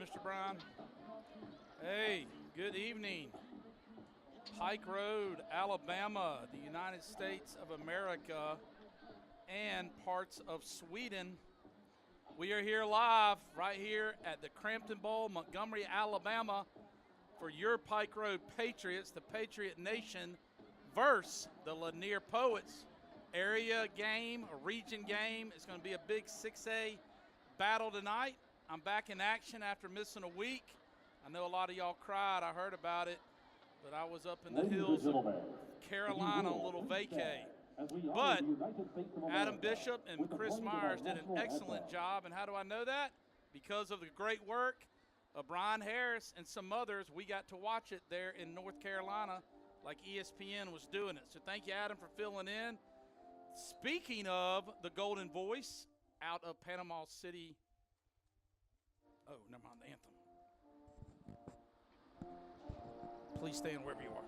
Mr. Brown. Hey, good evening. Pike Road, Alabama, the United States of America, and parts of Sweden. We are here live right here at the Cramton Bowl, Montgomery, Alabama, for your Pike Road Patriots, the Patriot Nation, versus the Lanier Poets. Area game, a region game. It's going to be a big 6A battle tonight. I'm back in action after missing a week. I know a lot of y'all cried. I heard about it. But I was up in the hills of Carolina on a little vacay. But Adam Bishop and Chris Myers did an excellent job. And how do I know that? Because of the great work of Brian Harris and some others. We got to watch it there in North Carolina like ESPN was doing it. So thank you, Adam, for filling in. Speaking of the Golden Voice out of Panama City. Oh, never mind, the anthem. Please stand wherever you are.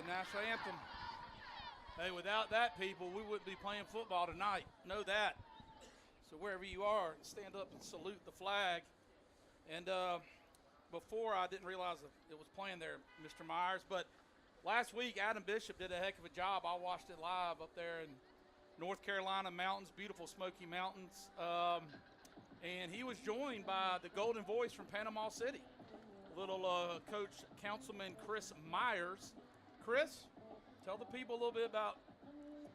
National anthem. Hey, without that, people, we wouldn't be playing football tonight. Know that. So wherever you are, stand up and salute the flag. And before, I didn't realize it was playing there, Mr. Myers. But last week, Adam Bishop did a heck of a job. I watched it live up there in North Carolina mountains, beautiful Smoky Mountains. And he was joined by the Golden Voice from Panama City, little Coach Councilman Chris Myers. Chris, tell the people a little bit about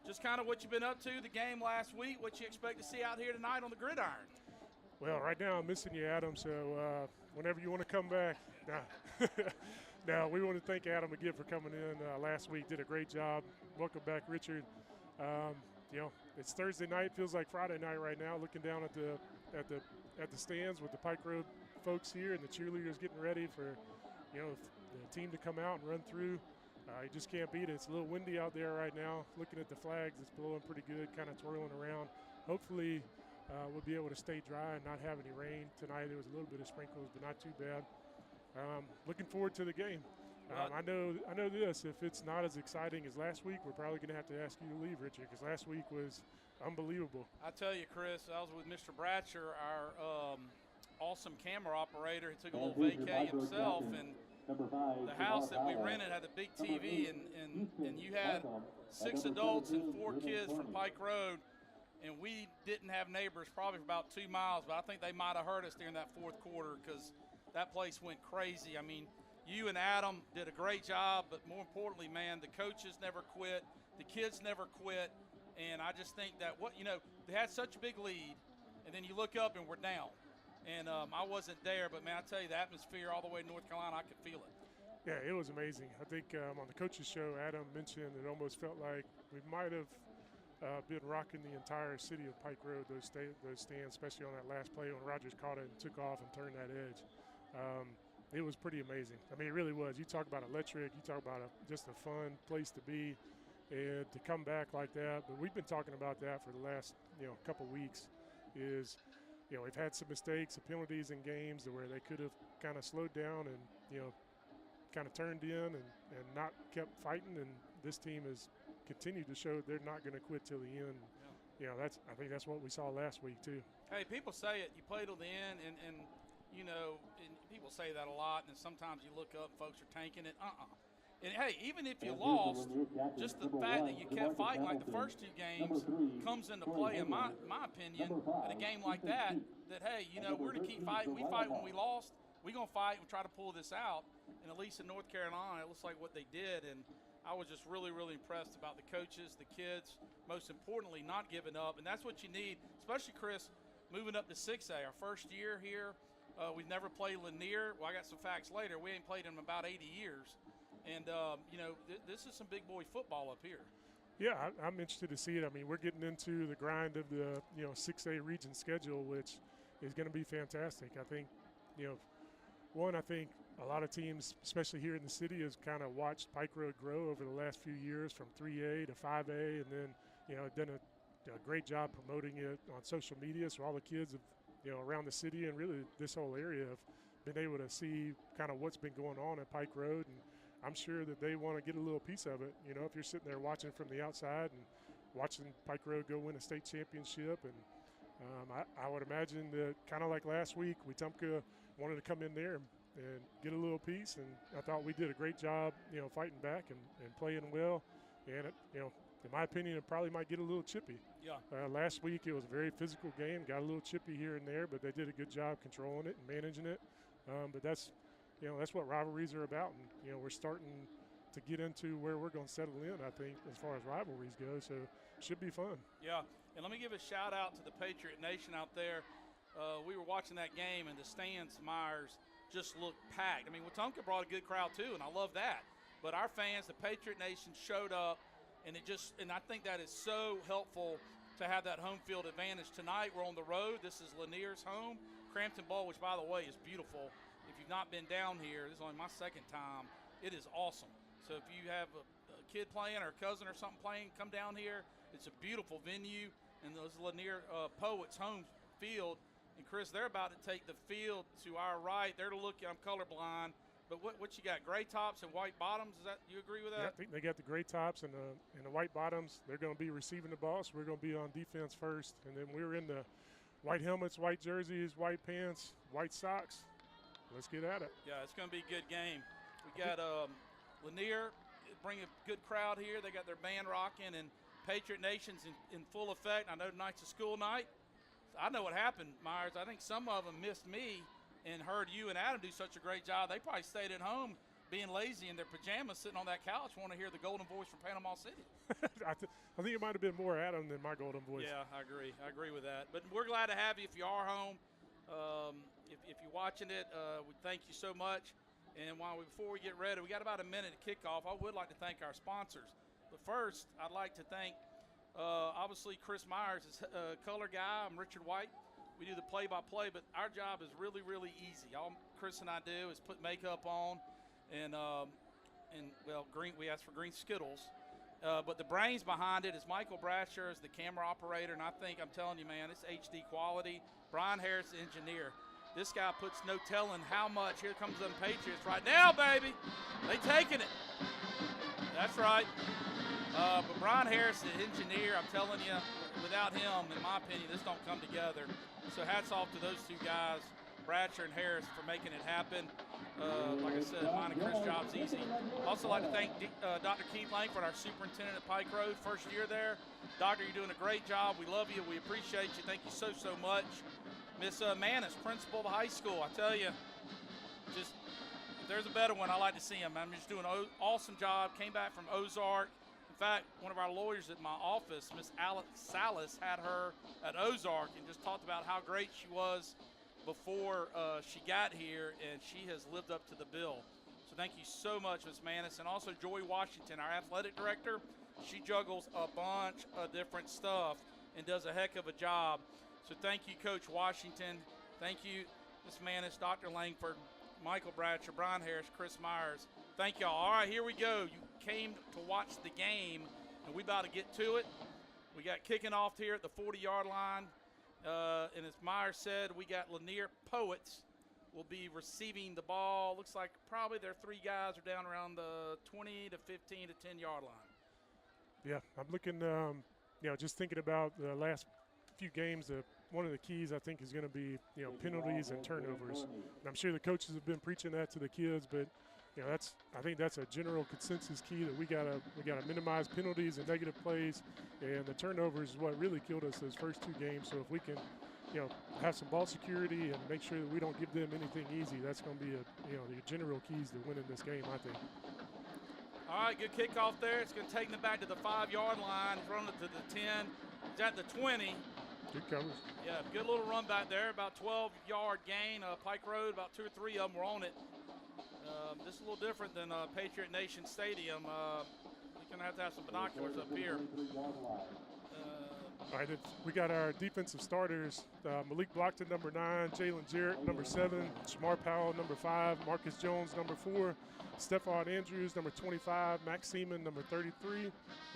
just kind of what you've been up to, the game last week, what you expect to see out here tonight on the gridiron. Well, right now I'm missing you, Adam, so whenever you want to come back. Now, we want to thank Adam again for coming in last week. Did a great job. Welcome back, Richard. It's Thursday night, feels like Friday night right now, looking down at the stands with the Pike Road folks here and the cheerleaders getting ready for, the team to come out and run through. You just can't beat it. It's a little windy out there right now. Looking at the flags, it's blowing pretty good, kind of twirling around. Hopefully, we'll be able to stay dry and not have any rain tonight. There was a little bit of sprinkles, but not too bad. Looking forward to the game. I know this. If it's not as exciting as last week, we're probably going to have to ask you to leave, Richard, because last week was unbelievable. I tell you, Chris, I was with Mr. Bratcher, our awesome camera operator. He took a little vacay himself, and the house that we rented had a big TV, and you had 6 adults and 4 kids from Pike Road, and we didn't have neighbors probably for about 2 miles, but I think they might have heard us during that fourth quarter because that place went crazy. I mean, you and Adam did a great job, but more importantly, man, the coaches never quit, the kids never quit, and I just think that they had such a big lead, and then you look up and we're down. And I wasn't there, but, man, I tell you, the atmosphere all the way to North Carolina, I could feel it. Yeah, it was amazing. I think on the coaches show, Adam mentioned it almost felt like we might have been rocking the entire city of Pike Road, those stands, especially on that last play when Rogers caught it and took off and turned that edge. It was pretty amazing. I mean, it really was. You talk about electric. You talk about just a fun place to be, and to come back like that. But we've been talking about that for the last couple weeks is – we've had some mistakes, some penalties in games where they could have kind of slowed down and, kind of turned in and not kept fighting. And this team has continued to show they're not going to quit till the end. Yeah. I think that's what we saw last week too. Hey, people say it. You play till the end, and people say that a lot, and sometimes you look up and folks are tanking it. And, hey, even if you lost, just the fact that you kept fighting like the first 2 games comes into play, in my opinion, in a game like that, hey, we're going to keep fighting. We fight when we lost, we're going to fight and try to pull this out. And at least in North Carolina, it looks like what they did. And I was just really, really impressed about the coaches, the kids, most importantly, not giving up. And that's what you need, especially, Chris, moving up to 6A. Our first year here, we've never played Lanier. Well, I got some facts later. We ain't played in about 80 years. And, this is some big boy football up here. Yeah, I'm interested to see it. I mean, we're getting into the grind of the 6A region schedule, which is going to be fantastic. I think, I think a lot of teams, especially here in the city, has kind of watched Pike Road grow over the last few years from 3A to 5A, and then done a great job promoting it on social media. So all the kids have, around the city and really this whole area have been able to see kind of what's been going on at Pike Road, and I'm sure that they want to get a little piece of it. If you're sitting there watching from the outside and watching Pike Road go win a state championship, and I would imagine that kind of like last week, Wetumpka wanted to come in there and get a little piece, and I thought we did a great job, fighting back and playing well. And in my opinion, it probably might get a little chippy. Yeah. Last week it was a very physical game, got a little chippy here and there, but they did a good job controlling it and managing it. But that's what rivalries are about, and we're starting to get into where we're going to settle in, I think, as far as rivalries go. So it should be fun. Yeah, and let me give a shout out to the Patriot Nation out there. We were watching that game, and the stands, Myers, just looked packed. I mean, Wetumpka brought a good crowd too, and I love that. But our fans, the Patriot Nation, showed up, and I think that is so helpful to have that home field advantage. Tonight we're on the road. This is Lanier's home. Cramton Bowl, which by the way is beautiful. If you've not been down here, this is only my second time. It is awesome. So if you have a kid playing or a cousin or something playing, come down here. It's a beautiful venue, and those Lanier Poets home field. And Chris, they're about to take the field to our right. They're looking. I'm colorblind, but what you got? Gray tops and white bottoms. Is that, you agree with that? Yeah, I think they got the gray tops and the white bottoms. They're going to be receiving the ball, so we're going to be on defense first, and then we're in the white helmets, white jerseys, white pants, white socks. Let's get at it. Yeah, it's going to be a good game. We got Lanier bring a good crowd here. They got their band rocking, and Patriot Nation's in full effect. I know tonight's a school night. I know what happened, Myers. I think some of them missed me and heard you and Adam do such a great job. They probably stayed at home being lazy in their pajamas, sitting on that couch, want to hear the golden voice from Panama City. I think it might have been more Adam than my golden voice. Yeah, I agree. I agree with that. But we're glad to have you if you are home. If you're watching it, we thank you so much. And before we get ready, we got about a minute to kick off. I would like to thank our sponsors. But first, I'd like to thank, obviously, Chris Myers is a color guy. I'm Richard White. We do the play-by-play, but our job is really, really easy. All Chris and I do is put makeup on, and green. We ask for green Skittles. But the brains behind it is Michael Brasher is the camera operator, and I'm telling you, man, it's HD quality. Brian Harris, the engineer. This guy puts no telling how much. Here comes them Patriots right now, baby. They taking it. That's right. But Brian Harris, the engineer, I'm telling you, without him, in my opinion, this don't come together. So hats off to those two guys, Bratcher and Harris, for making it happen. Like I said, mine and Chris' job's easy. Also like to thank Dr. Keith Langford, our superintendent at Pike Road, first year there. Doctor, you're doing a great job. We love you. We appreciate you. Thank you so, so much. Miss Manis, principal of the high school. I tell you, just if there's a better one, I like to see him. I'm just doing an awesome job. Came back from Ozark. In fact, one of our lawyers at my office, Miss Alex Salas, had her at Ozark and just talked about how great she was before she got here, and she has lived up to the bill. So thank you so much, Miss Manis. And also Joy Washington, our athletic director. She juggles a bunch of different stuff and does a heck of a job. So thank you, Coach Washington. Thank you, Ms. Manis, Dr. Langford, Michael Bratcher, Brian Harris, Chris Myers. Thank y'all. All right, here we go. You came to watch the game, and we about to get to it. We got kicking off here at the 40-yard line. And as Myers said, we got Lanier Poets will be receiving the ball. Looks like probably their three guys are down around the 20 to 15 to 10-yard line. Yeah, I'm looking, just thinking about the last few games, one of the keys I think is going to be, penalties and turnovers. And I'm sure the coaches have been preaching that to the kids, but I think that's a general consensus key that we gotta minimize penalties and negative plays, and the turnovers is what really killed us those first two games. So if we can have some ball security and make sure that we don't give them anything easy. That's going to be the general keys to winning this game, I think. All right, good kickoff there. It's going to take them back to the 5-yard line. He's running to the 10. He's at the 20. Good covers. Yeah, good little run back there. About 12-yard gain. Pike Road, about 2 or 3 of them were on it. This is a little different than Patriot Nation Stadium. We're going to have some binoculars up here. All right, we got our defensive starters. Malik Blockton, number 9. Jalen Jarrett, number 7. Shamar Powell, number 5. Marcus Jones, number 4. Stephon Andrews, number 25. Max Seaman, number 33. We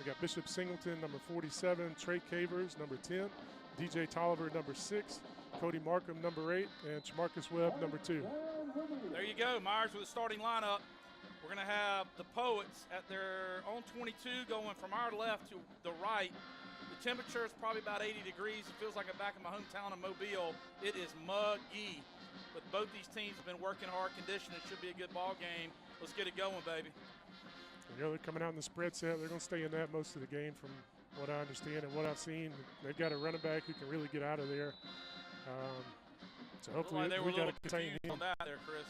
got Bishop Singleton, number 47. Trey Cavers, number 10. DJ Tolliver, number 6. Cody Markham, number 8. And Jamarcus Webb, number 2. There you go, Myers with the starting lineup. We're going to have the Poets at their own 22 going from our left to the right. The temperature is probably about 80 degrees. It feels like I'm back in my hometown of Mobile. It is muggy. But both these teams have been working hard conditioning. It should be a good ball game. Let's get it going, baby. They're coming out in the spread set. They're going to stay in that most of the game from what I understand and what I've seen. They've got a running back who can really get out of there. So hopefully they were we got to contain him. On that there, Chris.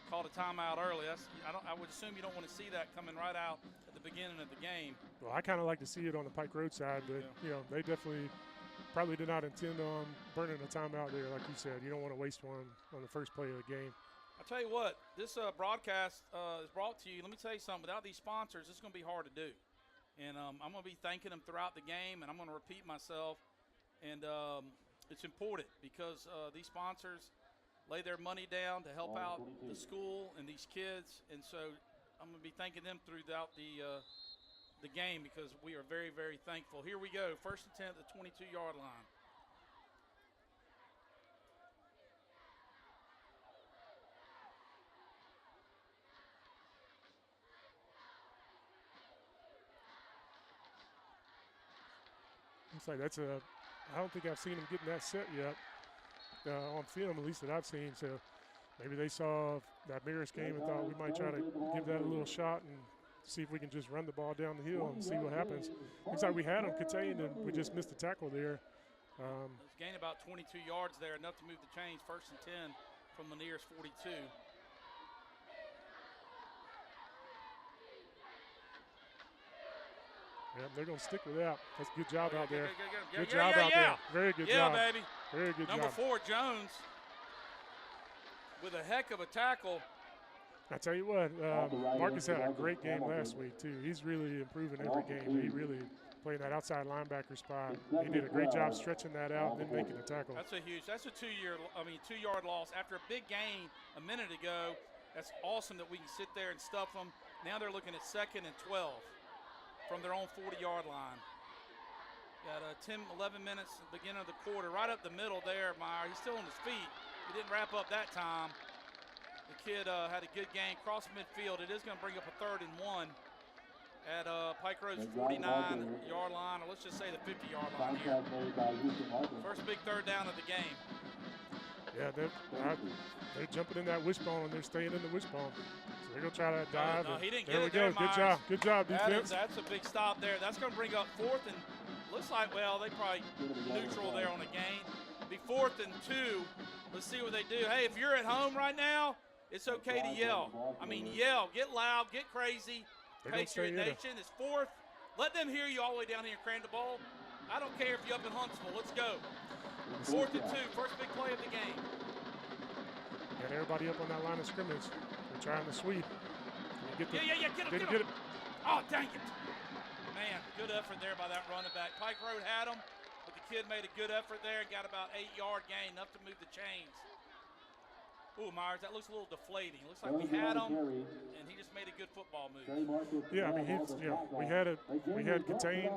Called a timeout early. I would assume you don't want to see that coming right out at the beginning of the game. Well, I kind of like to see it on the Pike Road side, but they definitely probably did not intend on burning a timeout there, like you said. You don't want to waste one on the first play of the game. I'll tell you what, this broadcast is brought to you. Let me tell you something. Without these sponsors, it's going to be hard to do. And I'm going to be thanking them throughout the game, and I'm going to repeat myself. And it's important because these sponsors lay their money down to help out the school and these kids. And so I'm going to be thanking them throughout the game because we are very, very thankful. Here we go. First and 10 at the 22-yard line. Looks like I don't think I've seen him getting that set yet on film, at least that I've seen. So maybe they saw that Marist game and thought we might try to give that a little shot and see if we can just run the ball down the hill and see what happens. Looks like we had him contained and we just missed the tackle there. It's gained about 22 yards there, enough to move the chains. First and 10 from Lanier's 42. Yeah, they're going to stick with that. That's a good job out there. Good job out there. Very good job. Yeah, baby. Very good job. Number 4, Jones, with a heck of a tackle. I tell you what, Marcus had a great game last week, too. He's really improving every game. He really playing that outside linebacker spot. He did a great job stretching that out and then making the tackle. That's a 2-yard loss. After a big gain a minute ago, that's awesome that we can sit there and stuff them. Now they're looking at 2nd and 12. From their own 40-yard line. Got 10, 11 minutes at the beginning of the quarter. Right up the middle there, Meyer. He's still on his feet. He didn't wrap up that time. The kid had a good game. Cross midfield. It is going to bring up a 3rd and 1 at Pike Road's 49-yard line, or let's just say the 50-yard line here. First big 3rd down of the game. Yeah, they're jumping in that wishbone, and they're staying in the wishbone. So they're going to try to dive. No, he didn't there get it. There we go. Good job, defense. That's a big stop there. That's going to bring up 4th and looks like, well, they probably neutral there on the gain. Be 4th and 2. Let's see what they do. Hey, if you're at home right now, it's okay to yell. I mean, yell. Get loud. Get crazy. Patriot Nation is 4th. Let them hear you all the way down here in Cramton Bowl. I don't care if you're up in Huntsville. Let's go. 4th and 2. First big play of the game. Got everybody up on that line of scrimmage. They're trying to sweep. Get him. Oh, dang it. Man, good effort there by that running back. Pike Road had him, but the kid made a good effort there and got about 8-yard gain, enough to move the chains. Ooh, Myers, that looks a little deflating. Looks like we had him, and he just made a good football move. Yeah, I mean, we had it contained.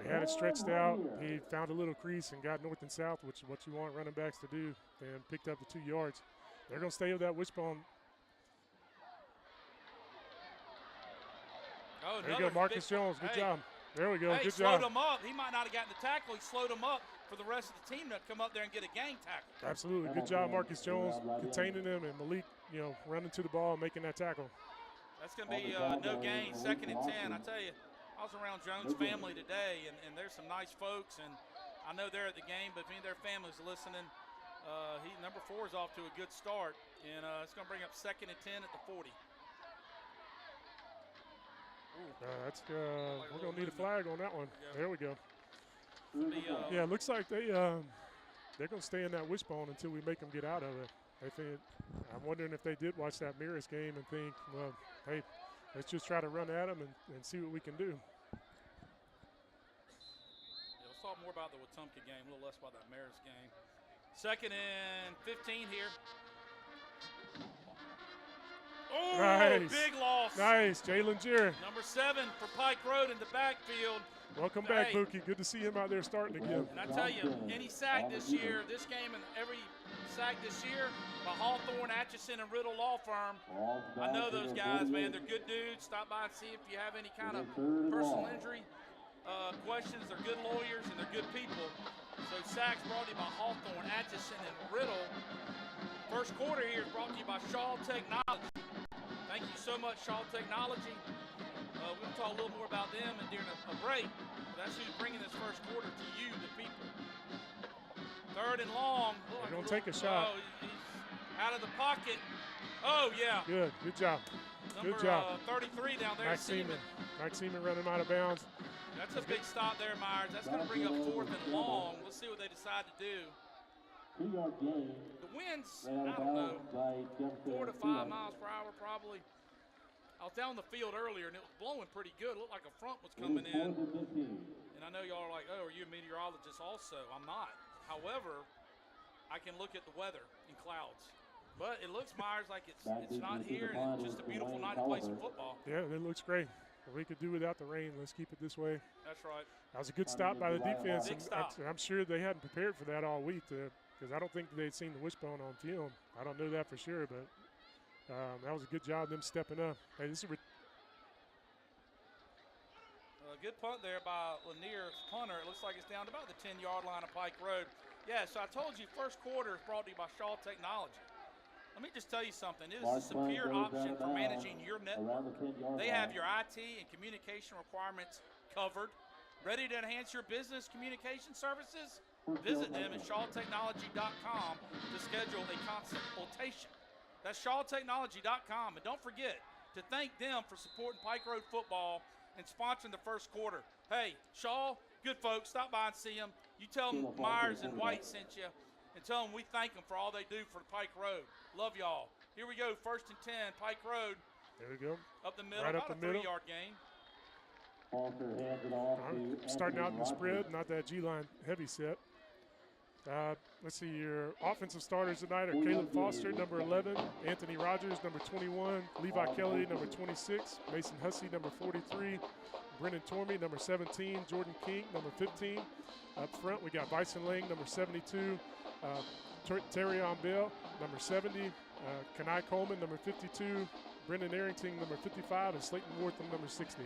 We had it stretched out. He found a little crease and got north and south, which is what you want running backs to do, and picked up the 2 yards. They're going to stay with that wishbone. Oh, there you go, Marcus Jones. Good job. There we go. Hey, good job. Slowed him up. He might not have gotten the tackle. He slowed him up for the rest of the team to come up there and get a gang tackle. Absolutely. Good job, Marcus Jones, containing him, and Malik, running to the ball and making that tackle. That's going to be no gain, 2nd and 10. I tell you, I was around Jones' family today, and there's some nice folks, and I know they're at the game, but if any of their families listening, number 4 is off to a good start, and it's going to bring up 2nd and 10 at the 40. We're going to need a flag on that one. There we go. Yeah, it looks like they're going to stay in that wishbone until we make them get out of it. I'm wondering if they did watch that Mirrors game and think, well, hey, let's just try to run at them and see what we can do. Yeah, let's talk more about the Wetumpka game, a little less about that Mirrors game. 2nd and 15 here. Oh, nice. Big loss. Nice, Jalen Jarrett. Number 7 for Pike Road in the backfield. Welcome back, Buki. Good to see him out there starting again. And I tell you, any sack this year, this game and every sack this year by Hawthorne, Atchison, and Riddle Law Firm. I know those guys, man. They're good dudes. Stop by and see if you have any kind of personal injury questions. They're good lawyers, and they're good people. So sacks brought to you by Hawthorne, Atchison, and Riddle. First quarter here is brought to you by Shaw Technology. Thank you so much, Shaw Technology. We're going to talk a little more about them and during a break. But that's who's bringing this first quarter to you, the people. 3rd and long. They're going to take a shot. He's out of the pocket. Oh, yeah. Good job. Number, good job. 33 down there. Max Seaman running out of bounds. That's a big stop there, Myers. That's going to bring up 4th and long. Let's see what they decide to do. The winds, I don't know, 4 to 5 miles per hour probably. I was down the field earlier, and it was blowing pretty good. It looked like a front was coming in. And I know y'all are like, oh, are you a meteorologist also? I'm not. However, I can look at the weather and clouds. But it looks, Myers, like it's not here, and it's just a beautiful night to play some football. Yeah, it looks great. We could do without the rain. Let's keep it this way. That's right. That was a good stop by the defense. Big stop. I'm sure they hadn't prepared for that all week because I don't think they'd seen the wishbone on film. I don't know that for sure, but that was a good job them stepping up. Hey, this is a good punt there by Lanier, punter. It looks like it's down to about the 10-yard line of Pike Road. Yeah, so I told you first quarter is brought to you by Shaw Technology. Let me just tell you something. It is a superior option for managing your network. They have your IT and communication requirements covered. Ready to enhance your business communication services? Visit them at shawtechnology.com to schedule a consultation. That's shawtechnology.com. And don't forget to thank them for supporting Pike Road football and sponsoring the first quarter. Hey, Shaw, good folks, stop by and see them. You tell them Myers and White sent you, and tell them we thank them for all they do for Pike Road. Love y'all. Here we go, 1st and 10, Pike Road. There we go. Up the middle, right about up the a middle. 3-yard gain. Starting out in the spread, not that G-line heavy set. Let's see, your offensive starters tonight are Caleb Foster, number 11, Anthony Rogers, number 21, Levi Kelly, number 26, Mason Hussey, number 43, Brennan Tormey, number 17, Jordan King, number 15. Up front, we got Bryson Lang, number 72, Terrion Bell, number 70, Kanai Coleman, number 52, Brendan Arrington, number 55, and Slayton Wortham, number 60.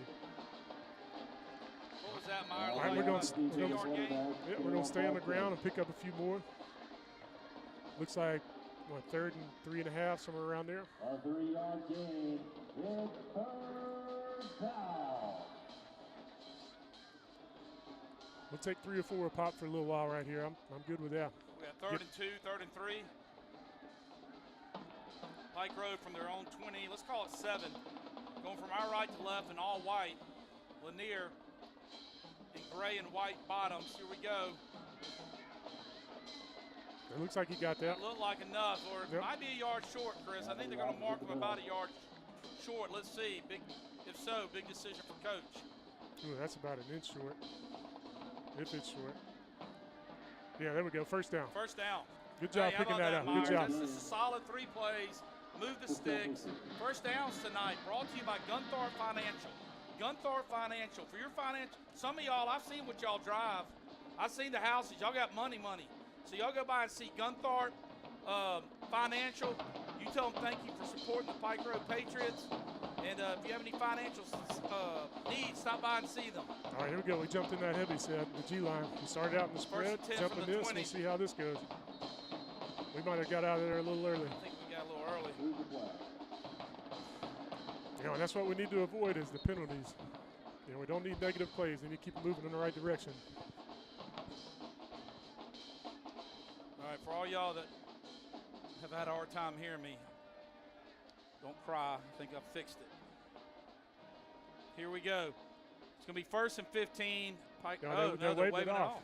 What was that, Meyer? All right, we're going to stay on the ground and pick up a few more. Looks like, 3rd and 3.5, somewhere around there. A 3-yard gain. It's 3rd down. We'll take 3 or 4 a pop for a little while right here. I'm good with that. We got 3rd and 2, 3rd and 3. Pike Road from their own 20. Let's call it 7. Going from our right to left and all white. Lanier in gray and white bottoms. Here we go. It looks like he got that. It looked like enough, or it might be a yard short, Chris. I think they're going to mark him about a yard short. Let's see. If so, big decision for coach. Ooh, that's about an inch short. If it's short. Yeah, there we go. First down. First down. Good job picking that up. Myers? Good job. This is a solid 3 plays. Move the sticks. First downs tonight brought to you by Gunthorpe Financial. Gunthorpe Financial. For your financial, some of y'all, I've seen what y'all drive. I've seen the houses. Y'all got money. So y'all go by and see Gunthorpe Financial. You tell them thank you for supporting the Pike Road Patriots. And if you have any financial needs, stop by and see them. All right, here we go. We jumped in that heavy set, the G-line. We started out in the spread, jumping this, 20. we'll see how this goes. We might have got out of there a little early. I think we got a little early. And that's what we need to avoid is the penalties. We don't need negative plays. We need to keep moving in the right direction. all y'all that have had a hard time hearing me, don't cry. I think I've fixed it. Here we go. It's going to be 1st and 15. Pike. No, they're waving it off. off.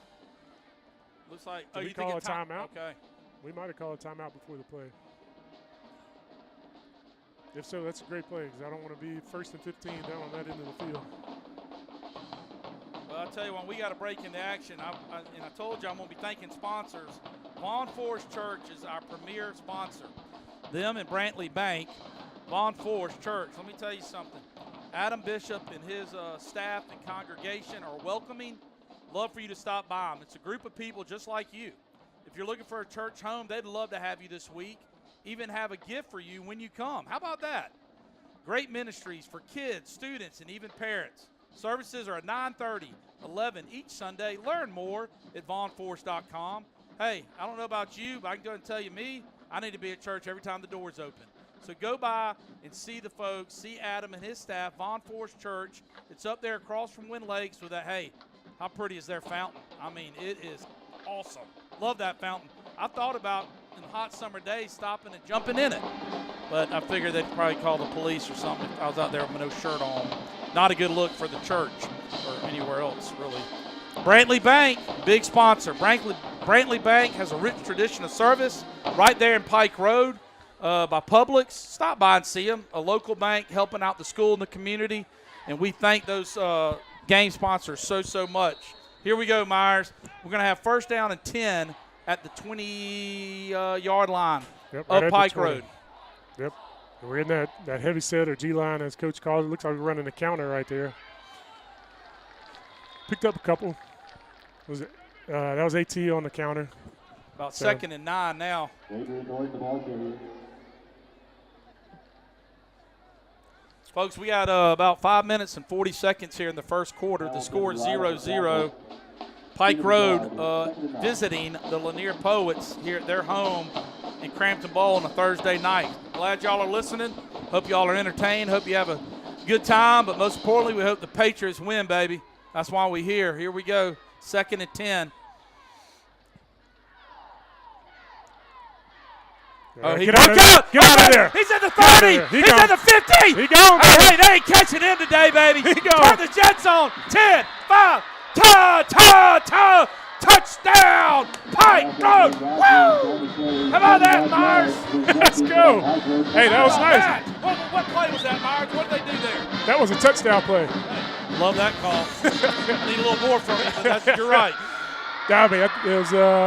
Looks like. Did you we think call it's a timeout? Okay. We might have called a timeout before the play. If so, that's a great play because I don't want to be 1st and 15 down on that end of the field. Well, I'll tell you when we got to break into action. And I told you I'm going to be thanking sponsors. Vaughn Forest Church is our premier sponsor. Them and Brantley Bank. Vaughn Forest Church. Let me tell you something. Adam Bishop and his staff and congregation are welcoming. Love for you to stop by them. It's a group of people just like you. If you're looking for a church home, they'd love to have you this week. Even have a gift for you when you come. How about that? Great ministries for kids, students, and even parents. Services are at 9:30, 11 each Sunday. Learn more at vaughnforest.com. Hey, I don't know about you, but I can go and tell you I need to be at church every time the door's open. So go by and see the folks, see Adam and his staff, Vaughn Forest Church. It's up there across from Wind Lakes with that, hey, how pretty is their fountain? I mean, it is awesome. Love that fountain. I thought about in hot summer days stopping and jumping in it. But I figured they'd probably call the police or something if I was out there with no shirt on. Not a good look for the church or anywhere else, really. Brantley Bank, big sponsor. Brantley Bank has a rich tradition of service right there in Pike Road by Publix. Stop by and see them. A local bank helping out the school and the community. And we thank those game sponsors so much. Here we go, Myers. We're going to have 1st down and 10 at the 20-yard line of Pike Road. Yep. We're in that heavy set or G-line, as Coach calls it. Looks like we're running a counter right there. Picked up a couple. That was AT on the counter. About 2nd and 9 now. Folks, we got about 5 minutes and 40 seconds here in the first quarter. The score is 0-0. Pike Road visiting the Lanier Poets here at their home in Cramton Bowl on a Thursday night. Glad y'all are listening. Hope y'all are entertained. Hope you have a good time. But most importantly, we hope the Patriots win, baby. That's why we're here. Here we go. 2nd and 10. Oh, get out of there. He's at the 30. He's at the 50. He gone. Hey, they ain't catching him today, baby. He gone. Turn the Jets on. 10, 5, touchdown, Pike Road. Woo! How about that, Myers? Let's go. Hey, that was nice. What play was that, Myers? What did they do there? That was a touchdown play. Hey, love that call. I need a little more from you, but you're right. I mean, that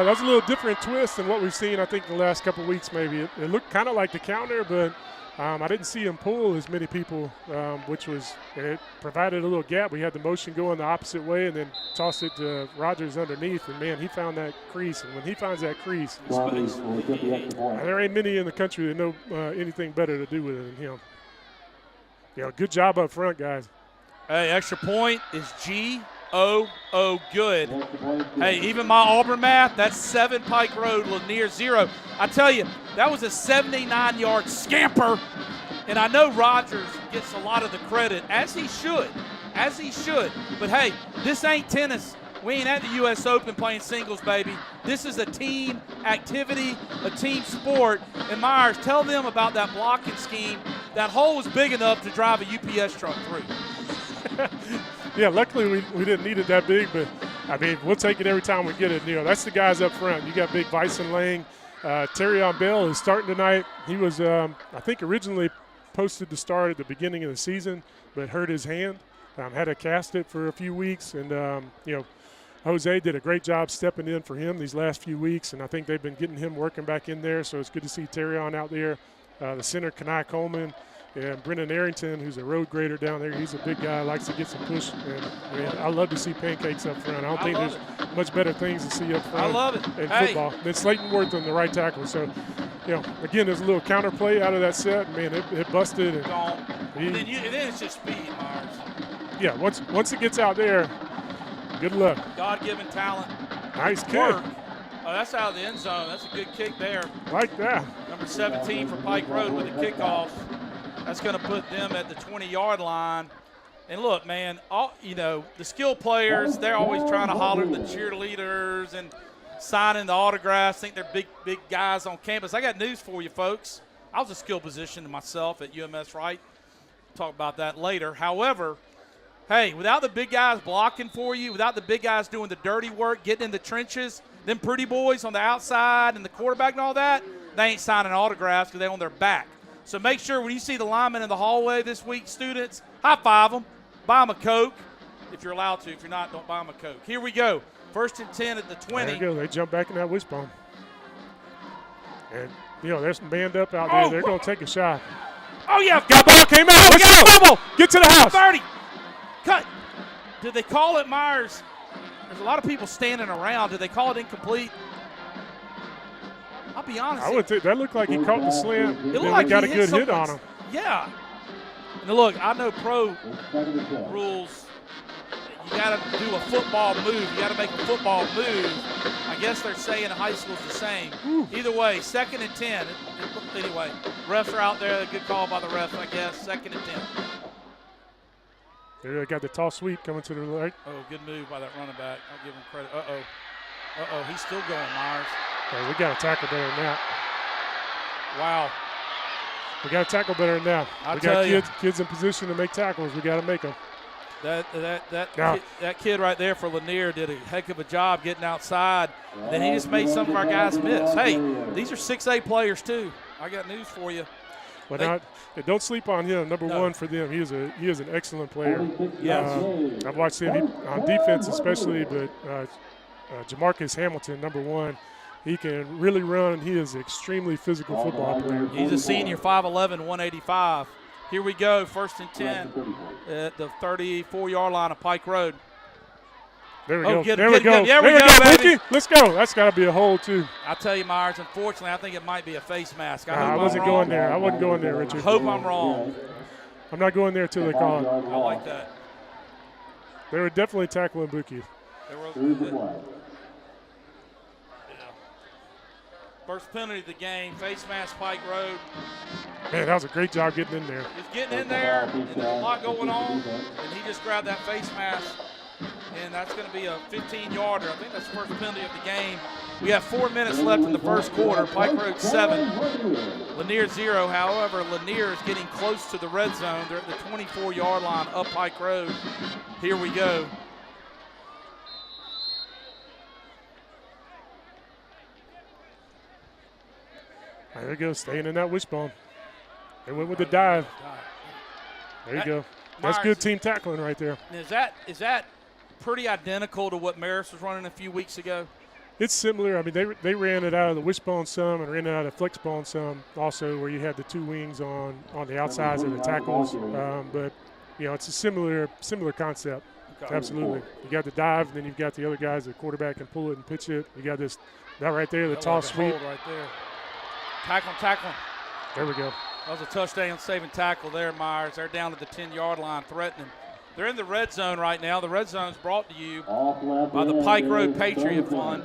was a little different twist than what we've seen, I think, the last couple of weeks maybe. It looked kind of like the counter, but I didn't see him pull as many people, it provided a little gap. We had the motion going the opposite way and then tossed it to Rogers underneath, and, man, he found that crease. And when he finds that crease, there ain't many in the country that know anything better to do with it than him. Good job up front, guys. Hey, extra point is good. Hey, even my Auburn math, that's 7 Pike Road, Lanier 0. I tell you, that was a 79-yard scamper, and I know Rogers gets a lot of the credit, as he should. But, hey, this ain't tennis. We ain't at the U.S. Open playing singles, baby. This is a team activity, a team sport. And, Myers, tell them about that blocking scheme. That hole was big enough to drive a UPS truck through. Yeah, luckily we didn't need it that big, but, I mean, we'll take it every time we get it. That's the guys up front. You got Big Bison Lang. Terrion Bell is starting tonight. He was, I think, originally posted to start at the beginning of the season, but hurt his hand. Had to cast it for a few weeks, and, Jose did a great job stepping in for him these last few weeks, and I think they've been getting him working back in there, so it's good to see Terrion out there. The center, Kenai Coleman. And Brennan Arrington, who's a road grader down there, he's a big guy, likes to get some push. And I love to see pancakes up front. I don't think there's much better things to see up front. I love it. In football. Then Slayton Worth on the right tackle. So, again, there's a little counter play out of that set. Man, it busted. And then it's just speed, Myers. Yeah, once it gets out there, good luck. God-given talent. Nice kick. Oh, that's out of the end zone. That's a good kick there. Like that. Number 17 for Pike Road with the kickoff. That's going to put them at the 20-yard line. And look, man, the skill players, they're always trying to holler at the cheerleaders. And signing the autographs. Think they're big guys on campus. I got news for you, folks. I was a skill position myself at UMS Wright. Talk about that later. However, hey, without the big guys blocking for you, without the big guys doing the dirty work, getting in the trenches, them pretty boys on the outside and the quarterback and all that, they ain't signing autographs because they're on their back. So make sure when you see the linemen in the hallway this week, students, high-five them, buy them a Coke if you're allowed to. If you're not, don't buy them a Coke. Here we go. 1st and 10 at the 20. There you go. They jump back in that wishbone. And, there's some band up out there. They're going to take a shot. Oh, yeah. Got ball, came out. Let's go. Double. Get to the house. 30. Cut. Did they call it, Myers? There's a lot of people standing around. Did they call it incomplete? I'll be honest. I would think that looked like he caught the slant. It looked like got he a good hit someone's- on him. Yeah. Now, look, I know pro rules. You got to do a football move. You got to make a football move. I guess they're saying high school's the same. Either way, 2nd and 10. Anyway, refs are out there. Good call by the refs, I guess. 2nd and 10. They got the toss sweep coming to the right. Oh, good move by that running back. I'll give him credit. Uh-oh, he's still going, Myers. Hey, we got to tackle better than that. Wow. We got to tackle better than that. I tell you. Kids in position to make tackles. We got to make them. That kid right there for Lanier did a heck of a job getting outside. Then he just made some of our guys miss. Hey, these are 6A players too. I got news for you. But don't sleep on him. Number one for them. He is an excellent player. Yes. I've watched him on defense especially, but Jamarcus Hamilton, number one, he can really run. He is an extremely physical football player. He's a senior, 5'11", 185. Here we go, 1st and 10 at the 34-yard line of Pike Road. There we go. There we go, baby. Let's go. That's got to be a hole, too. I'll tell you, Myers, unfortunately, I think it might be a face mask. I wasn't going there. I wasn't going there, Richard. I hope I'm wrong. I'm not going there until they call it. I like that. They were definitely tackling Buki. First penalty of the game, face mask, Pike Road. Man, that was a great job getting in there. He's getting in there, and there's a lot going on, and he just grabbed that face mask, and that's going to be a 15-yarder. I think that's the first penalty of the game. We have 4 minutes left in the first quarter. Pike Road 7, Lanier 0. However, Lanier is getting close to the red zone. They're at the 24-yard line up Pike Road. Here we go. There you go, staying in that wishbone. They went with the dive. There you go. That's good team tackling right there. Is that pretty identical to what Marist was running a few weeks ago? It's similar. I mean, they ran it out of the wishbone some and ran it out of the flexbone some also, where you had the two wings on the outsides of the tackles. But, it's a similar concept. Okay. Absolutely. You got the dive, and then you've got the other guys, the quarterback can pull it and pitch it. You got that right there, the toss sweep. Right there. Tackle. There we go. That was a touchdown-saving tackle there, Myers. They're down to the 10-yard line threatening. They're in the red zone right now. The red zone is brought to you by the Pike Road Patriot Fund.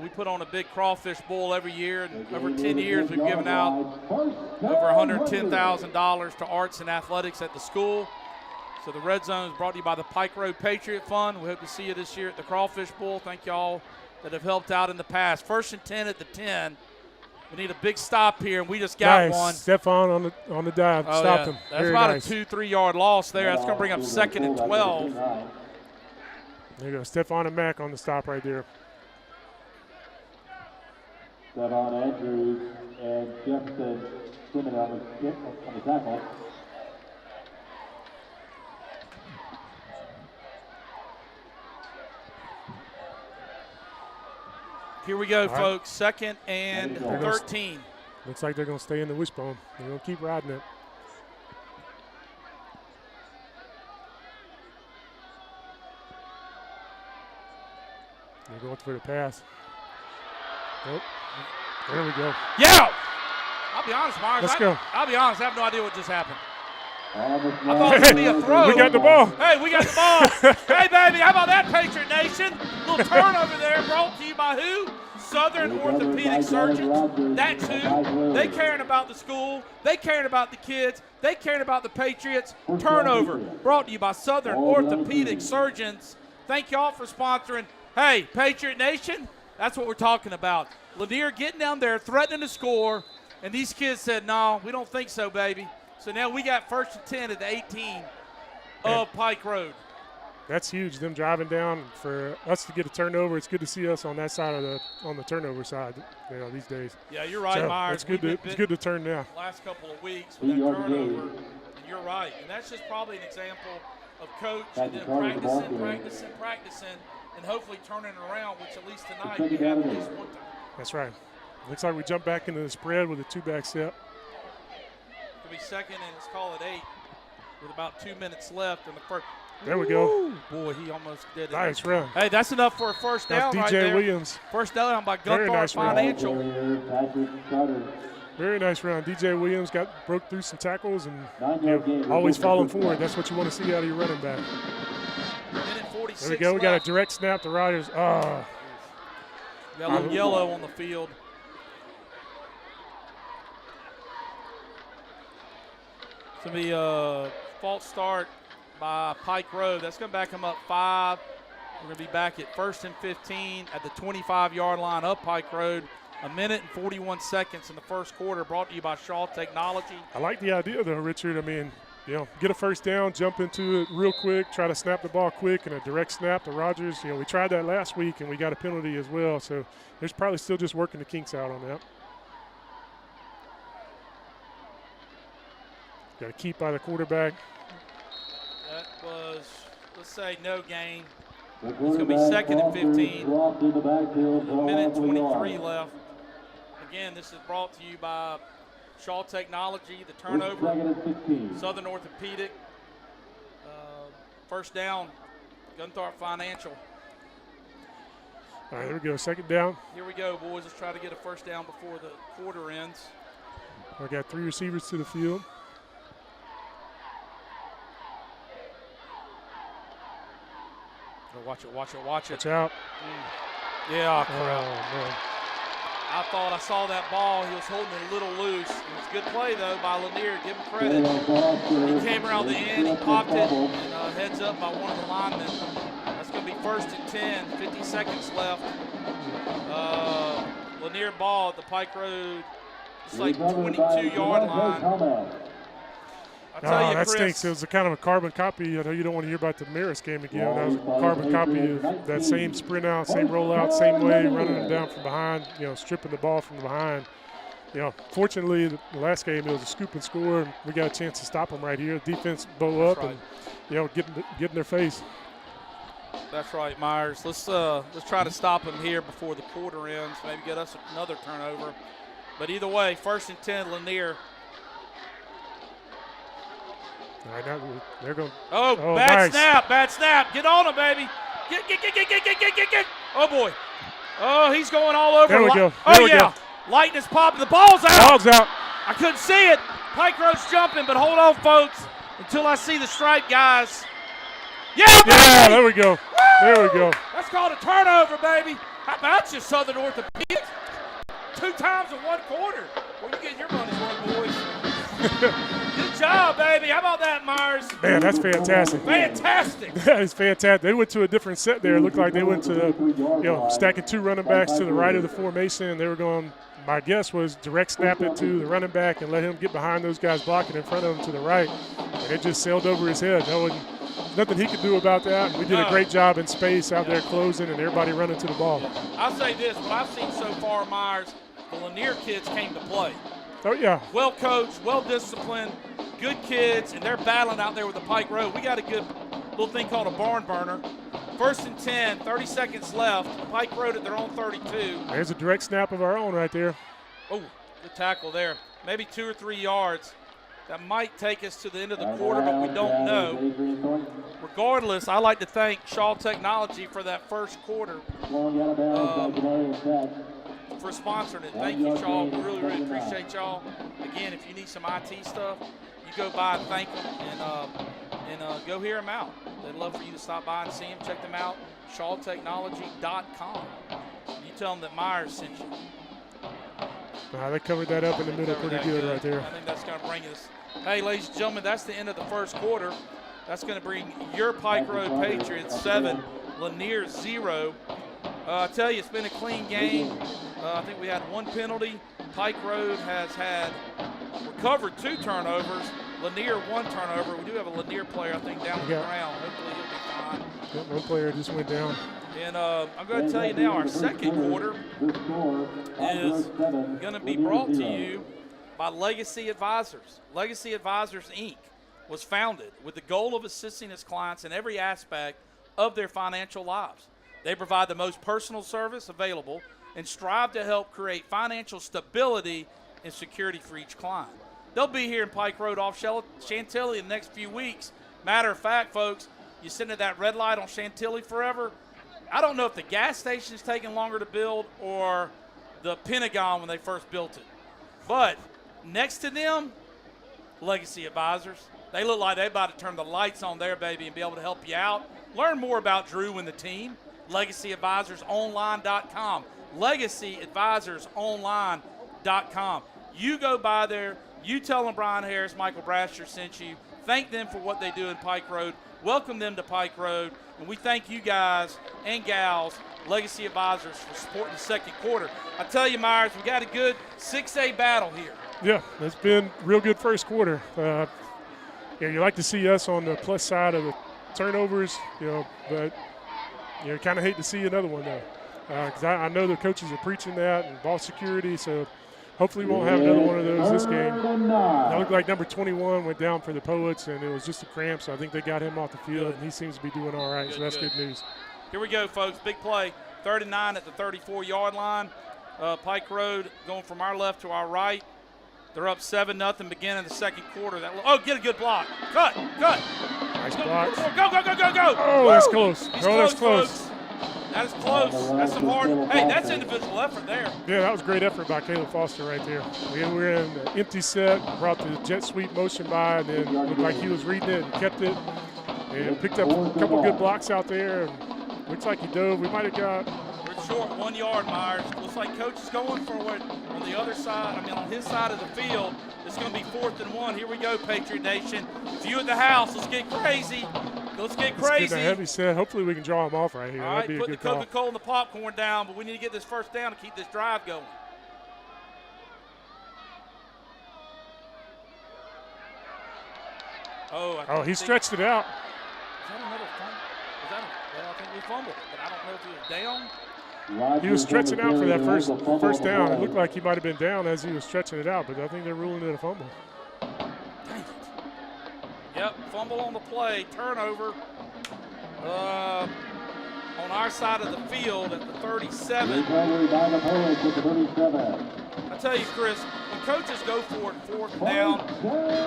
We put on a big crawfish bowl every year, and over 10 years we've given out over $110,000 to arts and athletics at the school. So the red zone is brought to you by the Pike Road Patriot Fund. We hope to see you this year at the crawfish bowl. Thank y'all that have helped out in the past. 1st and 10 at the 10. We need a big stop here, and we just got one. Stephon on the dive. Stopped him. That's Very about nice. a 2-3 yard loss there. That's going to bring up 2nd and 12. There you go. Stephon and Mack on the stop right there. Stephon Andrews and Jefferson Simmons on the tackle. Here we go, folks. 2nd and 13. Looks like they're going to stay in the wishbone. They're going to keep riding it. They're going for the pass. Nope. There we go. Yeah! I'll be honest, Myers. Let's go. I'll be honest. I have no idea what just happened. I thought it was going to be a throw. We got the ball. Hey, we got the ball. Hey, baby, how about that, Patriot Nation? Little turnover there brought to you by who? Southern Orthopedic Surgeons. That's who. They caring about the school. They caring about the kids. They caring about the Patriots. Turnover brought to you by Southern Orthopedic Surgeons. Thank y'all for sponsoring. Hey, Patriot Nation, That's what we're talking about. Lanier getting down there, threatening to score, and these kids said, no, we don't think so, baby. So now we got 1st and 10 at the 18 of Pike Road. That's huge, them driving down. For us to get a turnover, it's good to see us on that side on the turnover side, these days. Yeah, you're right, so Myers. It's good to turn now. Last couple of weeks with that turnover, and you're right. And that's just probably an example of coach and then practicing, and hopefully turning it around, which at least tonight we have at least one time. That's right. Looks like we jump back into the spread with a 2-back step. It'll be second, and let's call it 8 with about 2 minutes left in the first. There we go. Boy, he almost did it. Nice run. Hey, that's enough for a first down right there. DJ Williams. First down by Gunthar nice Financial. Very nice run. DJ Williams broke through some tackles and always falling forward. That's what you want to see out of your running back. Minute 46 there we go. We got a direct snap to Riders. Yellow on the field. It's going to be a false start by Pike Road. That's going to back them up 5. We're going to be back at 1st and 15 at the 25-yard line of Pike Road. A minute and 41 seconds in the first quarter, brought to you by Shaw Technology. I like the idea, though, Richard. I mean, get a first down, jump into it real quick, try to snap the ball quick, and a direct snap to Rogers. We tried that last week, and we got a penalty as well. So there's probably still just working the kinks out on that. Got to keep by the quarterback. That was, let's say, no gain. It's going to be 2nd and 15. A minute 23 left. Again, this is brought to you by Shaw Technology, the turnover, Southern Orthopedic. First down, Gunthar Financial. All right, here we go, 2nd down. Here we go, boys. Let's try to get a first down before the quarter ends. I got 3 receivers to the field. Watch it. Watch out. Yeah, crap. Oh, man. I thought I saw that ball. He was holding it a little loose. It was a good play, though, by Lanier. Give him credit. He came around the end. He popped it. And heads up by one of the linemen. That's going to be 1st and 10. 50 seconds left. Lanier ball at the Pike Road. It's like 22-yard line. I tell you, that Chris, stinks. It was a kind of a carbon copy. I know you don't want to hear about the Marist game again. That was a carbon copy of that same sprint out, same rollout, same way, running them down from behind, stripping the ball from behind. Fortunately, the last game, it was a scoop and score, and we got a chance to stop them right here. Defense bow up and, get in their face. That's right, Myers. Let's try to stop them here before the quarter ends, maybe get us another turnover. But either way, 1st and 10, Lanier. All right, now they're going. Oh, nice. Bad snap. Get on him, baby. Get. Oh, boy. Oh, he's going all over. There we go. Lightning's popping. The ball's out. Ball's out. I couldn't see it. Pike Road's jumping, but hold on, folks, until I see the stripe, guys. Yeah, there we go. Woo! There we go. That's called a turnover, baby. How about you, Southern Orthopedic? 2 times in 1 quarter. Well, you getting your money's worth, boys. Good job, baby. How about that, Myers? Man, that's fantastic. Fantastic. That is fantastic. They went to a different set there. It looked like they went to, stacking 2 running backs to the right of the formation, and they were going, my guess was direct snap it to the running back and let him get behind those guys blocking in front of him to the right. And it just sailed over his head. Nothing he could do about that. We did a great job in space out there closing and everybody running to the ball. I'll say this, what I've seen so far, Myers, the Lanier kids came to play. Oh, yeah. Well coached, well disciplined, good kids, and they're battling out there with the Pike Road. We got a good little thing called a barn burner. 1st and 10, 30 seconds left. Pike Road at their own 32. There's a direct snap of our own right there. Oh, good tackle there. Maybe 2 or 3 yards. That might take us to the end of the quarter, but we don't know. Regardless, I'd like to thank Shaw Technology for that first quarter. For sponsoring it. Thank you, Shaw. We really, really appreciate y'all. Again, if you need some IT stuff, you go by and thank them and go hear them out. They'd love for you to stop by and see them. Check them out, shawtechnology.com. You tell them that Myers sent you. They covered that up in the middle pretty good right there. I think that's going to bring us. Hey, ladies and gentlemen, that's the end of the first quarter. That's going to bring your Pike Road Patriots 7, Lanier 0. I tell you, it's been a clean game. I think we had one penalty. Pike Road has recovered 2 turnovers. Lanier 1 turnover. We do have a Lanier player, I think, down on the ground. Hopefully he'll be fine. Yep, one player just went down. And I'm going to tell you now, our second quarter is going to be brought to you by Legacy Advisors. Legacy Advisors, Inc. was founded with the goal of assisting its clients in every aspect of their financial lives. They provide the most personal service available and strive to help create financial stability and security for each client. They'll be here in Pike Road off Chantilly in the next few weeks. Matter of fact, folks, you sitting at that red light on Chantilly forever. I don't know if the gas station is taking longer to build or the Pentagon when they first built it. But next to them, Legacy Advisors. They look like they're about to turn the lights on there, baby, and be able to help you out. Learn more about Drew and the team. LegacyAdvisorsOnline.com. LegacyAdvisorsOnline.com. You go by there. You tell them Brian Harris, Michael Brasher sent you. Thank them for what they do in Pike Road. Welcome them to Pike Road. And we thank you guys and gals, Legacy Advisors, for supporting the second quarter. I tell you, Myers, we got a good 6A battle here. Yeah, it's been real good first quarter. You like to see us on the plus side of the turnovers, but you kind of hate to see another one, though. Because I know the coaches are preaching that and ball security, so hopefully we won't have another one of those this game. It looked like number 21 went down for the Poets, and it was just a cramp, so I think they got him off the field, and he seems to be doing all right, so that's good news. Here we go, folks. Big play, 39 at the 34-yard line. Pike Road going from our left to our right. They're up 7-0 beginning the second quarter. Get a good block. Cut. Nice block. Go. Oh, Woo! that's close. That's close. Folks. That is close. That's some hard. Hey, that's individual effort there. Yeah, that was great effort by Caleb Foster right there. We were in an empty set, brought the jet sweep motion by, and then looked like he was reading it and kept it. And picked up a couple good blocks out there. And looks like he dove. We might have got. We're short 1 yard, Myers. Looks like coach is going for it on the other side. On his side of the field. It's going to be 4th and 1. Here we go, Patriot Nation. View at the house. Let's get crazy. Let's get crazy. It's a heavy set. Hopefully we can draw him off right here. All right, That'd be put a the good call. Coca-Cola and the popcorn down, but we need to get this first down to keep this drive going. Oh, he stretched it out. Is that another fumble? Well, I think we fumbled, but I don't know if he was down. He was stretching out for that first down. It looked like he might have been down as he was stretching it out, but I think they're ruling it a fumble. Dang it. Yep, fumble on the play, turnover. On our side of the field at the 37. I tell you, Chris, when coaches go for it 4th and down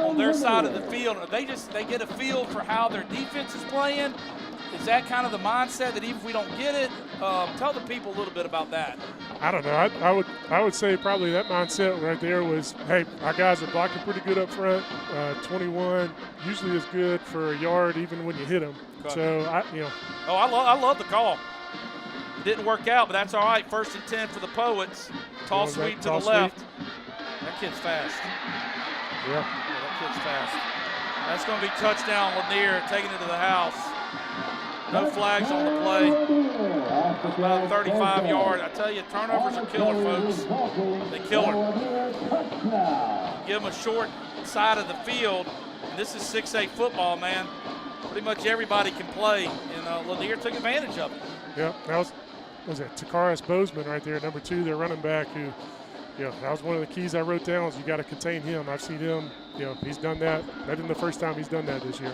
on their side of the field, they get a feel for how their defense is playing. Is that kind of the mindset that even if we don't get it? Tell the people a little bit about that. I don't know. I would say probably that mindset right there was, hey, our guys are blocking pretty good up front. 21 usually is good for a yard even when you hit them. Okay. So, I love the call. It didn't work out, but that's all right. 1st and 10 for the Poets. Toss sweep to the left. That kid's fast. Yeah, that kid's fast. That's going to be touchdown Lanier, taking it to the house. No flags on the play. About 35 yards. I tell you, turnovers are killer, folks. They kill her. Give them a short side of the field. And this is 6A football, man. Pretty much everybody can play, and Lanier took advantage of it. Yeah, that was it Takaris Bozeman right there, number 2, their running back, who, that was one of the keys I wrote down is you got to contain him. I've seen him, he's done that. That isn't the first time he's done that this year.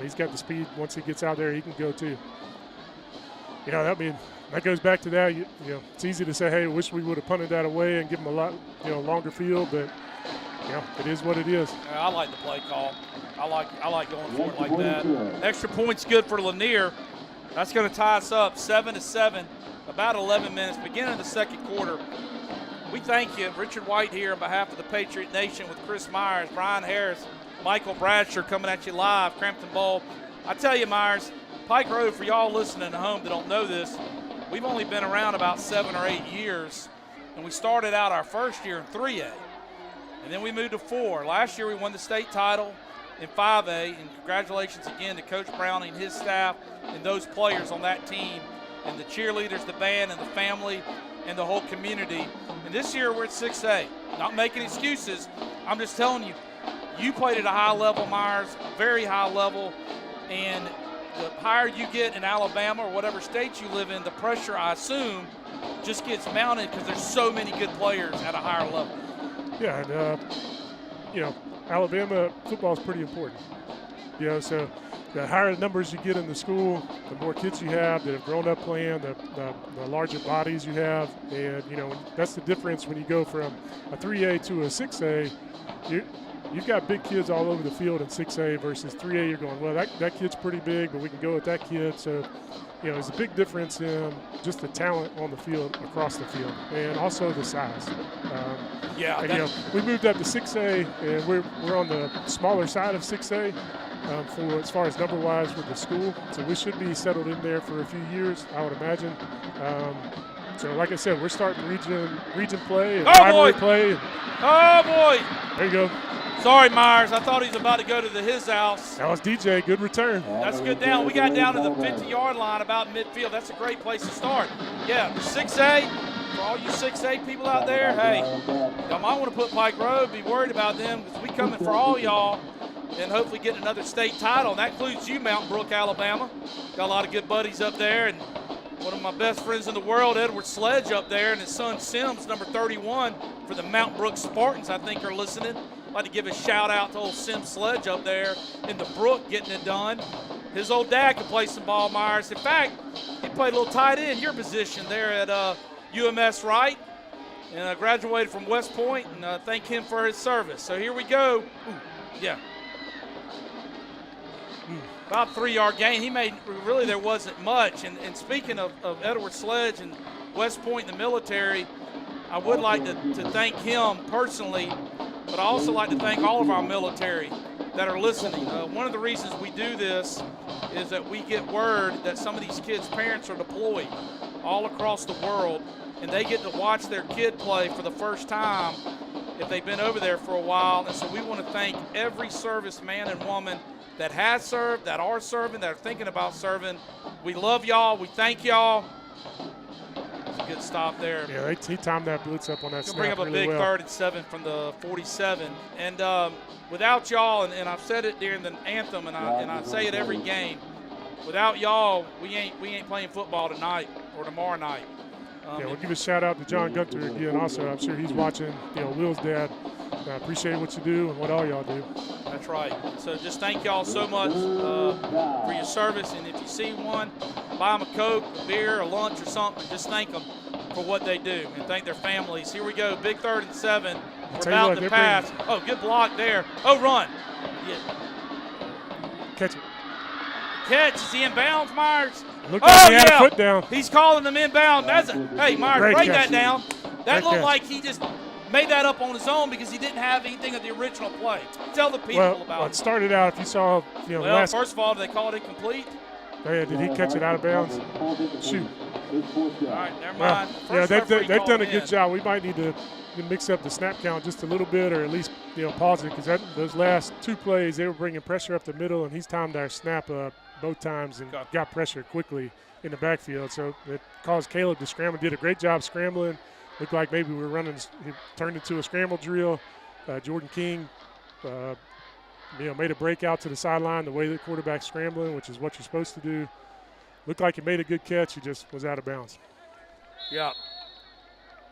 He's got the speed. Once he gets out there, he can go too. That goes back to that. It's easy to say, hey, I wish we would have punted that away and give him a lot, longer field, but it is what it is. I like the play call. I like going for it like that. Extra point's good for Lanier. That's going to tie us up 7-7, about 11 minutes, beginning of the second quarter. We thank you. Richard White here on behalf of the Patriot Nation with Chris Myers, Brian Harris, Michael Bradsher coming at you live, Cramton Bowl. I tell you, Myers, Pike Road, for y'all listening at home that don't know this, we've only been around about 7 or 8 years, and we started out our first year in 3A, and then we moved to 4. Last year we won the state title in 5A, and congratulations again to Coach Browning, his staff, and those players on that team and the cheerleaders, the band, and the family, and the whole community. And this year we're at 6A. Not making excuses. I'm just telling you, you played at a high level, Myers, very high level, and the higher you get in Alabama or whatever state you live in, the pressure, I assume, just gets mounted because there's so many good players at a higher level. Yeah, and, Alabama football is pretty important. So the higher numbers you get in the school, the more kids you have that have grown up playing, the larger bodies you have. And, that's the difference when you go from a 3A to a 6A. You've got big kids all over the field in 6A versus 3A. You're going, well, that kid's pretty big, but we can go with that kid. So, there's a big difference in just the talent on the field, across the field, and also the size. We moved up to 6A, and we're on the smaller side of 6A for as far as number-wise with the school. So we should be settled in there for a few years, I would imagine. So, like I said, we're starting region play and rivalry play. Oh, boy. There you go. Sorry, Myers. I thought he was about to go to his house. That was DJ. Good return. That's good down. We got down to the 50-yard line about midfield. That's a great place to start. Yeah, 6A, for all you 6A people out there, hey, y'all might want to put Pike Road, be worried about them because we coming for all y'all and hopefully get another state title. And that includes you, Mountain Brook, Alabama. Got a lot of good buddies up there. And one of my best friends in the world, Edward Sledge, up there, and his son Sims, number 31, for the Mountain Brook Spartans, I think, are listening. I'd like to give a shout-out to old Sims Sledge up there in the Brook getting it done. His old dad could play some ball, Myers. In fact, he played a little tight end, your position there at UMS Wright, and graduated from West Point, and thank him for his service. So here we go. About a 3-yard gain. He made, really there wasn't much. And speaking of Edward Sledge and West Point in the military, I would like to thank him personally, but I also like to thank all of our military that are listening. One of the reasons we do this is that we get word that some of these kids' parents are deployed all across the world, and they get to watch their kid play for the first time if they've been over there for a while. And so we want to thank every serviceman and woman that has served, that are serving, that are thinking about serving. We love y'all. We thank y'all. That's a good stop there. Yeah, he timed that blitz up on that snap bring up a really big well. 3rd and 7 from the 47. And without y'all, and I've said it during the anthem, and I say it every game, without y'all, we ain't playing football tonight or tomorrow night. We'll give a shout out to John Gunter again. Also, I'm sure he's watching. Will's dad. I appreciate what you do and what all y'all do. That's right. So just thank y'all so much for your service. And if you see one, buy them a Coke, a beer, a lunch, or something. Just thank them for what they do and thank their families. Here we go. Big 3rd and 7. We're about to pass. Oh, good block there. Oh, run. Yeah. Catch it. Catch. Is he inbounds, Myers? Looked like he had a foot down. He's calling them inbound. Hey, Myers, break that down. That looked catch. like he just made that up on his own because he didn't have anything of the original play. Tell the people about it. It started out, if you saw, first of all, did they call it incomplete? Yeah, did he catch it out of bounds? Shoot. All right, never mind. They've done a good job. We might need to mix up the snap count just a little bit, or at least pause it, because those last 2 plays, they were bringing pressure up the middle, and he's timed our snap up both times and got pressure quickly in the backfield. So it caused Caleb to scramble. Did a great job scrambling. Looked like maybe we were running. It turned into a scramble drill. Jordan King, made a breakout to the sideline the way the quarterback's scrambling, which is what you're supposed to do. Looked like he made a good catch. He just was out of bounds. Yeah.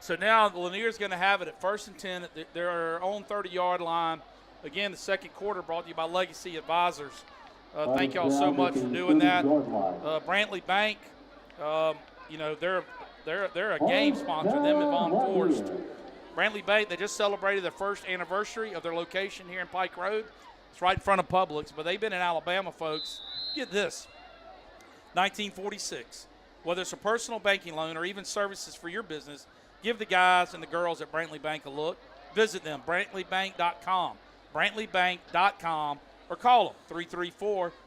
So now Lanier's going to have it at 1st and 10 at their own 30-yard line. Again, the second quarter brought to you by Legacy Advisors. Thank y'all so much for doing that. Brantley Bank, they're a game sponsor, them and Von Forst. Brantley Bank, they just celebrated their 1st anniversary of their location here in Pike Road. It's right in front of Publix, but they've been in Alabama, folks. Get this, 1946. Whether it's a personal banking loan or even services for your business, give the guys and the girls at Brantley Bank a look. Visit them, brantleybank.com, brantleybank.com, or call them,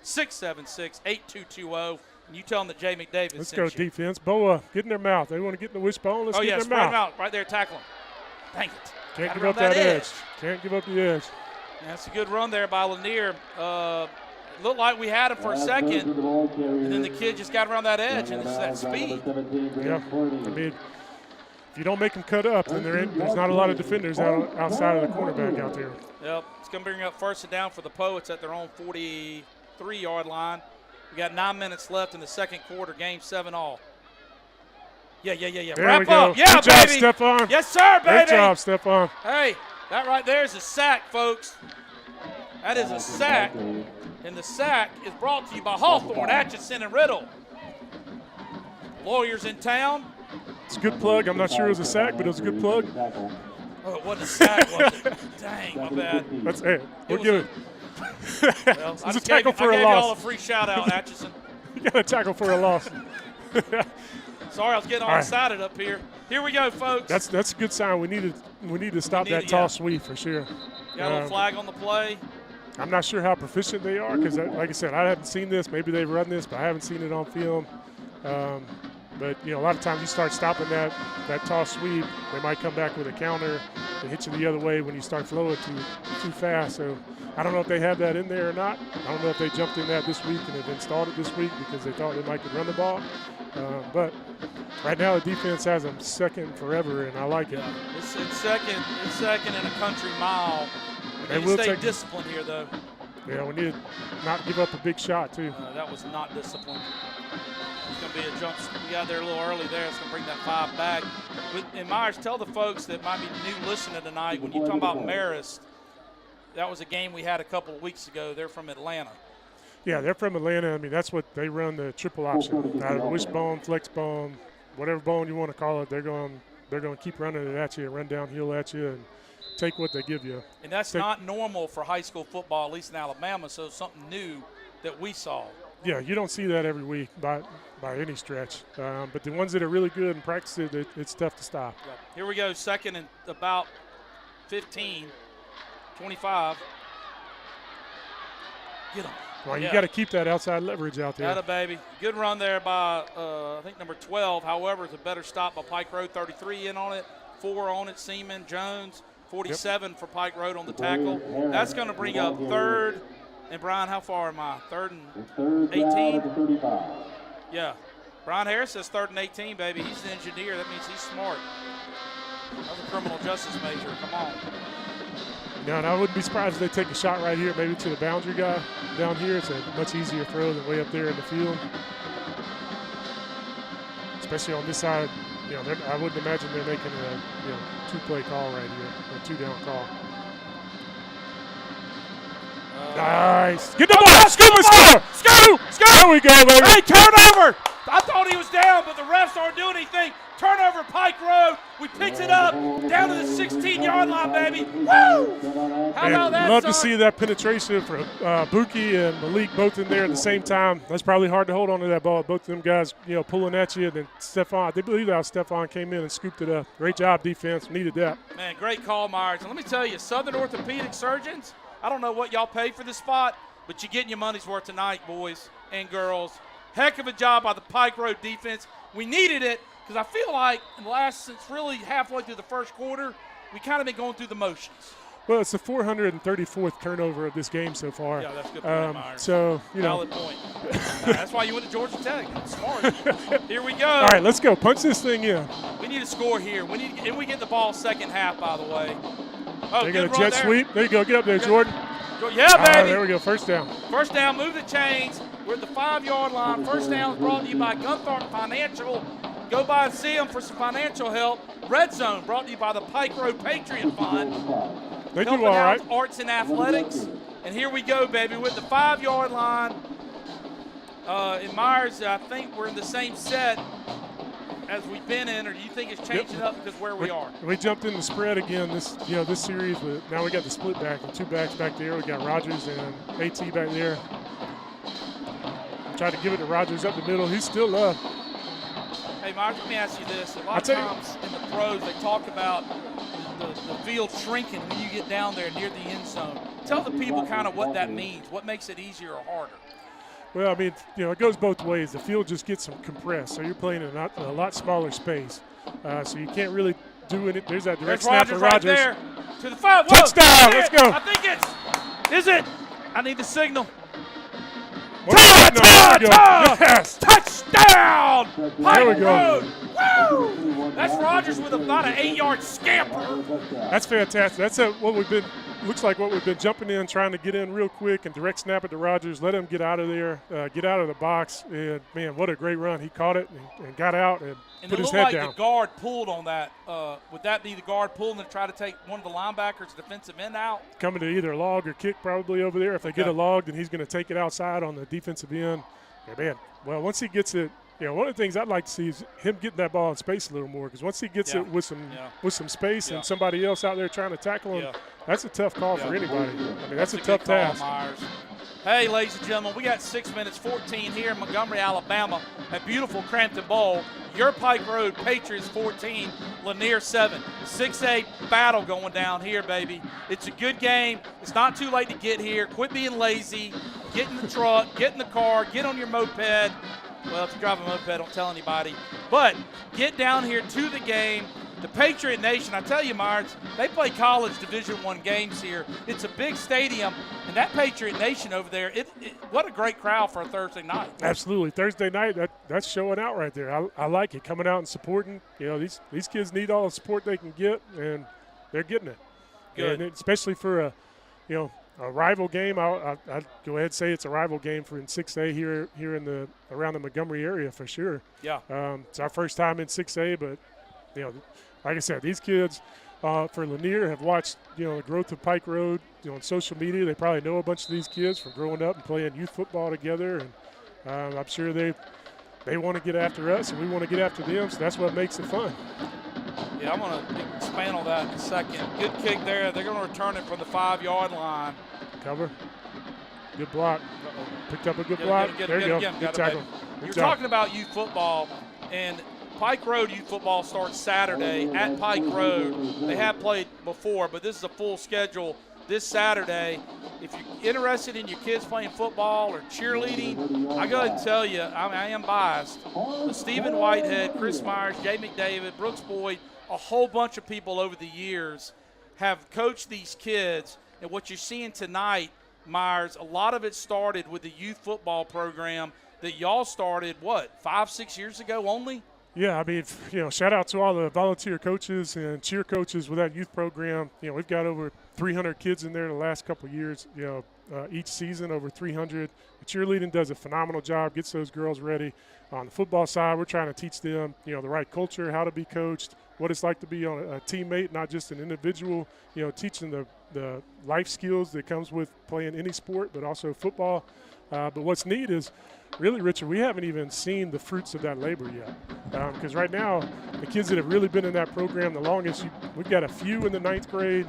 334-676-8220. And you tell them that Jay McDavid Let's sent go you. Defense. Boa, get in their mouth. They want to get in the wishbone. Let's get in their spread mouth. them out. Right there, tackle them. Dang it. Can't Gotta give run up that edge. Can't give up the edge. That's a good run there by Lanier. looked like we had him for a second, and then the kid just got around that edge, and it's that speed. Yeah, I mean, if you don't make them cut up, then there's not a lot of defenders outside of the cornerback out there. Yep, it's going to bring up first and down for the Poets at their own 43-yard line. We got 9 minutes left in the second quarter, game 7-all. Yeah. There Wrap we go. up. Yeah, Good job, baby. Stephon. Yes, sir, baby. Great job, Stephon. Hey, that right there is a sack, folks. That is a sack, and the sack is brought to you by Hawthorne, Atchison, and Riddle. Lawyers in town. It's a good plug. I'm not sure it was a sack, but it was a good plug. Oh, it wasn't a sack, was it? Dang, my bad. That's it. We'll give it. Well, It's a tackle for a I gave loss. y'all a free shout-out, Atchison. You got a tackle for a loss. Sorry, I was getting all right. excited up here. Here we go, folks. That's a good sign. We need to stop that tall sweep for sure. Got a little flag on the play. I'm not sure how proficient they are because, like I said, I haven't seen this. Maybe they've run this, but I haven't seen it on film. But, a lot of times you start stopping that tall sweep, they might come back with a counter and hit you the other way when you start flowing too fast. So I don't know if they have that in there or not. I don't know if they jumped in that this week and have installed it this week because they thought they might could run the ball. But right now the defense has them second forever, and I like it. It's second in a country mile. We need to stay disciplined here, though. Yeah, we need to not give up a big shot, too. That was not disciplined. It's going to be a jump. We got there a little early there. It's going to bring that 5 back. And Myers, tell the folks that might be new listening tonight, when you talk about Marist, that was a game we had a couple of weeks ago. They're from Atlanta. Yeah, they're from Atlanta. I mean, that's what they run, the triple option. Out of wishbone, flex bone, whatever bone you want to call it, they're going to keep running it at you and run downhill at you and take what they give you. And that's not normal for high school football, at least in Alabama, so something new that we saw. Yeah, you don't see that every week by any stretch. But the ones that are really good and practice it, it's tough to stop. Yep. Here we go, second and about 15, 25. Get them. Well, you got to keep that outside leverage out there. Got it, baby. Good run there by, I think, number 12. However, it's a better stop by Pike Road. 33 in on it, 4 on it, Seaman, Jones. 47 for Pike Road on the tackle. That's going to bring up third. And, Brian, how far am I? Third and 18? Yeah. Brian Harris says third and 18, baby. He's an engineer. That means he's smart. That's a criminal justice major. Come on. Yeah, and I wouldn't be surprised if they take a shot right here, maybe to the boundary guy down here. It's a much easier throw than way up there in the field. Especially on this side. I wouldn't imagine they're making a 2-play call right here, a 2-down call. Nice. Get the ball. Scoop and score. Scoop. There we go, baby. Hey, turnover. I thought he was down, but the refs aren't doing anything. Turnover, Pike Road. We picked it up down to the 16-yard line, baby. Woo! How about that, love son? to see that penetration for Buki and Malik both in there at the same time. That's probably hard to hold on to that ball. Both of them guys, pulling at you. And then Stephon, I believe that Stephon came in and scooped it up. Great job, defense. Needed that. Man, great call, Myers. And let me tell you, Southern Orthopedic Surgeons, I don't know what y'all paid for this spot, but you're getting your money's worth tonight, boys and girls. Heck of a job by the Pike Road defense. We needed it because I feel like since really halfway through the first quarter, we kind of been going through the motions. Well, it's the 434th turnover of this game so far. Yeah, that's a good point, Myers. So, Valid point. That's why you went to Georgia Tech. Smart. Here we go. All right, let's go. Punch this thing in. We need a score here. And we get the ball second half, by the way. Oh, they good got a jet there. sweep. There you go. Get up there, Jordan. Yeah, baby. There we go. First down. First down, move the chains. We're at the 5-yard line. First down is brought to you by Gunthorpe Financial. Go by and see them for some financial help. Red Zone brought to you by the Pike Road Patriot Fund. They Helping do all right. out arts and athletics. And here we go, baby, with the 5-yard line. In Myers, I think we're in the same set as we've been in, or do you think it's changing up because where we are? We jumped in the spread again this series. Now we got the split back, the 2 backs back there. We got Rogers and AT back there. Tried to give it to Rogers up the middle. He's still up. Hey, Myers, let me ask you this. A lot of times in the pros, they talk about the field shrinking when you get down there near the end zone. Tell the people kind of what that means. What makes it easier or harder? Well, I mean, it goes both ways. The field just gets compressed, so you're playing in a lot smaller space. So you can't really do it. There's that direct snap for Rogers. Right there to the 5. Touchdown! Let's go. I think is it? I need the signal. There we go. Yes. Touchdown! There we go. Road. Woo! That's Rogers with about an 8-yard scamper. That's fantastic. That's looks like what we've been jumping in, trying to get in real quick and direct snap it to Rogers, let him get out of there, get out of the box. And, man, what a great run. He caught it and got out and put his head down. It looked like the guard pulled on that. Would that be the guard pulling to try to take one of the linebackers, defensive end out? Coming to either log or kick probably over there. If they get a log, then he's going to take it outside on the defensive end. And, man, well, once he gets it, one of the things I'd like to see is him getting that ball in space a little more, because once he gets it with some space and somebody else out there trying to tackle him, that's a tough call for anybody. I mean, that's a tough task. Myers. Hey, ladies and gentlemen, we got 6 minutes 14 here in Montgomery, Alabama at beautiful Cramton Bowl. Your Pike Road Patriots 14, Lanier 7. 6A battle going down here, baby. It's a good game. It's not too late to get here. Quit being lazy. Get in the truck, get in the car, get on your moped. Well, if you drive a moped, don't tell anybody. But get down here to the game. The Patriot Nation, I tell you, Myers, they play college Division I games here. It's a big stadium, and that Patriot Nation over there, what a great crowd for a Thursday night. Absolutely. Thursday night, that's showing out right there. I like it, coming out and supporting. These kids need all the support they can get, and they're getting it. Good. And especially for a rival game. I'd go ahead and say it's a rival game for in 6A here in around the Montgomery area for sure. Yeah. It's our first time in 6A, but like I said, these kids for Lanier have watched the growth of Pike Road on social media. They probably know a bunch of these kids from growing up and playing youth football together, and I'm sure they want to get after us and we want to get after them. So that's what makes it fun. Yeah, I'm going to expand on that in a second. Good kick there. They're going to return it from the 5-yard line. Cover. Good block. Picked up a good block. There you go. Good tackle. You're talking about youth football, and Pike Road youth football starts Saturday at Pike Road. They have played before, but this is a full schedule this Saturday. If you're interested in your kids playing football or cheerleading, I go ahead and tell you, I am biased. But Stephen Whitehead, Chris Myers, Jay McDavid, Brooks Boyd, a whole bunch of people over the years have coached these kids. And what you're seeing tonight, Myers, a lot of it started with the youth football program that y'all started, 5-6 years ago only? Yeah, I mean, shout out to all the volunteer coaches and cheer coaches with that youth program. We've got over 300 kids in there the last couple of years, each season, over 300. The cheerleading does a phenomenal job, gets those girls ready. On the football side, we're trying to teach them, the right culture, how to be coached, what it's like to be on a teammate, not just an individual, teaching the life skills that comes with playing any sport, but also football. But what's neat is, really, Richard, we haven't even seen the fruits of that labor yet. Because right now, the kids that have really been in that program the longest, we've got a few in the 9th grade,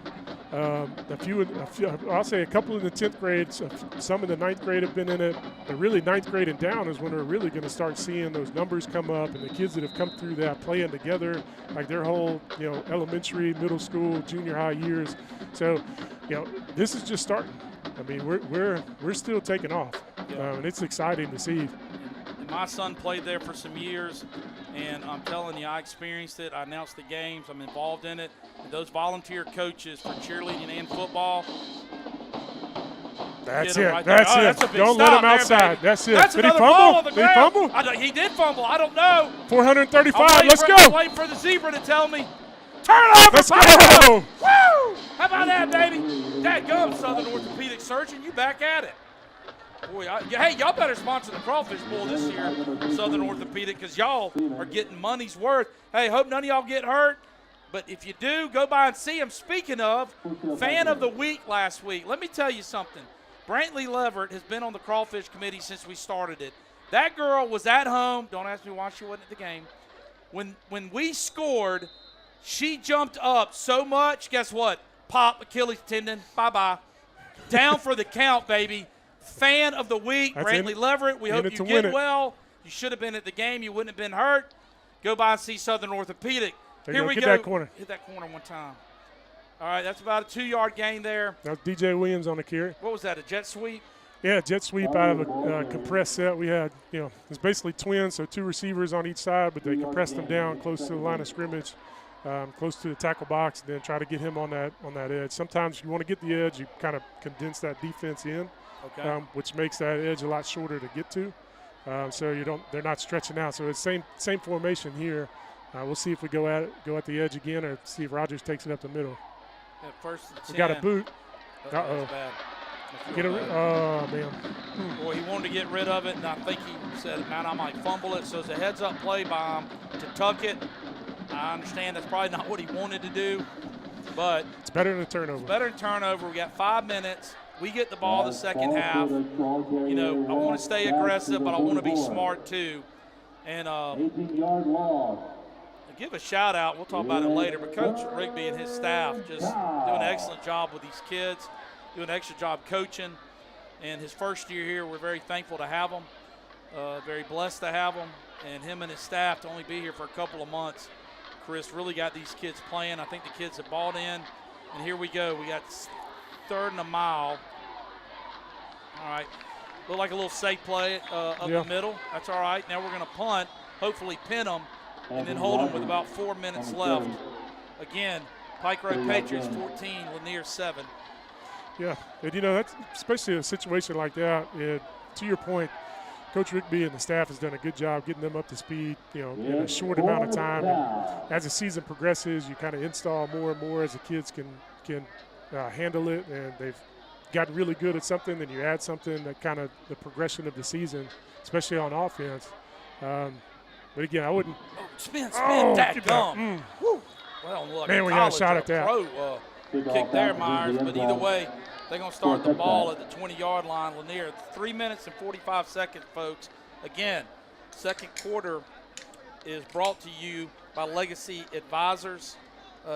I'll say a couple in the 10th grade, some in the 9th grade have been in it. But really, 9th grade and down is when we're really going to start seeing those numbers come up, and the kids that have come through that playing together, like their whole, elementary, middle school, junior high years. So, this is just starting. I mean, we're still taking off, and it's exciting to see. And my son played there for some years, and I'm telling you, I experienced it. I announced the games. I'm involved in it. And those volunteer coaches for cheerleading and football. That's it. Right that's it. That's Don't let him outside. That's it. That's Did he another ball on fumble? the Did he ground. fumble? He did fumble. I don't know. 435. Let's go. I'm waiting for the zebra to tell me. Turnover. Let's go. Woo! How about that, baby? Dadgum, Southern Orthopedic Surgeon. You back at it. Boy, hey, y'all better sponsor the Crawfish Bowl this year, Southern Orthopedic, because y'all are getting money's worth. Hey, hope none of y'all get hurt. But if you do, go by and see them. Speaking of, Fan of the Week last week. Let me tell you something. Brantley Leverett has been on the Crawfish Committee since we started it. That girl was at home. Don't ask me why she wasn't at the game. When we scored, she jumped up so much. Guess what? Pop, Achilles tendon. Bye-bye. Down for the count, baby. Fan of the Week, Brantley Leverett. We hope you get well. You should have been at the game. You wouldn't have been hurt. Go by and see Southern Orthopedic. Here we go. That corner. Hit that corner one time. All right, that's about a 2-yard gain there. That was DJ Williams on the carry. What was that, a jet sweep? Yeah, jet sweep out of a compressed set. We had, it's basically twins, so 2 receivers on each side, but they compressed them down close to the line of scrimmage, close to the tackle box, and then try to get him on that edge. Sometimes you want to get the edge, you kind of condense that defense in. Okay. which makes that edge a lot shorter to get to. So they're not stretching out. So it's same formation here. We'll see if we go at the edge again, or see if Rogers takes it up the middle. At first and 10. We got a boot. That's bad. Oh, man. Boy, he wanted to get rid of it, and I think he said, man, I might fumble it. So it's a heads-up play by him to tuck it. I understand that's probably not what he wanted to do, but it's better than a turnover. It's better than turnover. We got 5 minutes. We get the ball the second half. You know, I want to stay aggressive, but I want to be smart too. And 18-yard loss. give a shout out. We'll talk about it later. But Coach Rigby and his staff just doing an excellent job with these kids, doing an excellent job coaching. And his first year here, we're very thankful to have him, very blessed to have him, and him and his staff to only be here for a couple of months. Chris really got these kids playing. I think the kids have bought in. And here we go. We got 3rd and a mile. All right. Look like a little safe play up the middle. That's all right. Now we're going to punt, hopefully pin them, and then hold them with about 4 minutes left. Again, Pike Road Patriots 14, Lanier 7. Yeah, and that's especially in a situation like that. To your point, Coach Rigby and the staff has done a good job getting them up to speed, in a short amount of time. And as the season progresses, you kind of install more and more as the kids can handle it, and they've gotten really good at something. Then you add something that kind of the progression of the season, especially on offense. But again, I wouldn't. Spin, that gum. Well, look, man, we got a shot at that. Kick there, Myers, but either way, they're going to start the ball at the 20-yard line. Lanier, 3 minutes and 45 seconds, folks. Again, second quarter is brought to you by Legacy Advisors.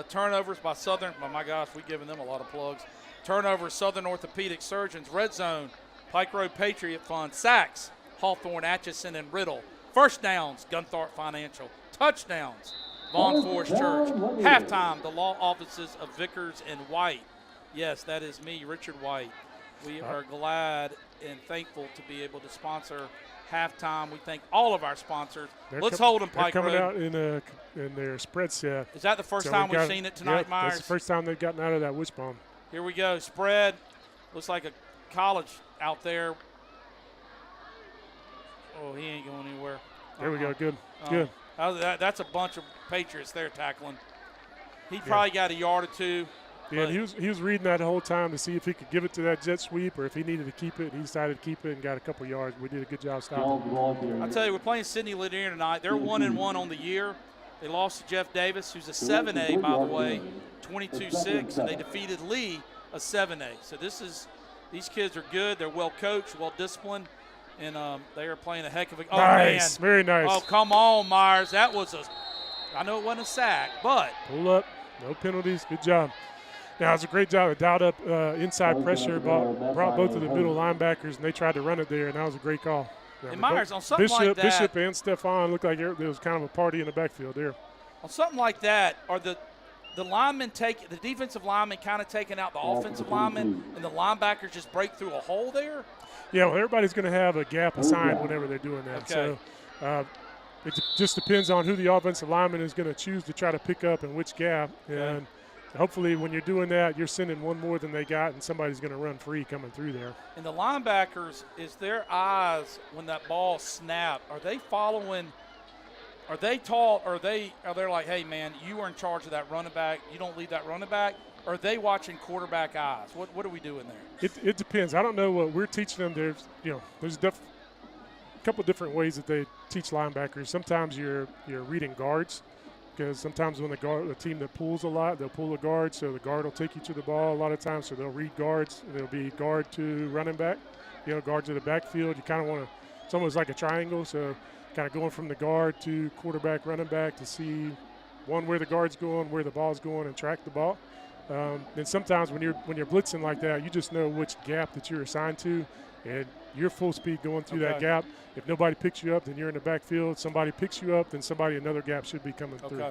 Turnovers by Southern. Oh, my gosh, we've given them a lot of plugs. Turnovers, Southern Orthopedic Surgeons. Red Zone, Pike Road Patriot Fund. Sacks, Hawthorne, Atchison, and Riddle. First downs, Gunthorpe Financial. Touchdowns, Vaughn Forest Church. Halftime, the law offices of Vickers and White. Yes, that is me, Richard White. We are glad and thankful to be able to sponsor halftime. We thank all of our sponsors. Let's hold them, Pike Road. They're coming out in their spread set. Is that the first time we've seen it tonight, Myers? That's the first time they've gotten out of that wishbone. Here we go. Spread. Looks like a college out there. Oh, he ain't going anywhere. There we go. Good. Good. That's a bunch of Patriots there tackling. He probably got a yard or two. Yeah, and he was reading that the whole time to see if he could give it to that jet sweep or if he needed to keep it. He decided to keep it and got a couple yards. We did a good job stopping. I tell you, we're playing Sidney Lanier tonight. They're 1-1 on the year. They lost to Jeff Davis, who's a 7A, by the way, 22-6, and they defeated Lee, a 7A. So these kids are good. They're well coached, well disciplined, and they are playing a heck of a. Oh, nice, man. Very nice. Oh, come on, Myers. That was I know it wasn't a sack, but pull up, no penalties. Good job. Now, it's a great job. It dialed up inside pressure, brought both of the middle linebackers, and they tried to run it there, and that was a great call. And Myers, on something like that. Bishop and Stephon looked like there was kind of a party in the backfield there. On something like that, are the linemen the defensive linemen kind of taking out the offensive linemen, and the linebackers just break through a hole there? Yeah, well, everybody's going to have a gap assigned whenever they're doing that. Okay. So it just depends on who the offensive lineman is going to choose to try to pick up and which gap. Okay. And hopefully when you're doing that, you're sending one more than they got, and somebody's going to run free coming through there. And the linebackers, is their eyes when that ball snapped, are they following – are they taught, or are they like, hey, man, you are in charge of that running back, you don't leave that running back? Or are they watching quarterback eyes? What are we doing there? It depends. I don't know what we're teaching them. There's a couple different ways that they teach linebackers. Sometimes you're reading guards, because sometimes when the team that pulls a lot, they'll pull a guard, so the guard will take you to the ball a lot of times, so they'll read guards. They'll be guard to running back, guard to the backfield. You kind of want to – it's almost like a triangle, so kind of going from the guard to quarterback, running back to see, one, where the guard's going, where the ball's going, and track the ball. And sometimes when you're blitzing like that, you just know which gap that you're assigned to, and you're full speed going through that gap. If nobody picks you up, then you're in the backfield. Somebody picks you up, then another gap should be coming through.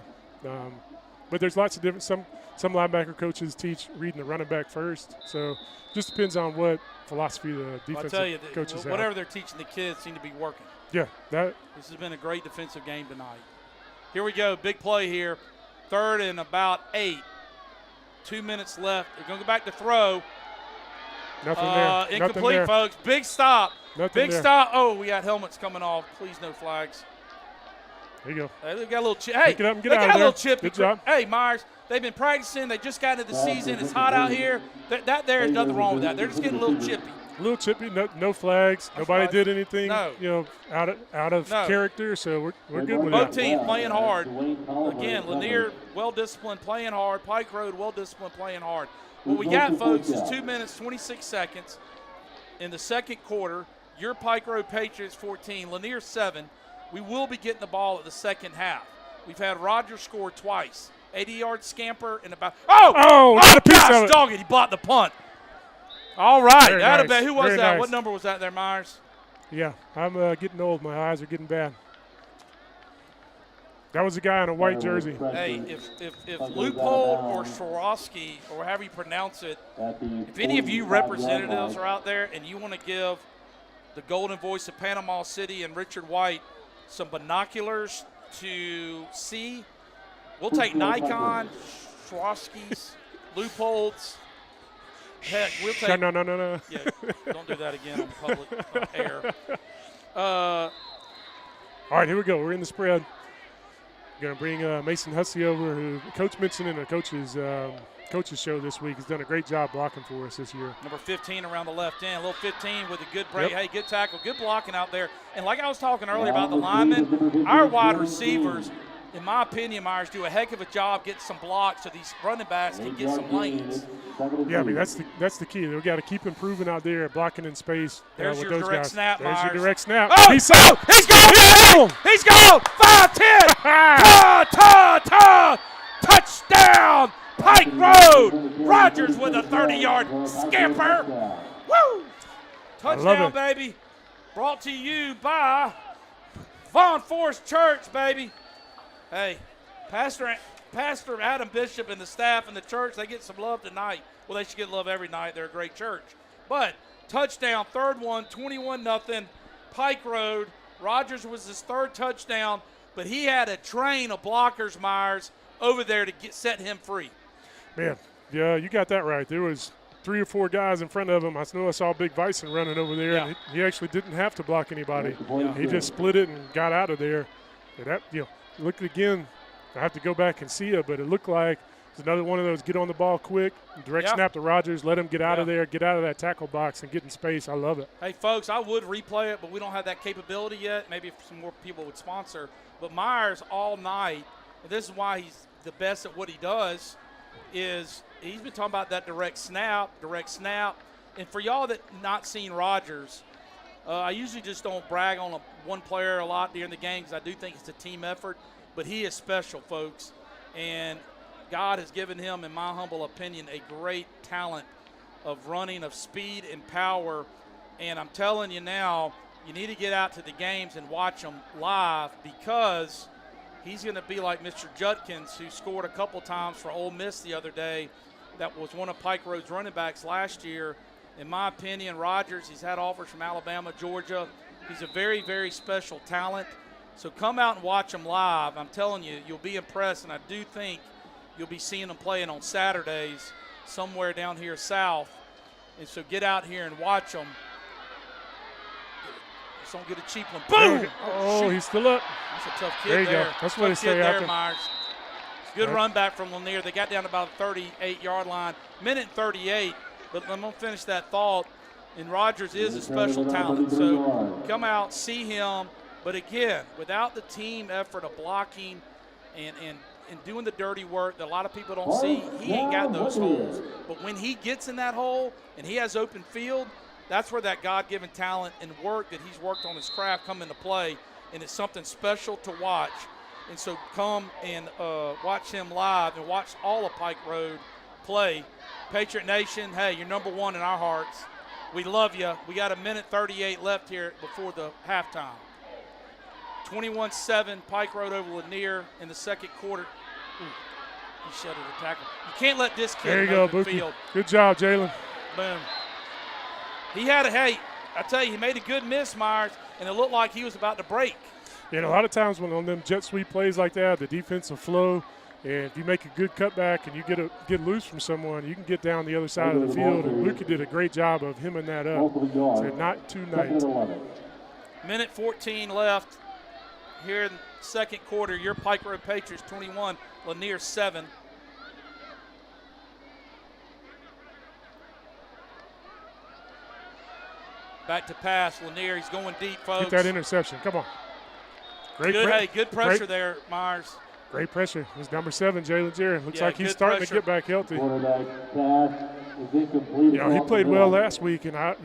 But there's lots of different. Some linebacker coaches teach reading the running back first. So just depends on what philosophy the defensive coaches have. Whatever they're teaching the kids seem to be working. Yeah, this has been a great defensive game tonight. Here we go, big play here. 3rd and about 8. 2 minutes left. They're going to go back to throw. Nothing there. Incomplete, Nothing folks. Big stop. Nothing Big there. stop. Oh, we got helmets coming off. Please, no flags. There you go. Hey, they got a little chip. Hey, Pick it up and get they out got of a little there. chippy. Good job. Hey, Myers, they've been practicing. They just got into the season. It's hot out here. There is nothing wrong with that. They're just getting a little chippy. A little chippy, no flags. Nobody did anything, No. out of character. So we're good with Both that. teams playing hard. Again, Lanier, well-disciplined, playing hard. Pike Road, well-disciplined, playing hard. What we got, folks, is 2 minutes, 26 seconds in the second quarter. Your Pike Road Patriots 14, Lanier 7. We will be getting the ball at the second half. We've had Rogers score twice. 80-yard scamper and about – oh, got a piece of it. Dog it, he blocked the punt. All right. Very nice. Who was Very that? nice. What number was that there, Myers? Yeah, I'm getting old. My eyes are getting bad. That was a guy in a white jersey. Hey, if Loophole or Swarovski, or however you pronounce it, if any of you representatives are out there and you want to give the golden voice of Panama City and Richard White some binoculars to see, we'll take Nikon, Swarovskis, Loopholes. Heck, we'll take. No. Yeah, don't do that again on public air. All right, here we go. We're in the spread. Going to bring Mason Hussey over, who Coach mentioned in the coaches show this week. He's done a great job blocking for us this year. Number 15 around the left end. Little 15 with a good break. Yep. Hey, good tackle, good blocking out there. And like I was talking earlier about the linemen, our wide receivers, in my opinion, Myers, do a heck of a job getting some blocks so these running backs can get some lanes. Yeah, I mean, that's the key. We've got to keep improving out there at blocking in space. There's with your those direct guys. snap, There's Myers. your direct snap. Oh, He's gone! He's gone! He's gone! 5-10! Touchdown! Pike Road! Rogers with a 30-yard scamper. Woo! Touchdown, baby. Brought to you by Vaughn Forest Church, baby. Hey, Pastor Adam Bishop and the staff and the church, they get some love tonight. Well, they should get love every night. They're a great church. But touchdown, third one, 21-0, Pike Road. Rogers was his third touchdown, but he had a train of blockers, Myers, over there to set him free. Man, yeah, you got that right. There was 3 or 4 guys in front of him. I saw Big Bison running over there, and he actually didn't have to block anybody. Yeah. He just split it and got out of there. And that, look again. I have to go back and see it, but it looked like it's another one of those get on the ball quick, direct snap to Rogers, let him get out of there, get out of that tackle box and get in space. I love it. Hey, folks, I would replay it, but we don't have that capability yet. Maybe if some more people would sponsor. But Myers all night, and this is why he's the best at what he does, is he's been talking about that direct snap. And for y'all that not seen Rogers, I usually just don't brag on one player a lot during the game because I do think it's a team effort. But he is special, folks, and God has given him, in my humble opinion, a great talent of running, of speed and power. And I'm telling you now, you need to get out to the games and watch him live because he's going to be like Mr. Judkins, who scored a couple times for Ole Miss the other day. That was one of Pike Road's running backs last year. In my opinion, Rogers, he's had offers from Alabama, Georgia. He's a very, very special talent. So come out and watch them live. I'm telling you, you'll be impressed, and I do think you'll be seeing them playing on Saturdays somewhere down here south. And so get out here and watch them. Just don't get a cheap one. Boom! Oh, he's still up. That's a tough kid there. You there. go. That's what he say there, after. Myers. Good run back from Lanier. They got down to about the 38-yard line. Minute 38, but I'm going to finish that thought. And Rogers is a special talent. So come out, see him. But again, without the team effort of blocking and doing the dirty work that a lot of people don't see, he ain't got those holes. But when he gets in that hole and he has open field, that's where that God-given talent and work that he's worked on his craft come into play, and it's something special to watch. And so come and watch him live and watch all of Pike Road play. Patriot Nation, hey, you're number one in our hearts. We love you. We got a minute 38 left here before the halftime. 21-7, Pike Road over Lanier in the second quarter. Ooh, he shuttered the tackle. You can't let this kid there you go, open Buki. field. Good job, Jalen. Boom. He had I tell you, he made a good miss, Myers, and it looked like he was about to break. Yeah, and a lot of times when on them jet sweep plays like that, the defensive flow, And if you make a good cutback and you get loose from someone, you can get down the other side of the field. And Luka did a great job of hemming that up. So not too nice. Minute 14 left here in the second quarter. Your Pike Road Patriots 21, Lanier 7. Back to pass, Lanier. He's going deep, folks. Get that interception. Come on. Good pressure there, Myers. Great pressure. It's number 7, Jalen Jarrett. Looks like he's starting to get back healthy. He played well last week, and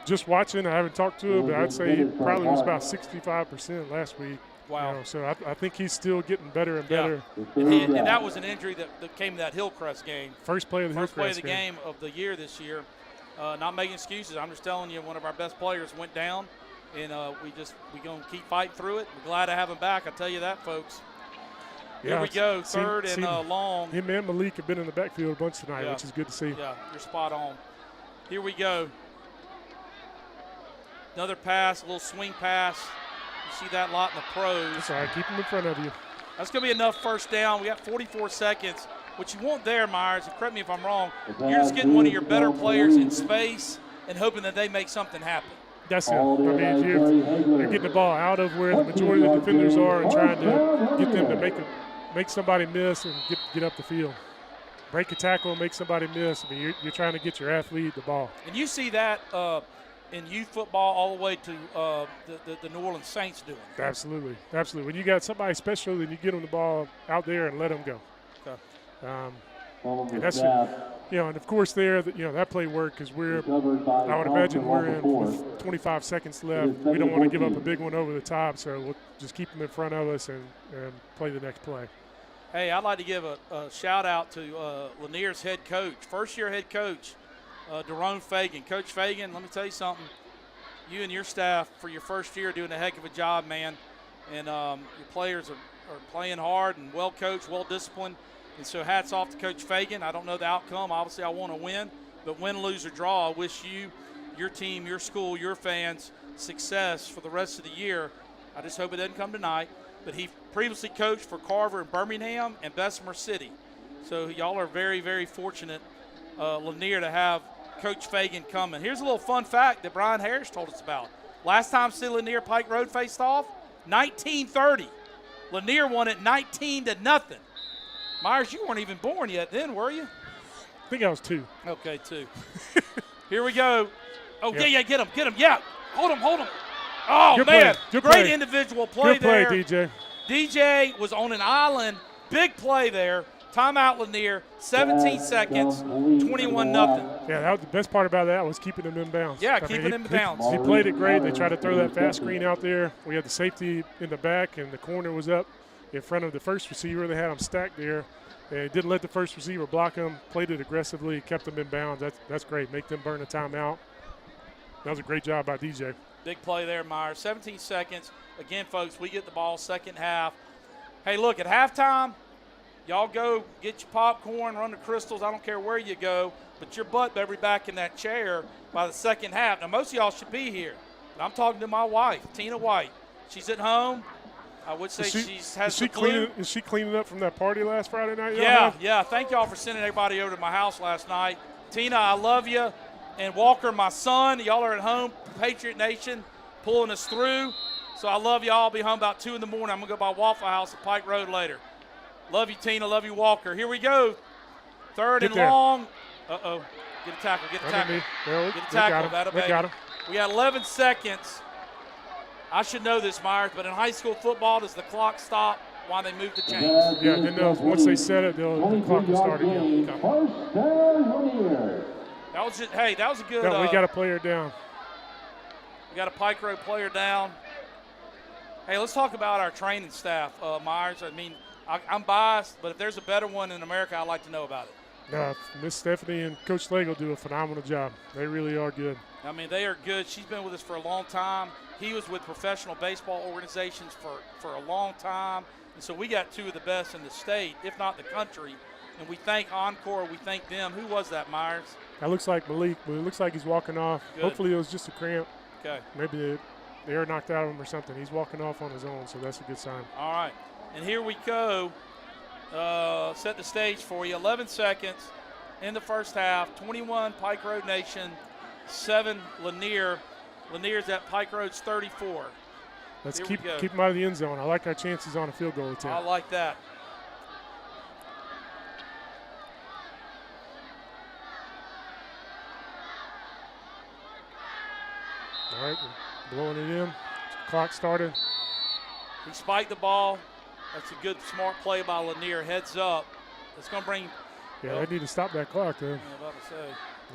just watching, I haven't talked to him, but I'd say he probably was about 65% last week. Wow. So I think he's still getting better and better. And that was an injury that came to that Hillcrest game. First play of the First play of the game of the year this year. Not making excuses. I'm just telling you, one of our best players went down, and we're going to keep fighting through it. We're glad to have him back. I tell you that, folks. Here we go, third and long. Him and Malik have been in the backfield a bunch tonight, which is good to see. Yeah, you're spot on. Here we go. Another pass, a little swing pass. You see that a lot in the pros. That's all right. Keep him in front of you. That's going to be enough first down. We got 44 seconds. What you want there, Myers, and correct me if I'm wrong, you're just getting one of your better players in space and hoping that they make something happen. That's it. I mean, if you're getting the ball out of where the majority of the defenders are and trying to get them to make somebody miss and get up the field. Break a tackle and make somebody miss. I mean, you're trying to get your athlete the ball. And you see that in youth football all the way to the New Orleans Saints doing it. Absolutely. Absolutely. When you got somebody special, then you get them the ball out there and let them go. Okay. And that's, and of course that play worked because I would imagine we're in with 25 seconds left. We don't want to give up a big one over the top, so we'll just keep them in front of us and play the next play. Hey, I'd like to give a shout out to Lanier's head coach, first-year head coach, Daron Fagan. Coach Fagan, let me tell you something. You and your staff for your first year are doing a heck of a job, man. And your players are playing hard and well coached, well disciplined. And so hats off to Coach Fagan. I don't know the outcome. Obviously, I want to win. But win, lose, or draw, I wish you, your team, your school, your fans success for the rest of the year. I just hope it doesn't come tonight. But he previously coached for Carver in Birmingham and Bessemer City. So y'all are very, very fortunate, Lanier, to have Coach Fagan coming. Here's a little fun fact that Brian Harris told us about. Last time City Lanier Pike Road faced off, 1930. Lanier won it 19-0. Myers, you weren't even born yet then, were you? I think I was 2. Okay, 2. Here we go. Oh, yeah, get him. Yeah, hold him. Oh, good man, Good great play. individual play there. Good play, DJ. DJ was on an island. Big play there. Timeout Lanier, 17 seconds, 21-0. Yeah, that was the best part about that was keeping him in bounds. Yeah, keeping him in bounds. He played it great. They tried to throw that fast screen out there. We had the safety in the back, and the corner was up in front of the first receiver. They had him stacked there. And didn't let the first receiver block him, played it aggressively, kept them in bounds. That's great. Make them burn a timeout. That was a great job by DJ. Big play there, Myers. 17 seconds. Again, folks, we get the ball second half. Hey, look, at halftime, y'all go get your popcorn, run the crystals. I don't care where you go, but your butt better be back in that chair by the second half. Now, most of y'all should be here. But I'm talking to my wife, Tina White. She's at home. I would say has the flu. Is she cleaning up from that party last Friday night? Yeah. Thank y'all for sending everybody over to my house last night. Tina, I love you. And Walker, my son, y'all are at home, Patriot Nation, pulling us through. So I love y'all. I'll be home about 2 in the morning. I'm going to go by Waffle House at Pike Road later. Love you, Tina. Love you, Walker. Here we go. Third and long. Uh-oh. Get a tackle. Get a tackle. Get a tackle. Got him. We got 11 seconds. I should know this, Myers, but in high school football, does the clock stop while they move the chains? Yeah, then once they set it, the clock will start again. That was a good. We got a player down. We got a Pike Road player down. Hey, let's talk about our training staff, Myers. I mean, I'm biased, but if there's a better one in America, I'd like to know about it. Miss Stephanie and Coach Slagle do a phenomenal job. They really are good. I mean, they are good. She's been with us for a long time. He was with professional baseball organizations for a long time. And so we got 2 of the best in the state, if not the country. And we thank Encore. We thank them. Who was that, Myers? That looks like Malik, but it looks like he's walking off. Good. Hopefully it was just a cramp. Okay. Maybe the air knocked out of him or something. He's walking off on his own, so that's a good sign. All right. And here we go. set the stage for you. 11 seconds in the first half. 21 Pike Road Nation, 7 Lanier. Lanier's at Pike Road's 34. Let's keep them out of the end zone. I like our chances on a field goal attempt. I like that. All right, blowing it in. Clock started. He spiked the ball. That's a good, smart play by Lanier. Heads up. It's going to bring. Yeah, they need to stop that clock, though. I was about to say.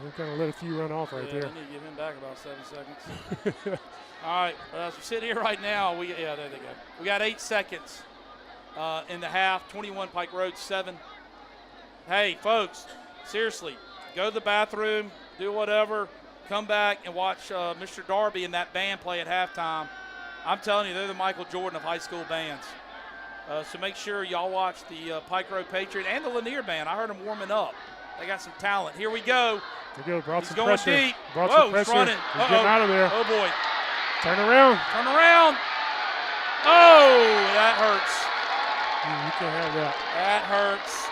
They kind of let a few run off right there. They need to give him back about 7 seconds. All right, as we sit here right now, there they go. We got 8 seconds in the half. 21 Pike Road, 7. Hey, folks, seriously, go to the bathroom, do whatever, come back and watch Mr. Darby and that band play at halftime. I'm telling you, they're the Michael Jordan of high school bands. So make sure y'all watch the Pike Road Patriot and the Lanier band. I heard them warming up. They got some talent. Here we go. There you go. Brought He's some going pressure. deep. Brought Whoa, some pressure. he's running. He's getting out of there. Oh, boy. Turn around. Turn around. Oh, that hurts. You can't have that. That hurts.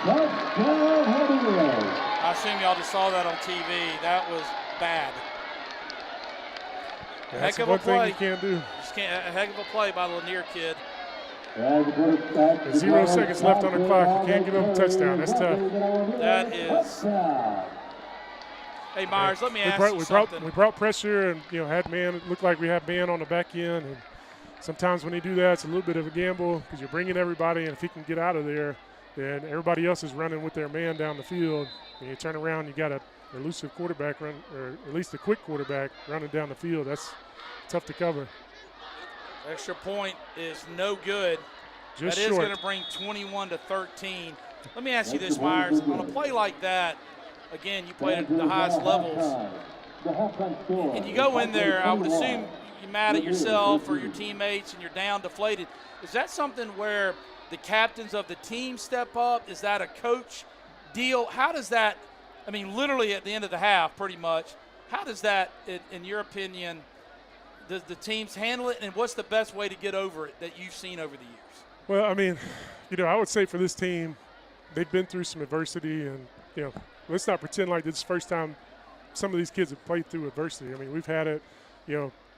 I assume y'all just saw that on TV. That was bad. Yeah, Heck that's of one a play. thing you can't do. Just can't, a heck of a play by the Lanier kid. There's 0 seconds left on the clock. You can't give up a touchdown. That's tough. That is. Hey, Myers, let me ask you something. We brought pressure and, had man. It looked like we had man on the back end. And sometimes when you do that, it's a little bit of a gamble because you're bringing everybody. And if he can get out of there, then everybody else is running with their man down the field. And you turn around, you got an elusive quarterback run, or at least a quick quarterback running down the field. That's tough to cover. Extra point is no good. Just that is short. going to bring 21 to 13. Let me ask you this, Myers. On a play like that, again, you played at the highest levels, and you go in there, I would assume you're mad at yourself or your teammates and you're down, deflated. Is that something where the captains of the team step up? Is that a coach deal? How does that, literally at the end of the half, pretty much, how does that, in your opinion, does the teams handle it, and what's the best way to get over it that you've seen over the years? Well, I would say for this team, they've been through some adversity, and, let's not pretend like this is the first time some of these kids have played through adversity. We've had it,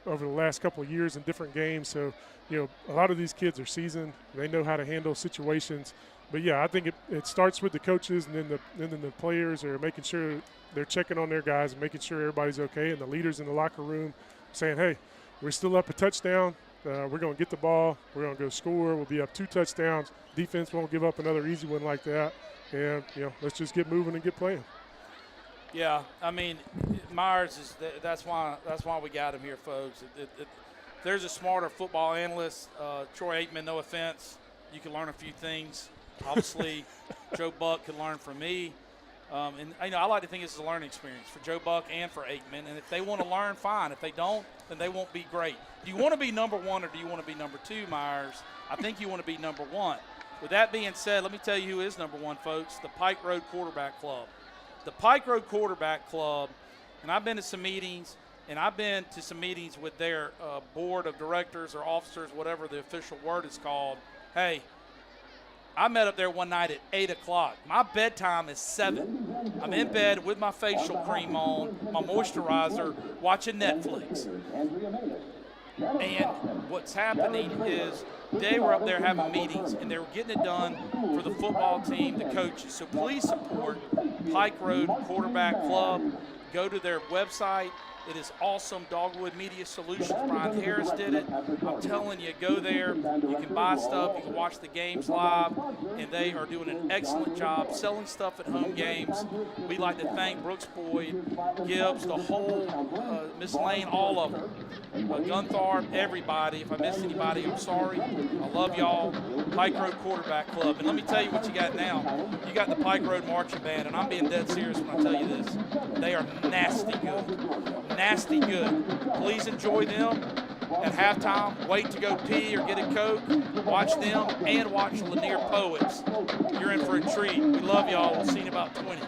over the last couple of years in different games. So, a lot of these kids are seasoned. They know how to handle situations. But, yeah, I think it starts with the coaches, and then the players are making sure they're checking on their guys and making sure everybody's okay, and the leaders in the locker room saying, hey, we're still up a touchdown. We're going to get the ball. We're going to go score. We'll be up 2 touchdowns. Defense won't give up another easy one like that. And, let's just get moving and get playing. Yeah, Myers is that's why we got him here, folks. There's a smarter football analyst, Troy Aikman. No offense, you can learn a few things. Obviously, Joe Buck can learn from me, and I like to think this is a learning experience for Joe Buck and for Aikman. And if they want to learn, fine. If they don't, then they won't be great. Do you want to be number 1 or do you want to be number 2, Myers? I think you want to be number 1. With that being said, let me tell you who is number 1, folks. The Pike Road Quarterback Club. The Pike Road Quarterback Club, and I've been to some meetings, with their board of directors or officers, whatever the official word is called. Hey, I met up there one night at 8 o'clock. My bedtime is 7. I'm in bed with my facial cream on, my moisturizer, watching Netflix. And what's happening is they were up there having meetings, and they were getting it done for the football team, the coaches. So please support Pike Road Quarterback Club. Go to their website. It is awesome. Dogwood Media Solutions. Brian Harris did it. I'm telling you, go there. You can buy stuff. You can watch the games live. And they are doing an excellent job selling stuff at home games. We'd like to thank Brooks Boyd, Gibbs, the whole, Miss Lane, all of them. Guntharp, everybody. If I missed anybody, I'm sorry. I love y'all. Pike Road Quarterback Club. And let me tell you what you got now. You got the Pike Road Marching Band, and I'm being dead serious when I tell you this. They are nasty good. Nasty good. Please enjoy them. At halftime, wait to go pee or get a Coke. Watch them and watch Lanier Poets. You're in for a treat. We love y'all. We'll see you in about 20.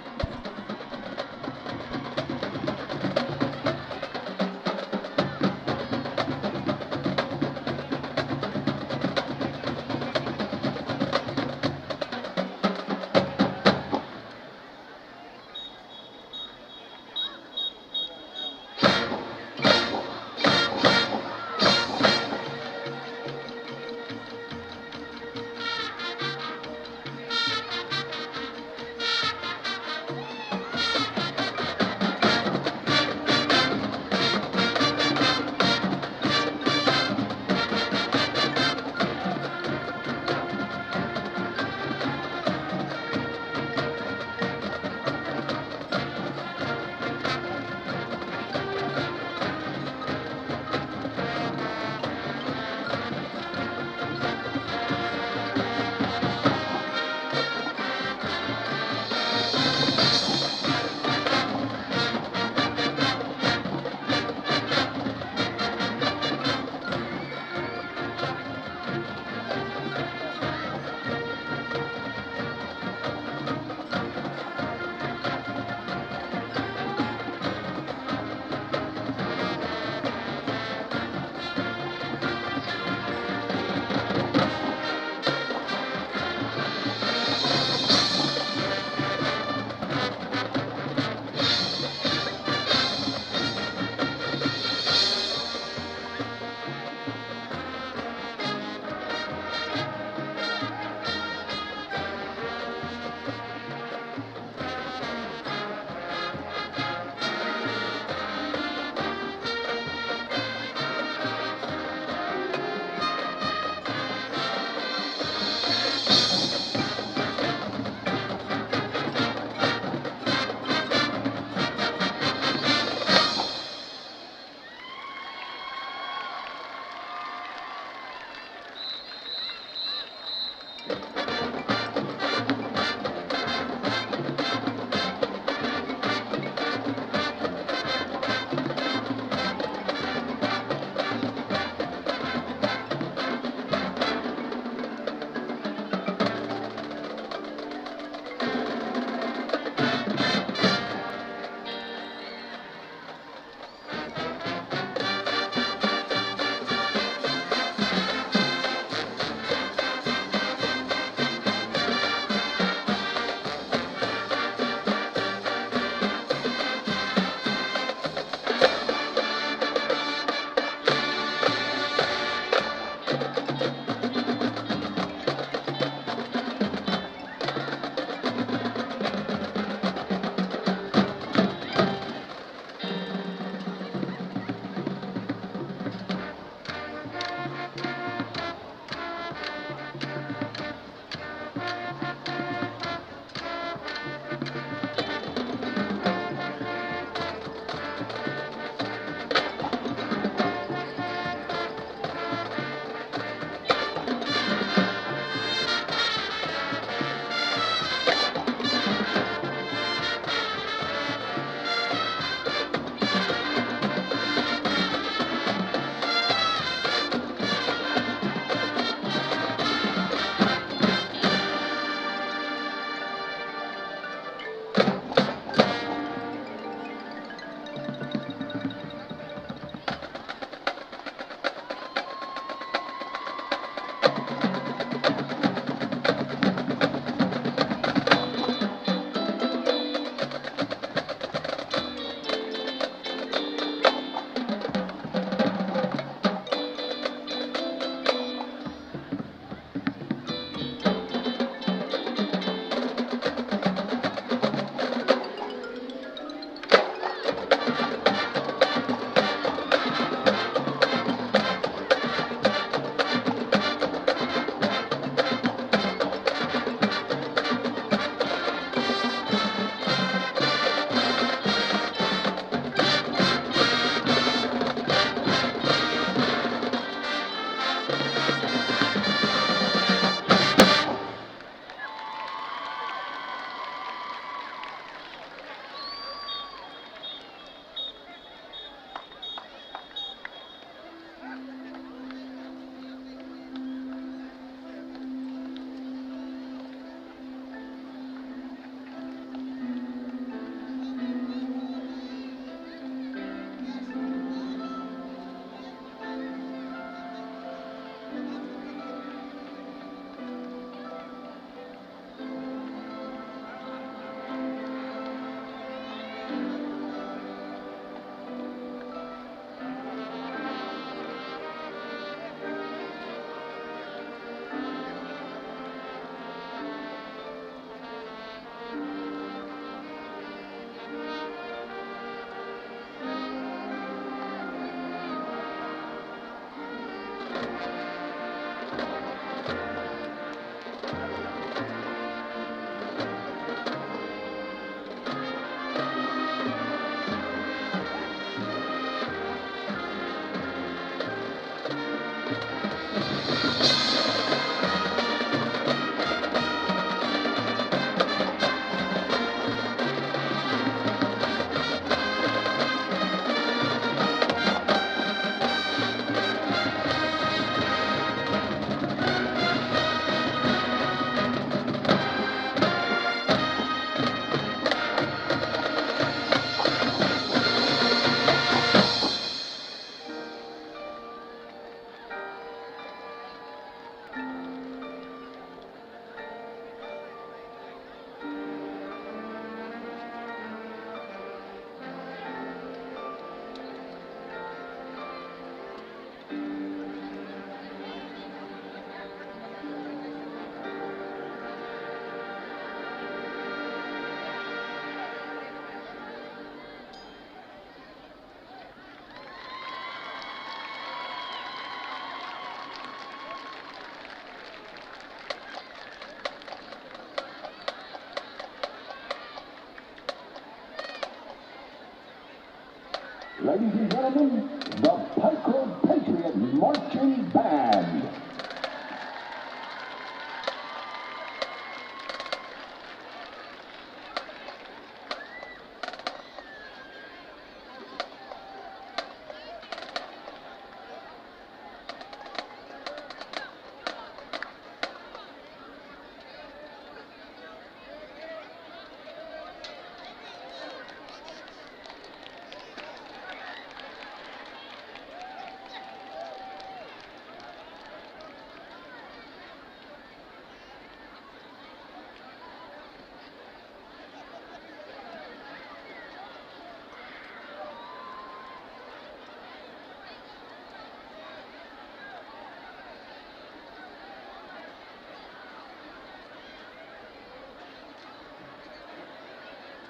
Ladies and gentlemen, the Pike Road Patriot Marching Band.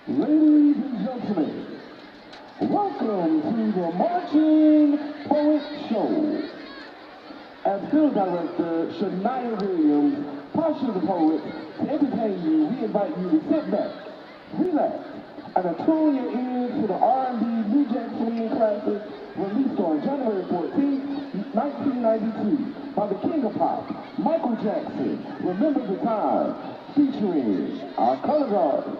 Ladies and gentlemen, welcome to the Marching Poet Show. As field director Shania Williams, Posture the Poet, to entertain you, we invite you to sit back, relax, and attune your ears to the R&B New Jack Swing classic released on January 14, 1992 by the King of Pop, Michael Jackson, Remember the Time, featuring our color guard.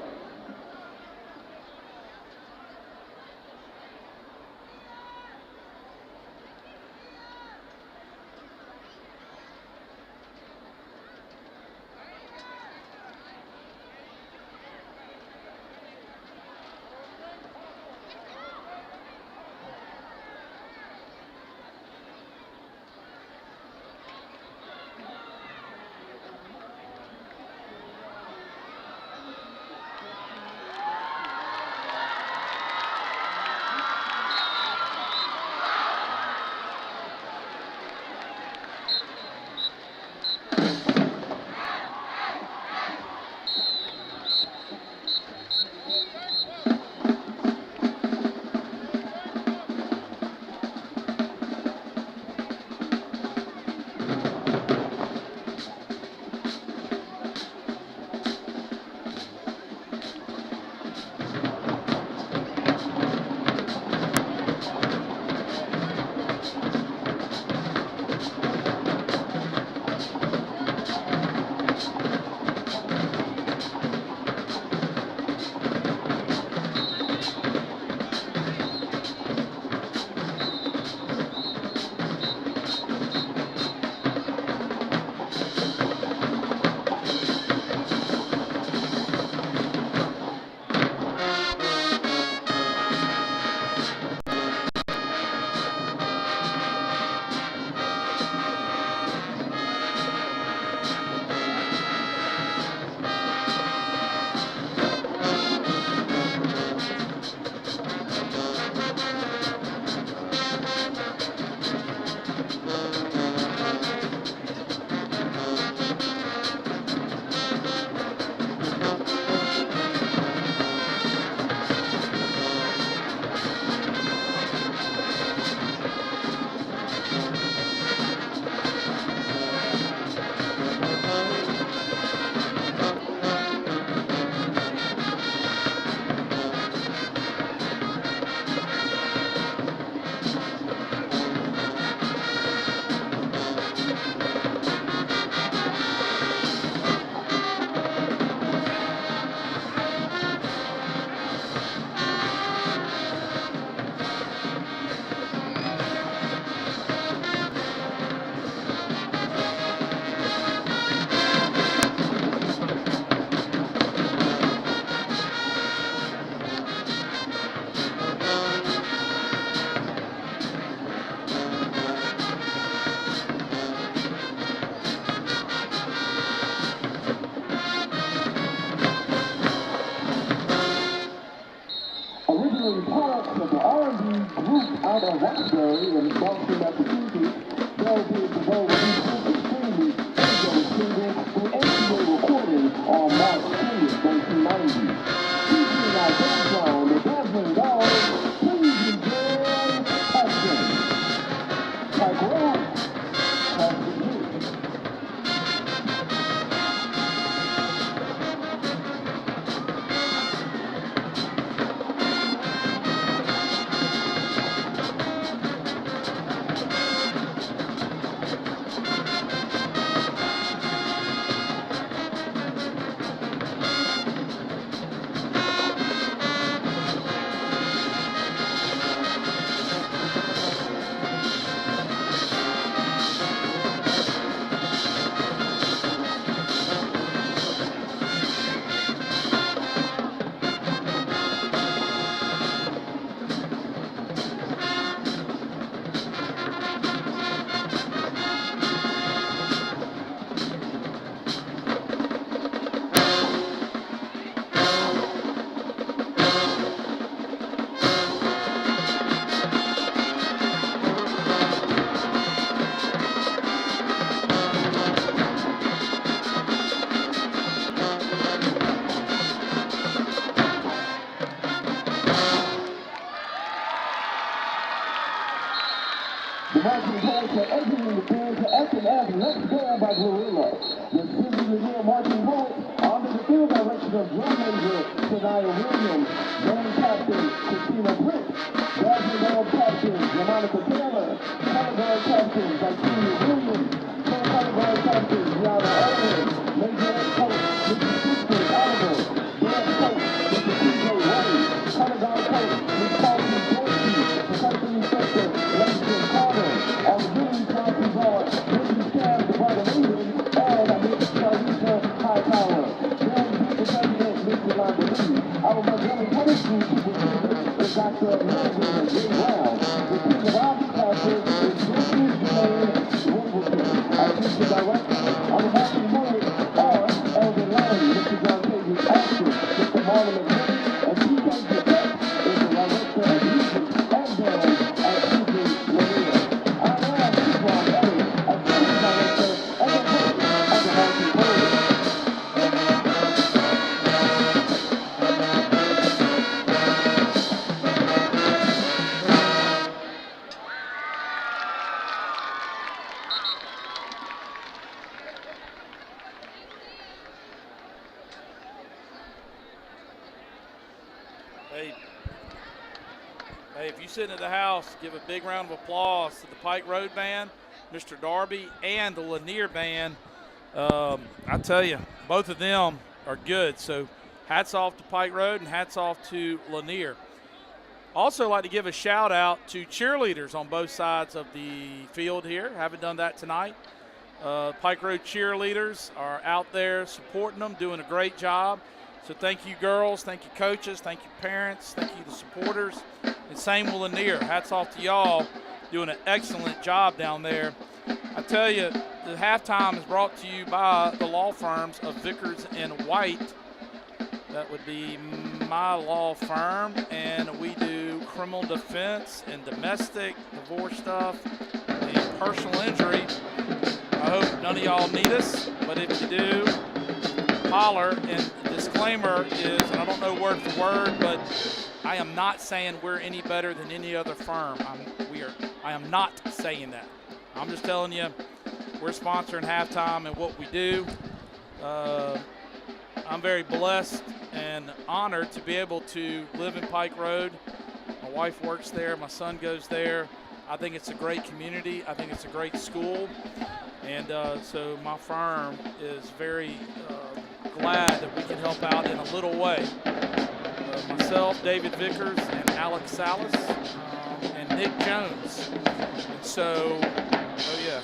featuring parts of the R&B group out of Roxbury in Boston, Massachusetts. They'll be the bowl extremely single through NCA recording on March 20th, 1990. Featuring our background, the Dazzling Dogs, please enjoy Passion. Pike Road, Passion Youth. The marching bands are entering the band to S&S Let's Go by Glorilla. The City Lanier marching poets under the field direction of drum major Shania Williams, band captain Christina Britt, Dazzling Dog captain Jamarcus Hamilton, color guard captain Victoria Williams, co-color guard captain Gianna Owen, major head coach Mr. Sister Oliver, dance coach Mr. TJ Wade, color guard coach Ms. Paulson Dorsey, professional instructor Lexington Carter, our junior sponsors are Mrs. Cam DeBartolini and Ms. Charissa Hightower. Then the president, Mr. Landini. Our Montgomery Public School superintendent is Dr. Melvin and Jay Brown. The team of Ivy classes is Richard Jermaine Wimbledon. Our teacher director, our marching poet are Elvin Lanning, Mr. John Cage's actor, Mr. Marlon McKinney, and TK Gillette is the director of music and dance at TJ Lanier. I am Superman Elliott, activity director and the president of the marching poet. Hey, if you sit at the house, give a big round of applause to the Pike Road Band, Mr. Darby, and the Lanier Band. I tell you, both of them are good. So hats off to Pike Road and hats off to Lanier. Also like to give a shout out to cheerleaders on both sides of the field here. Haven't done that tonight. Pike Road cheerleaders are out there supporting them, doing a great job. So thank you, girls. Thank you, coaches. Thank you, parents. Thank you, the supporters. And same with Lanier. Hats off to y'all, doing an excellent job down there. I tell you, the halftime is brought to you by the law firms of Vickers and White. That would be my law firm, and we do criminal defense and domestic divorce stuff and personal injury. I hope none of y'all need us, but if you do, holler. And the disclaimer is, and I don't know word for word, but I am not saying we're any better than any other firm. I am not saying that. I'm just telling you we're sponsoring halftime and what we do. I'm very blessed and honored to be able to live in Pike Road. My wife works there. My son goes there. I think it's a great community. I think it's a great school. And so my firm is very glad that we can help out in a little way. Myself, David Vickers, and Alex Salas, and Nick Jones. And so, oh yeah,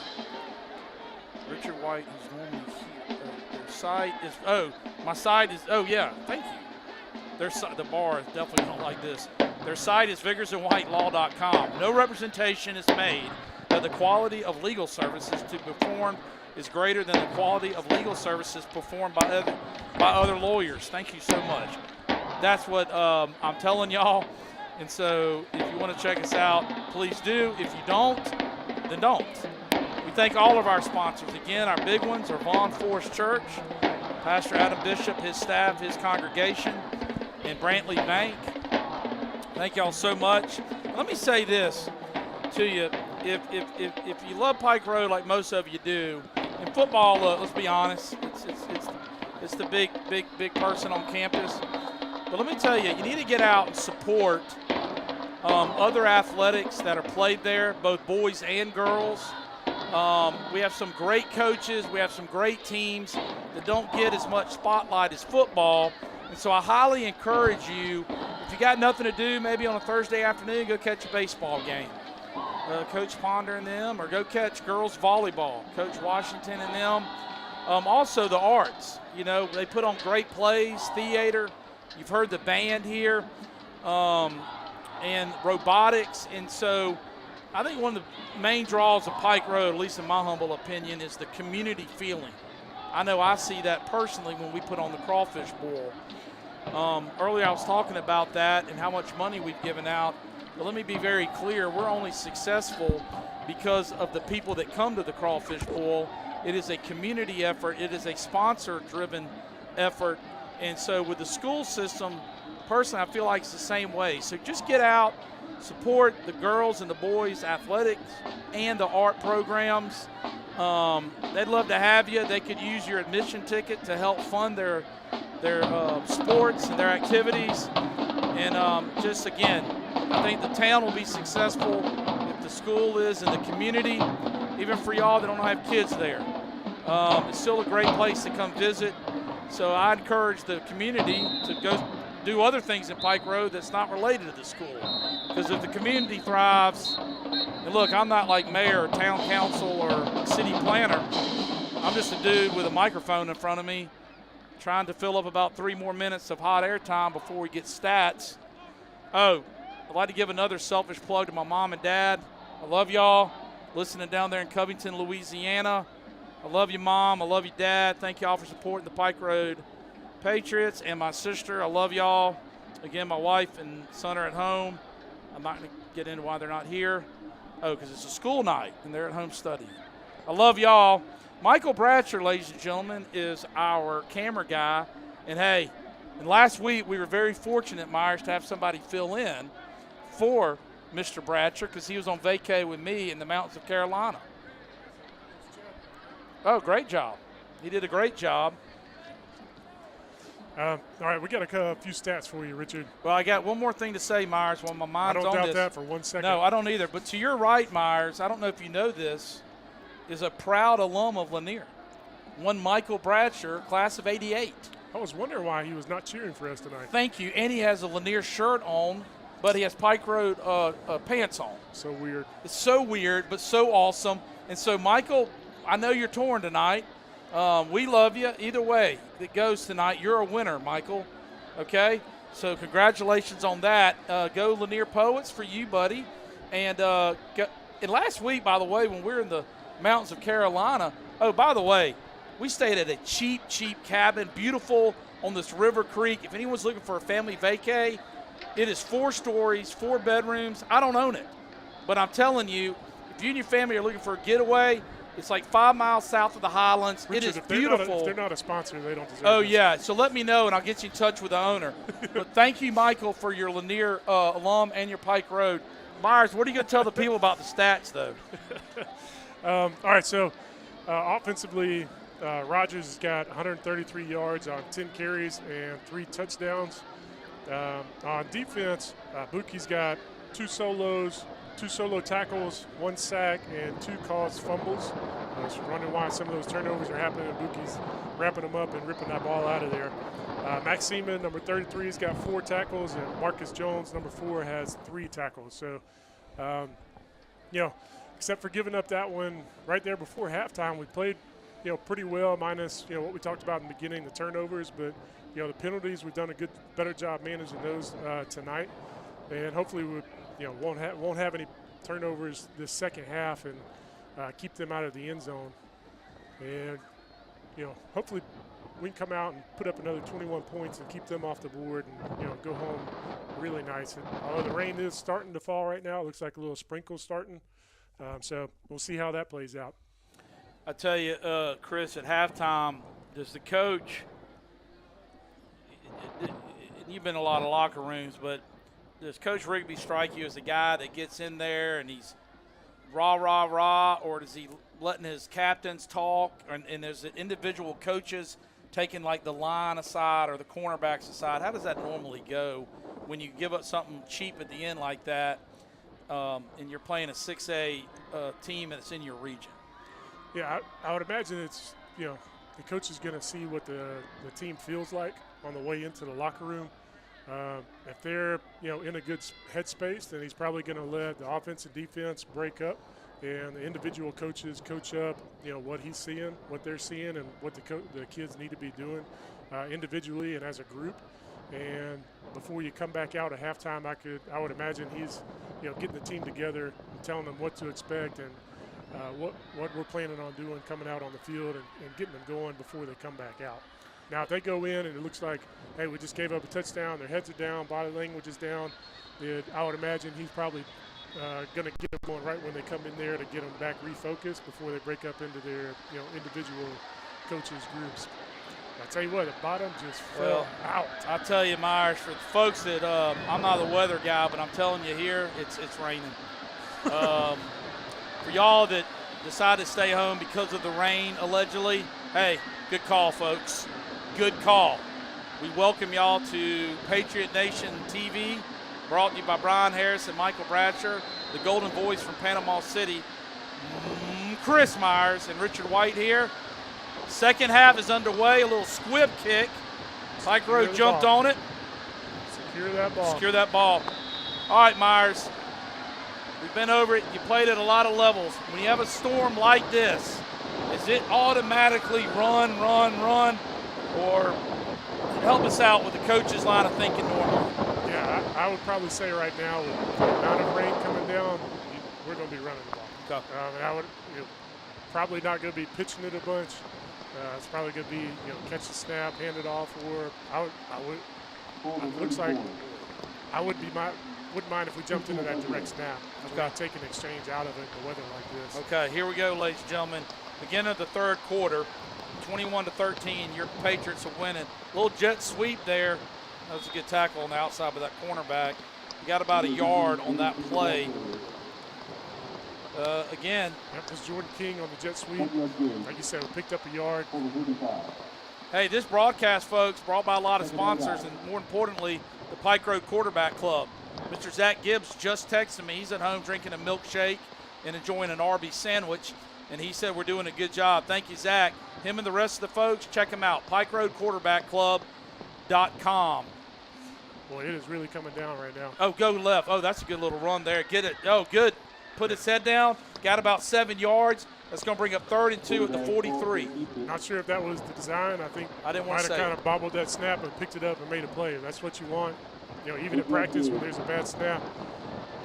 Richard White, who's normally here. Their site is, my site is, yeah, thank you. The bar is definitely not like this. Their site is vigoursandwhitelaw.com. No representation is made that the quality of legal services to perform is greater than the quality of legal services performed by other lawyers. Thank you so much. That's what I'm telling y'all. And so if you want to check us out, please do. If you don't, then don't. We thank all of our sponsors. Again, our big ones are Vaughn Forest Church, Pastor Adam Bishop, his staff, his congregation, and Brantley Bank. Thank y'all so much. Let me say this to you. If you love Pike Road like most of you do, in football, let's be honest, it's the big person on campus. But let me tell you, you need to get out and support other athletics that are played there, both boys and girls. We have some great coaches. We have some great teams that don't get as much spotlight as football. And so I highly encourage you, if you got nothing to do, maybe on a Thursday afternoon, go catch a baseball game. Coach Ponder and them, or go catch girls volleyball, Coach Washington and them. Also the arts, they put on great plays, theater. You've heard the band here, and robotics. And so I think one of the main draws of Pike Road, at least in my humble opinion, is the community feeling. I know I see that personally when we put on the Crawfish Bowl. Earlier I was talking about that and how much money we've given out. But let me be very clear, we're only successful because of the people that come to the Crawfish Bowl. It is a community effort. It is a sponsor-driven effort. And so with the school system, personally, I feel like it's the same way. So just get out, support the girls and the boys' athletics and the art programs. They'd love to have you. They could use your admission ticket to help fund their sports and their activities. And just, again, I think the town will be successful if the school is in the community, even for y'all that don't have kids there. It's still a great place to come visit. So I encourage the community to go do other things in Pike Road that's not related to the school. Because if the community thrives, and look, I'm not like mayor or town council or city planner. I'm just a dude with a microphone in front of me trying to fill up about 3 more minutes of hot air time before we get stats. Oh, I'd like to give another selfish plug to my mom and dad. I love y'all listening down there in Covington, Louisiana. I love you, Mom. I love you, Dad. Thank y'all for supporting the Pike Road Patriots. And my sister, I love y'all. Again, my wife and son are at home. I'm not going to get into why they're not here. Oh, because it's a school night, and they're at home studying. I love y'all. Michael Bratcher, ladies and gentlemen, is our camera guy. And, hey, and last week we were very fortunate, Myers, to have somebody fill in for Mr. Bratcher because he was on vacay with me in the mountains of Carolina. Oh, great job. He did a great job. All right, we got a few stats for you, Richard. Well, I got one more thing to say, Myers, while my mind's on this. I don't doubt that for 1 second. No, I don't either. But to your right, Myers, I don't know if you know this, is a proud alum of Lanier. One Michael Bratcher, class of 88. I was wondering why he was not cheering for us tonight. Thank you. And he has a Lanier shirt on, but he has Pike Road pants on. So weird. It's so weird, but so awesome. And so, Michael, I know you're torn tonight. We love you. Either way it goes tonight, you're a winner, Michael. Okay? So congratulations on that. Go Lanier Poets for you, buddy. And last week, by the way, when we were in the mountains of Carolina, oh, by the way, we stayed at a cheap cabin, beautiful on this River Creek. If anyone's looking for a family vacay, it is 4 stories, 4 bedrooms. I don't own it. But I'm telling you, if you and your family are looking for a getaway, it's like 5 miles south of the Highlands. Richard, it is beautiful. If they're not a sponsor, they don't deserve it. Oh, yeah. So let me know, and I'll get you in touch with the owner. But thank you, Michael, for your Lanier alum and your Pike Road. Myers, what are you going to tell the people about the stats, though? All right, so offensively, Rogers has got 133 yards on 10 carries and 3 touchdowns. On defense, Buki's got 2 solos, 2 solo tackles, 1 sack, and 2 caused fumbles. Just running wide, some of those turnovers are happening, and Buki's wrapping them up and ripping that ball out of there. Max Seaman, number 33, has got 4 tackles, and Marcus Jones, number 4, has 3 tackles. So, except for giving up that one right there before halftime, we played, pretty well, minus, what we talked about in the beginning, the turnovers. But, the penalties, we've done a better job managing those tonight. And hopefully we won't have any turnovers this second half and keep them out of the end zone. And, hopefully we can come out and put up another 21 points and keep them off the board and, go home really nice. And although the rain is starting to fall right now, it looks like a little sprinkle starting. So we'll see how that plays out. I tell you, Chris, at halftime, does the coach – you've been in a lot of locker rooms, but does Coach Rigby strike you as a guy that gets in there and he's rah, rah, rah, or does he letting his captains talk and there's individual coaches taking like the line aside or the cornerbacks aside? How does that normally go when you give up something cheap at the end like that and you're playing a 6A team that's in your region? Yeah, I would imagine it's, the coach is going to see what the team feels like on the way into the locker room. If they're, in a good headspace, then he's probably going to let the offense and defense break up and the individual coaches coach up, what he's seeing, what they're seeing, and what the kids need to be doing individually and as a group. And before you come back out at halftime, I would imagine he's, getting the team together and telling them what to expect and what we're planning on doing coming out on the field and getting them going before they come back out. Now, if they go in and it looks like, hey, we just gave up a touchdown, their heads are down, body language is down, then I would imagine he's probably going to get them going right when they come in there to get them back refocused before they break up into their, individual coaches' groups. I tell you what, the bottom just fell out. I tell you, Myers, for the folks that I'm not a weather guy, but I'm telling you here, it's raining. For y'all that decide to stay home because of the rain, allegedly, hey, good call, folks. Good call. We welcome y'all to Patriot Nation TV, brought to you by Brian Harris and Michael Bradsher, the Golden Voice from Panama City. Chris Myers and Richard White here. Second half is underway. A little squib kick. Pike Road jumped on it. Secure that ball. Secure that ball. All right, Myers. We've been over it. You played at a lot of levels. When you have a storm like this, is it automatically run, or help us out with the coach's line of thinking normally? Yeah, I would probably say right now with the amount of rain coming down, we're going to be running the ball. Okay. I would probably not going to be pitching it a bunch. It's probably going to be catch the snap, hand it off, or I would. It looks like I wouldn't mind if we jumped into that direct snap. Okay. Take an exchange out of it in the weather like this. Okay, here we go, ladies and gentlemen. Beginning of the third quarter, 21-13. Your Patriots are winning. Little jet sweep there. That was a good tackle on the outside by that cornerback. You got about a yard on that play. Again. That was Jordan King on the jet sweep. Like you said, we picked up a yard. Hey, this broadcast, folks, brought by a lot of sponsors, and more importantly, the Pike Road Quarterback Club. Mr. Zach Gibbs just texted me. He's at home drinking a milkshake and enjoying an Arby's sandwich, and he said we're doing a good job. Thank you, Zach. Him and the rest of the folks, check them out, PikeRoadQuarterbackClub.com. Boy, it is really coming down right now. Oh, go left. Oh, that's a good little run there. Get it. Oh, good. Put his head down. Got about 7 yards. That's going to bring up 3rd and 2 at the 43. Not sure if that was the design. I think I didn't want to say. Might have kind of bobbled that snap and picked it up and made a play. That's what you want. Even in practice when there's a bad snap,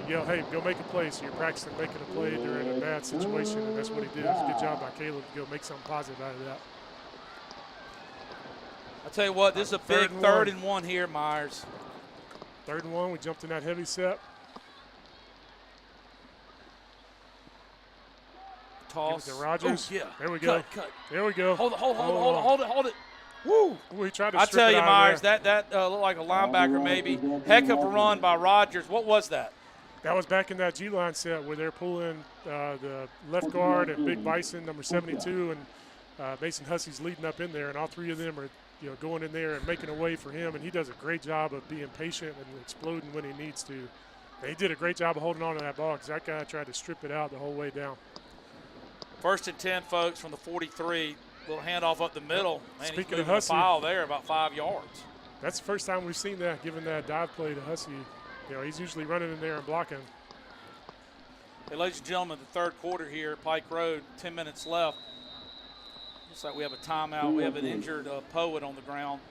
you yell, hey, go make a play. So you're practicing making a play during a bad situation, and that's what he did. It was a good job by Caleb to go make something positive out of that. I'll tell you what, this is a big 3rd and 1 here, Myers. 3rd and 1, we jumped in that heavy set. Toss. To Rogers. Oh, yeah. There we go. Cut. There we go. Hold it. Woo! We tried to I tell you, Myers, that looked like a linebacker maybe. Heck of a run by Rogers. What was that? That was back in that G-line set where they're pulling the left guard and Big Bison, number 72, and Mason Hussey's leading up in there, and all three of them are going in there and making a way for him, and he does a great job of being patient and exploding when he needs to. And he did a great job of holding on to that ball because that guy tried to strip it out the whole way down. 1st and 10, folks, from the 43. Little handoff up the middle. Man, Speaking he's of moving Hussey, a file there, about 5 yards. That's the first time we've seen that, giving that dive play to Hussey. He's usually running in there and blocking. Hey, ladies and gentlemen, the 3rd quarter here, Pike Road, 10 minutes left. Looks like we have a timeout. We have an injured Poet on the ground.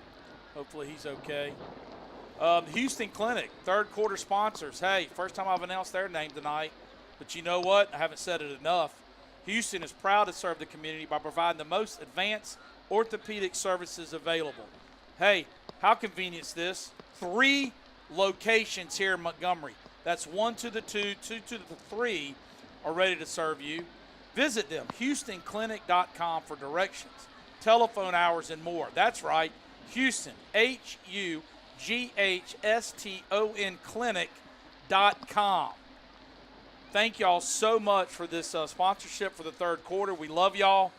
Hopefully he's okay. Houston Clinic, 3rd quarter sponsors. Hey, first time I've announced their name tonight. But you know what? I haven't said it enough. Houston is proud to serve the community by providing the most advanced orthopedic services available. Hey, how convenient is this? 3 locations here in Montgomery. That's 1 to the 2, 2 to the 3 are ready to serve you. Visit them, HoustonClinic.com for directions, telephone hours, and more. That's right, Houston, HUGHSTON Clinic.com. Thank y'all so much for this sponsorship for the third quarter. We love y'all.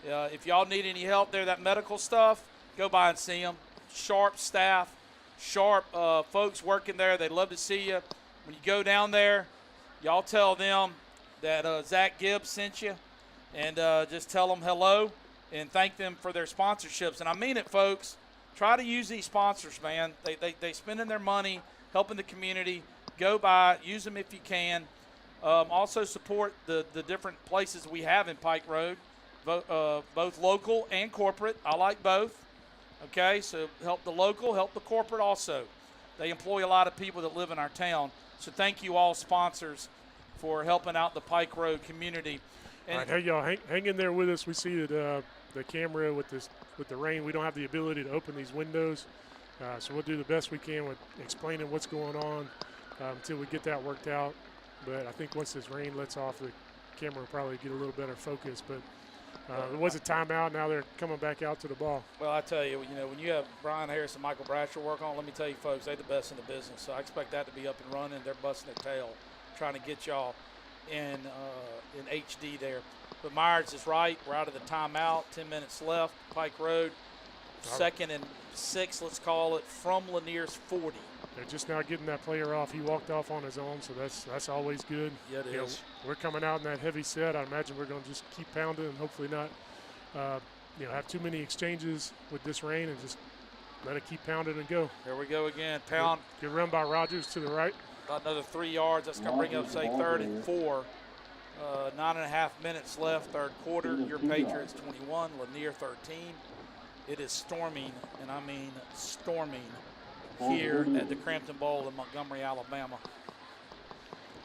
If y'all need any help there, that medical stuff, go by and see them. Sharp staff, sharp folks working there. They'd love to see you. When you go down there, y'all tell them that Zach Gibbs sent you, and just tell them hello and thank them for their sponsorships. And I mean it, folks. Try to use these sponsors, man. They spending their money helping the community. Go by, use them if you can. Also support the different places we have in Pike Road, both local and corporate. I like both. Okay, so help the local, help the corporate also. They employ a lot of people that live in our town. So thank you all sponsors for helping out the Pike Road community. And all right, hey, y'all, hang in there with us. We see that the camera with the rain, we don't have the ability to open these windows. So we'll do the best we can with explaining what's going on until we get that worked out. But I think once this rain lets off, the camera will probably get a little better focus. But it was a timeout. Now they're coming back out to the ball. Well, I tell you, when you have Brian Harris and Michael Bratcher work on, let me tell you, folks, they're the best in the business. So I expect that to be up and running. They're busting their tail trying to get y'all in HD there. But Myers is right. We're out of the timeout. 10 minutes left. Pike Road, 2nd and 6, let's call it, from Lanier's 40. They're just now getting that player off. He walked off on his own, so that's always good. Yeah, it is. We're coming out in that heavy set. I imagine we're going to just keep pounding and hopefully not have too many exchanges with this rain and just let it keep pounding and go. Here we go again. Pound. Good run by Rogers to the right. About another 3 yards. That's going to bring up, say, 3rd and 4. 9.5 minutes left, third quarter. Your Patriots 21, Lanier 13. It is storming, and I mean storming, here at the Cramton Bowl in Montgomery, Alabama.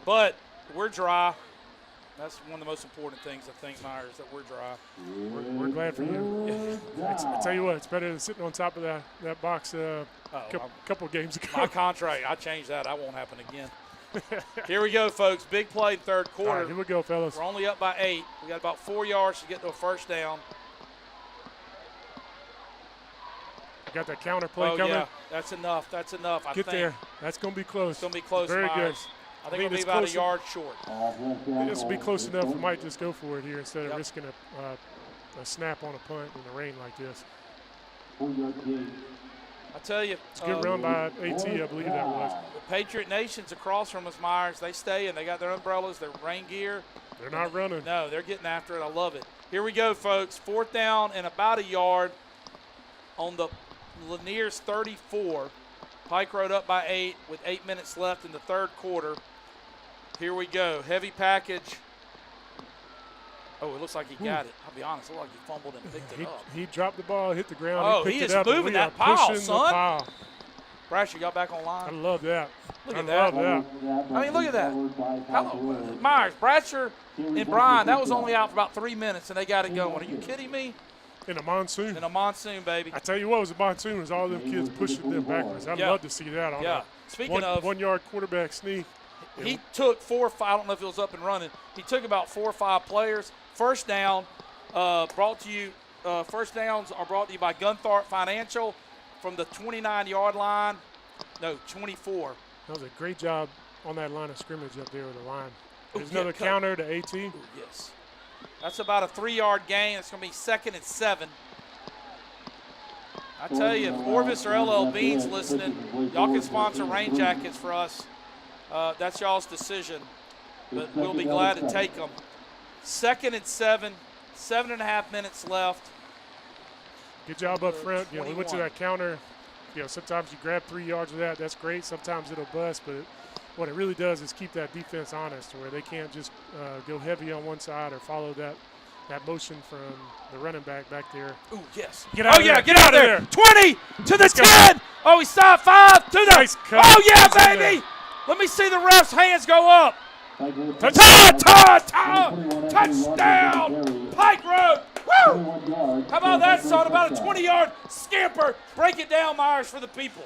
But we're dry. That's one of the most important things, I think, Myers, that we're dry. We're glad for you. I tell you what, it's better than sitting on top of that box couple games ago. My contract, I changed that. That won't happen again. Here we go, folks. Big play, third quarter. All right, here we go, fellas. We're only up by 8. We got about 4 yards to get to a first down. Got that counter play coming. Yeah, that's enough. That's enough. I think. Get there. That's going to be close. It's going to be close, Very Myers. good. I think it'll be about a yard short. I think this will be close enough. We might just go for it here instead of risking a snap on a punt in the rain like this. I tell you. It's a good run by AT, I believe that was. The Patriot Nation's across from us, Myers. They stay, and they got their umbrellas, their rain gear. They're not running. No, they're getting after it. I love it. Here we go, folks. 4th down and about a yard on the Lanier's 34. Pike Road up by 8 with 8 minutes left in the third quarter. Here we go. Heavy package. Oh, it looks like he got it. I'll be honest. It looked like he fumbled and picked it up. He dropped the ball, hit the ground. Oh, he he picked is it up, moving that pile, son. Brash, you got back online? I love that. Look at that. Love that. I mean, look at that. Hello, Myers, Bratcher, and Brian, that was only out for about 3 minutes, and they got it going. Are you kidding me? In a monsoon. In a monsoon, baby. I tell you what, it was a monsoon. It was all them kids pushing them backwards. I'd love to see that on a Speaking of 1 yard quarterback sneak. He took 4 or 5. I don't know if it was up and running. He took about 4 or 5 players. First down brought to you. First downs are brought to you by Gunthorpe Financial from the 29-yard line. No, 24. That was a great job on that line of scrimmage up there with the line. There's Ooh, another counter to AT. Ooh, yes. That's about a 3-yard gain. It's going to be 2nd and 7. I tell you, if Orvis or LL Bean's listening, y'all can sponsor rain jackets for us. That's y'all's decision, but we'll be glad to take them. 2nd and 7, 7.5 minutes left. Good job up front. We went to that counter. Sometimes you grab 3 yards of that. That's great. Sometimes it'll bust, but what it really does is keep that defense honest, where they can't just go heavy on one side or follow that motion from the running back there. Ooh, yes. Get out of there. Get out there. 20 to the 10. Oh, he stopped 5 to the. Nice cut. Oh, yeah, baby. Let me see the ref's hands go up. Touchdown. Pike Road. Woo! How about that, son? About a 20-yard scamper. Break it down, Myers, for the people.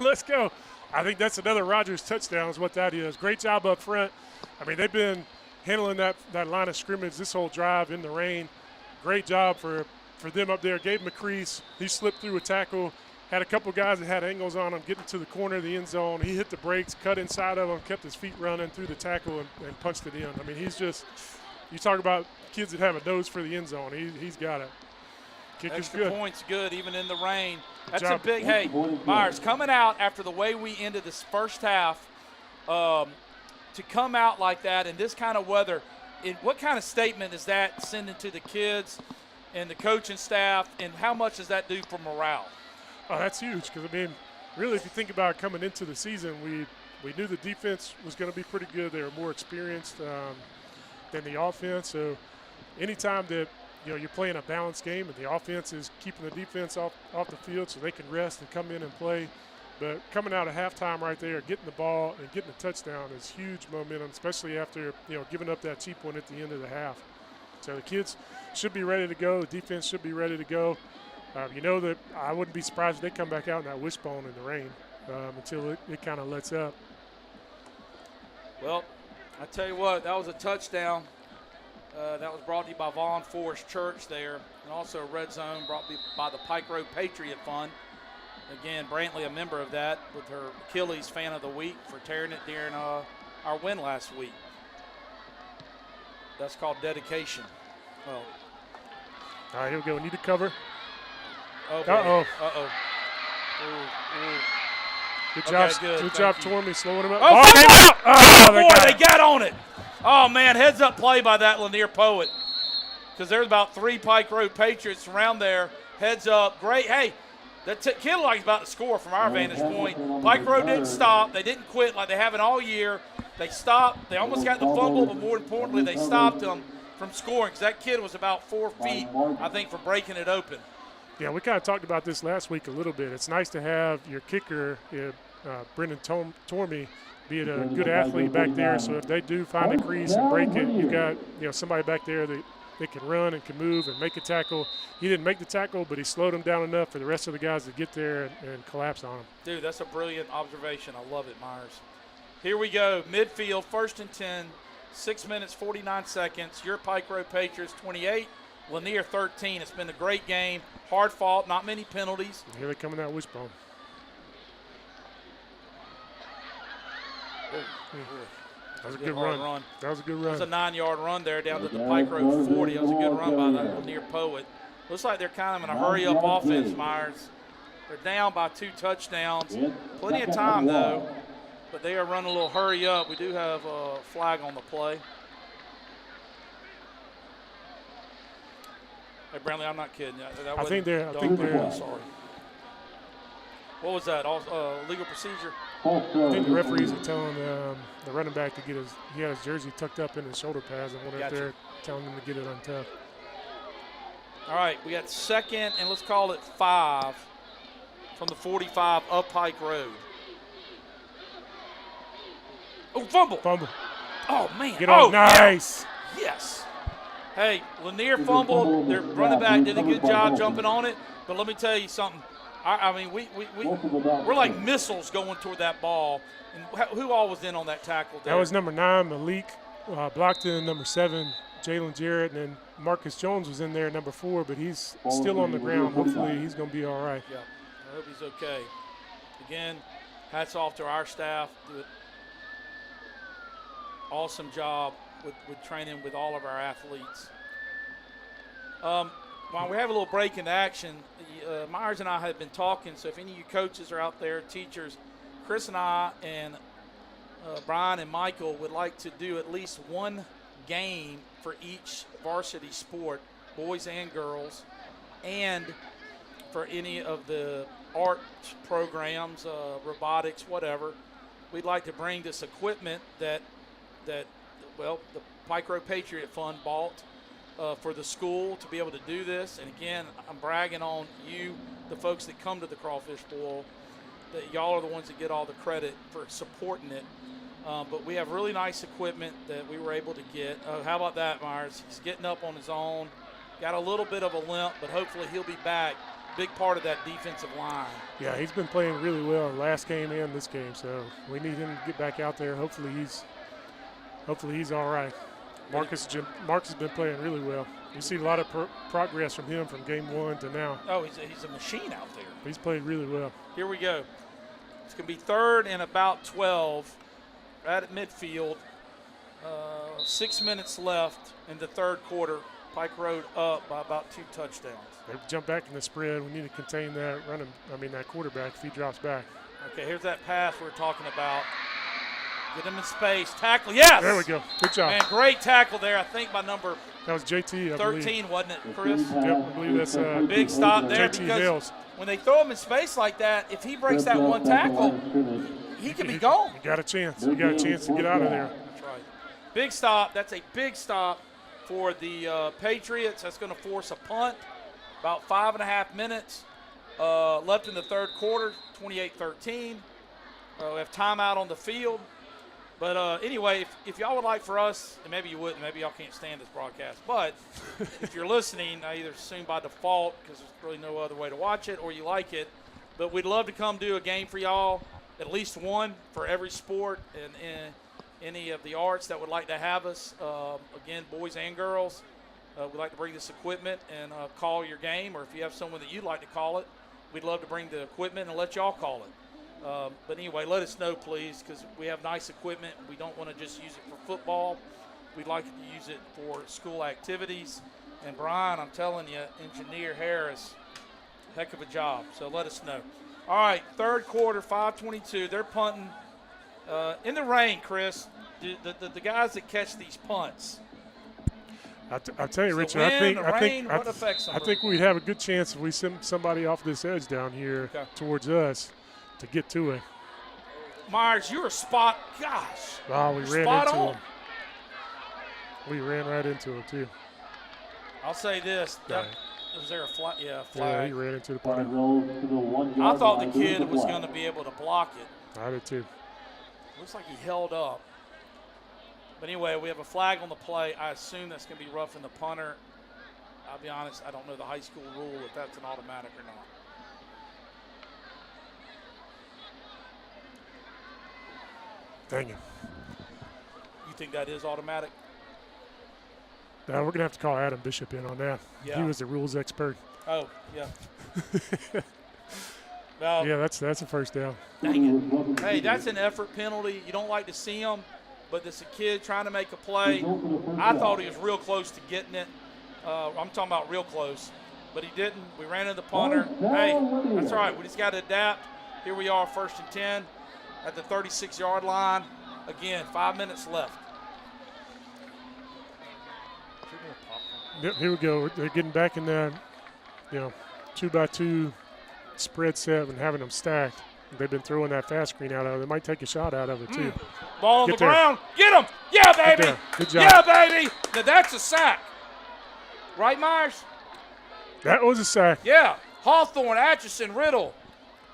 Let's go. I think that's another Rogers touchdown is what that is. Great job up front. I mean, they've been handling that line of scrimmage this whole drive in the rain. Great job for them up there. Gabe McCrease, he slipped through a tackle. Had a couple guys that had angles on him getting to the corner of the end zone. He hit the brakes, cut inside of him, kept his feet running through the tackle and punched it in. I mean, he's just – you talk about kids that have a nose for the end zone. He's got it. Kick is Extra good. points good even in the rain. That's job. a big – hey, Myers, coming out after the way we ended this first half, to come out like that in this kind of weather, what kind of statement is that sending to the kids and the coaching staff, and how much does that do for morale? Oh, that's huge because, I mean, really if you think about coming into the season, we knew the defense was going to be pretty good. They were more experienced than the offense. So anytime that, you're playing a balanced game and the offense is keeping the defense off the field so they can rest and come in and play. But coming out of halftime right there, getting the ball and getting a touchdown is huge momentum, especially after, giving up that cheap one at the end of the half. So the kids should be ready to go. The defense should be ready to go. That I wouldn't be surprised if they come back out in that wishbone in the rain until it kind of lets up. Well, I tell you what, that was a touchdown. That was brought to you by Vaughn Forest Church there, and also a red zone brought to you by the Pike Road Patriot Fund. Again, Brantley a member of that with her Achilles Fan of the Week for tearing it during our win last week. That's called dedication. Well, all right, here we go. We need to cover. Oh, uh-oh. Uh-oh. Good job, good. Good job, Tormey, slowing him up. Oh, Ball came out. Oh, boy, they got on it. Oh, man, heads-up play by that Lanier Poet, because there's about 3 Pike Road Patriots around there. Heads up. Great. Hey, that kid like about to score from our vantage point. Pike Road didn't stop. They didn't quit like they haven't all year. They stopped. They almost got the fumble, but more importantly, they stopped them from scoring because that kid was about 4 feet, I think, from breaking it open. Yeah, we kind of talked about this last week a little bit. It's nice to have your kicker, Brendan Tormey, be a good athlete back there. So if they do find a crease and break it, you got somebody back there that can run and can move and make a tackle. He didn't make the tackle, but he slowed him down enough for the rest of the guys to get there and collapse on him. Dude, that's a brilliant observation. I love it, Myers. Here we go. Midfield, 1st and 10, 6 minutes, 49 seconds. Your Pike Road Patriots 28, Lanier 13. It's been a great game. Hard fought, not many penalties. And here they come in that wishbone. That was a good run. That was a good run. It was a 9-yard run there down to the Pike Road 40. That was a good run by that Lanier Poet. Looks like they're kind of in a hurry-up offense, Myers. They're down by 2 touchdowns. Plenty of time, though, but they are running a little hurry-up. We do have a flag on the play. Hey, Brantley, I'm not kidding. I think they're sorry. What was that? Legal procedure? I think the referees are telling the running back to get he had his jersey tucked up in his shoulder pads. I wonder if they're telling him to get it untucked. All right, we got 2nd, and let's call it 5 from the 45 up Pike Road. Oh, fumble. Fumble. Oh, man. Get on. Nice. Yeah. Yes. Hey, Lanier fumbled. Their running back did a good job jumping on it. But let me tell you something. I mean, we're like missiles going toward that ball. And who all was in on that tackle there? That was number 9, Malik, blocked in number 7, Jalen Jarrett, and then Marcus Jones was in there, number 4, but he's still on the ground. Hopefully he's going to be all right. Yeah, I hope he's okay. Again, hats off to our staff. Do an awesome job with training with all of our athletes. While we have a little break in action, Myers and I have been talking, so if any of you coaches are out there, teachers, Chris and I and Brian and Michael would like to do at least one game for each varsity sport, boys and girls, and for any of the art programs, robotics, whatever. We'd like to bring this equipment that the Pike Road Patriot Fund bought for the school to be able to do this. And again, I'm bragging on you, the folks that come to the Crawfish Bowl, that y'all are the ones that get all the credit for supporting it. But we have really nice equipment that we were able to get. How about that, Myers? He's getting up on his own. got a little bit of a limp, but hopefully he'll be back. Big part of that defensive line. Yeah, he's been playing really well last game and this game, so we need him to get back out there. Hopefully he's all right. Marcus has been playing really well. You see a lot of progress from him from game 1 to now. Oh, he's a machine out there. He's played really well. Here we go. It's going to be 3rd and about 12, right at midfield. 6 minutes left in the 3rd quarter. Pike Road up by about 2 touchdowns. They jump back in the spread. We need to contain that that quarterback if he drops back. Okay, here's that pass we were talking about. Get him in space. Tackle, yes! There we go. Good job. Man, great tackle there, I think, by number that was JT, I 13, believe. Wasn't it, Chris? Yep, I believe that's big stop there JT because Hales. when they throw him in space like that, if he breaks that one tackle, he could be gone. You got a chance. You got a chance to get out of there. That's right. Big stop. That's a big stop for the Patriots. That's going to force a punt. About 5.5 minutes left in the 3rd quarter, 28-13. We have timeout on the field. But anyway, if y'all would like for us, and maybe you wouldn't, maybe y'all can't stand this broadcast, but if you're listening, I either assume by default because there's really no other way to watch it, or you like it, but we'd love to come do a game for y'all, at least one for every sport and any of the arts that would like to have us. Again, boys and girls, we'd like to bring this equipment and call your game, or if you have someone that you'd like to call it, we'd love to bring the equipment and let y'all call it. But anyway, let us know, please, because we have nice equipment. We don't want to just use it for football. We'd like to use it for school activities. And, Brian, I'm telling you, Engineer Harris, heck of a job. So let us know. All right, 3rd quarter, 5:22. They're punting in the rain, Chris. The guys that catch these punts. I'll tell you, Richard, I think we'd have a good chance if we send somebody off this edge down here towards us to get to it. Myers, you were spot. Gosh. Oh, we ran into him. We ran right into him, too. I'll say this. Was there a flag? Yeah, flag. Yeah, he ran into the punter. I thought the kid was going to be able to block it. I did, too. Looks like he held up. But anyway, we have a flag on the play. I assume that's going to be roughing the punter. I'll be honest, I don't know the high school rule if that's an automatic or not. Dang it. You think that is automatic? No, we're going to have to call Adam Bishop in on that. Yeah. He was the rules expert. Oh, yeah. Well, yeah, that's a first down. Dang it. Hey, that's an effort penalty. You don't like to see them, but it's a kid trying to make a play. I thought he was real close to getting it. I'm talking about real close, but he didn't. We ran into the punter. Hey, that's all right. We just got to adapt. Here we are, 1st and 10 at the 36-yard line. Again, 5 minutes left. Yep, here we go. They're getting back in the, 2x2 spread set and having them stacked. They've been throwing that fast screen out of it. They might take a shot out of it, too. Ball on the ground. Get him. Yeah, baby. Good job. Yeah, baby. Now, that's a sack. Right, Myers? That was a sack. Yeah. Hawthorne, Atchison, Riddle.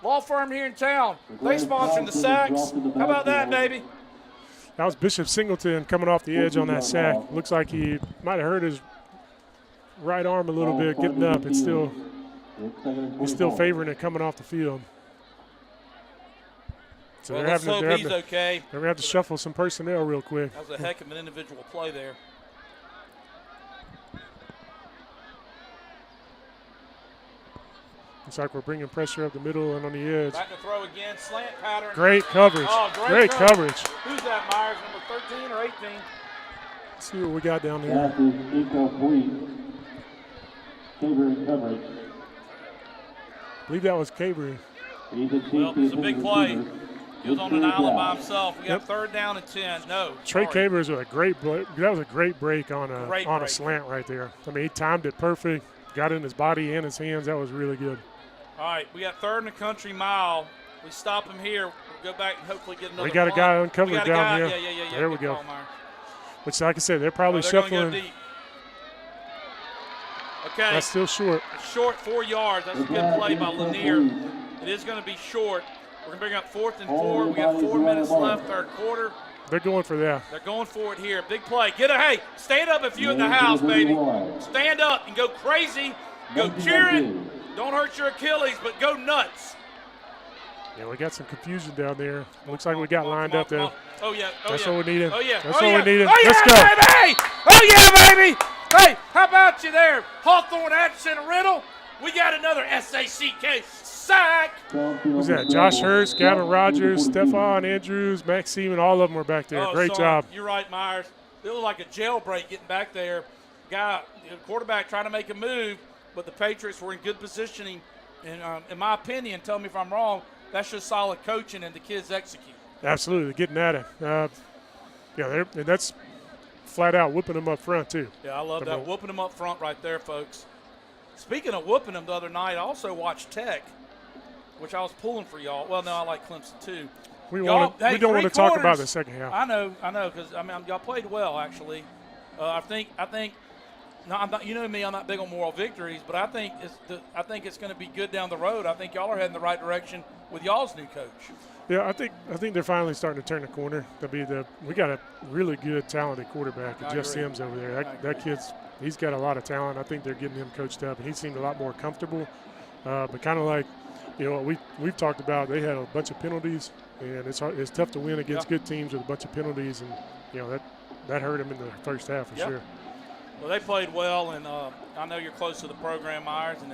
Law firm here in town. They sponsoring the sacks. How about that, baby? That was Bishop Singleton coming off the edge on that sack. Looks like he might have hurt his right arm a little bit getting up. He's still favoring it coming off the field. So well, let's hope he's okay. They're going to have to shuffle some personnel real quick. That was a heck of an individual play there. Looks like we're bringing pressure up the middle and on the edge. Back to throw again, slant pattern. Great coverage. Oh, great coverage. Who's that, Myers, number 13 or 18? Let's see what we got down there. That is incomplete. Caber coverage. I believe that was Caber. Well, it's a big play. He was on an island by himself. We got 3rd down and 10. No. Trey Cabers with a great break. That was a great break on a slant right there. I mean, he timed it perfect. Got it in his body and his hands. That was really good. All right, we got 3rd and a country mile. We stop him here. We'll go back and hopefully get another. We got a guy uncovered down here. Yeah. There we go. Call, which, like I said, they're probably shuffling. Go deep. Okay. That's still short. It's short, 4 yards. That's a good play by Lanier. It is going to be short. We're going to bring up 4th and 4. We got 4 minutes left, 3rd quarter. They're going for that. They're going for it here. Big play. Hey, stand up if you're in the house, baby. Stand up and go crazy. Go cheering. Don't hurt your Achilles, but go nuts. Yeah, we got some confusion down there. Looks like we got lined up there. Oh, yeah. That's what we needed. Oh, yeah. That's what we needed. Oh, Let's yeah, go. Baby. Oh, yeah, baby. Hey, how about you there? Hawthorne, Atchison, and Riddle. We got another SACK sack. Who's that? Josh Hurst, Gavin Rogers, Stephon Andrews, Max Seaman, all of them were back there. Great job. You're right, Myers. It looked like a jailbreak getting back there. Quarterback trying to make a move, but the Patriots were in good positioning. And in my opinion, tell me if I'm wrong, that's just solid coaching and the kids execute. Absolutely, getting at it. And that's flat out whooping them up front too. Yeah, I love that. Whooping them up front right there, folks. Speaking of whooping them the other night, I also watched Tech, which I was pulling for y'all. Well, no, I like Clemson too. We don't want to talk about the second half. I know, because y'all played well actually. I think. No, I'm not. You know me, I'm not big on moral victories, but I think it's going to be good down the road. I think y'all are heading the right direction with y'all's new coach. Yeah, I think they're finally starting to turn the corner. We got a really good, talented quarterback, Jeff Sims over there. That kid's he's got a lot of talent. I think they're getting him coached up, and he seemed a lot more comfortable. But kind of like, we've talked about, they had a bunch of penalties, and it's tough to win against good teams with a bunch of penalties, and that hurt him in the first half for sure. Well, they played well, and I know you're close to the program, Myers, and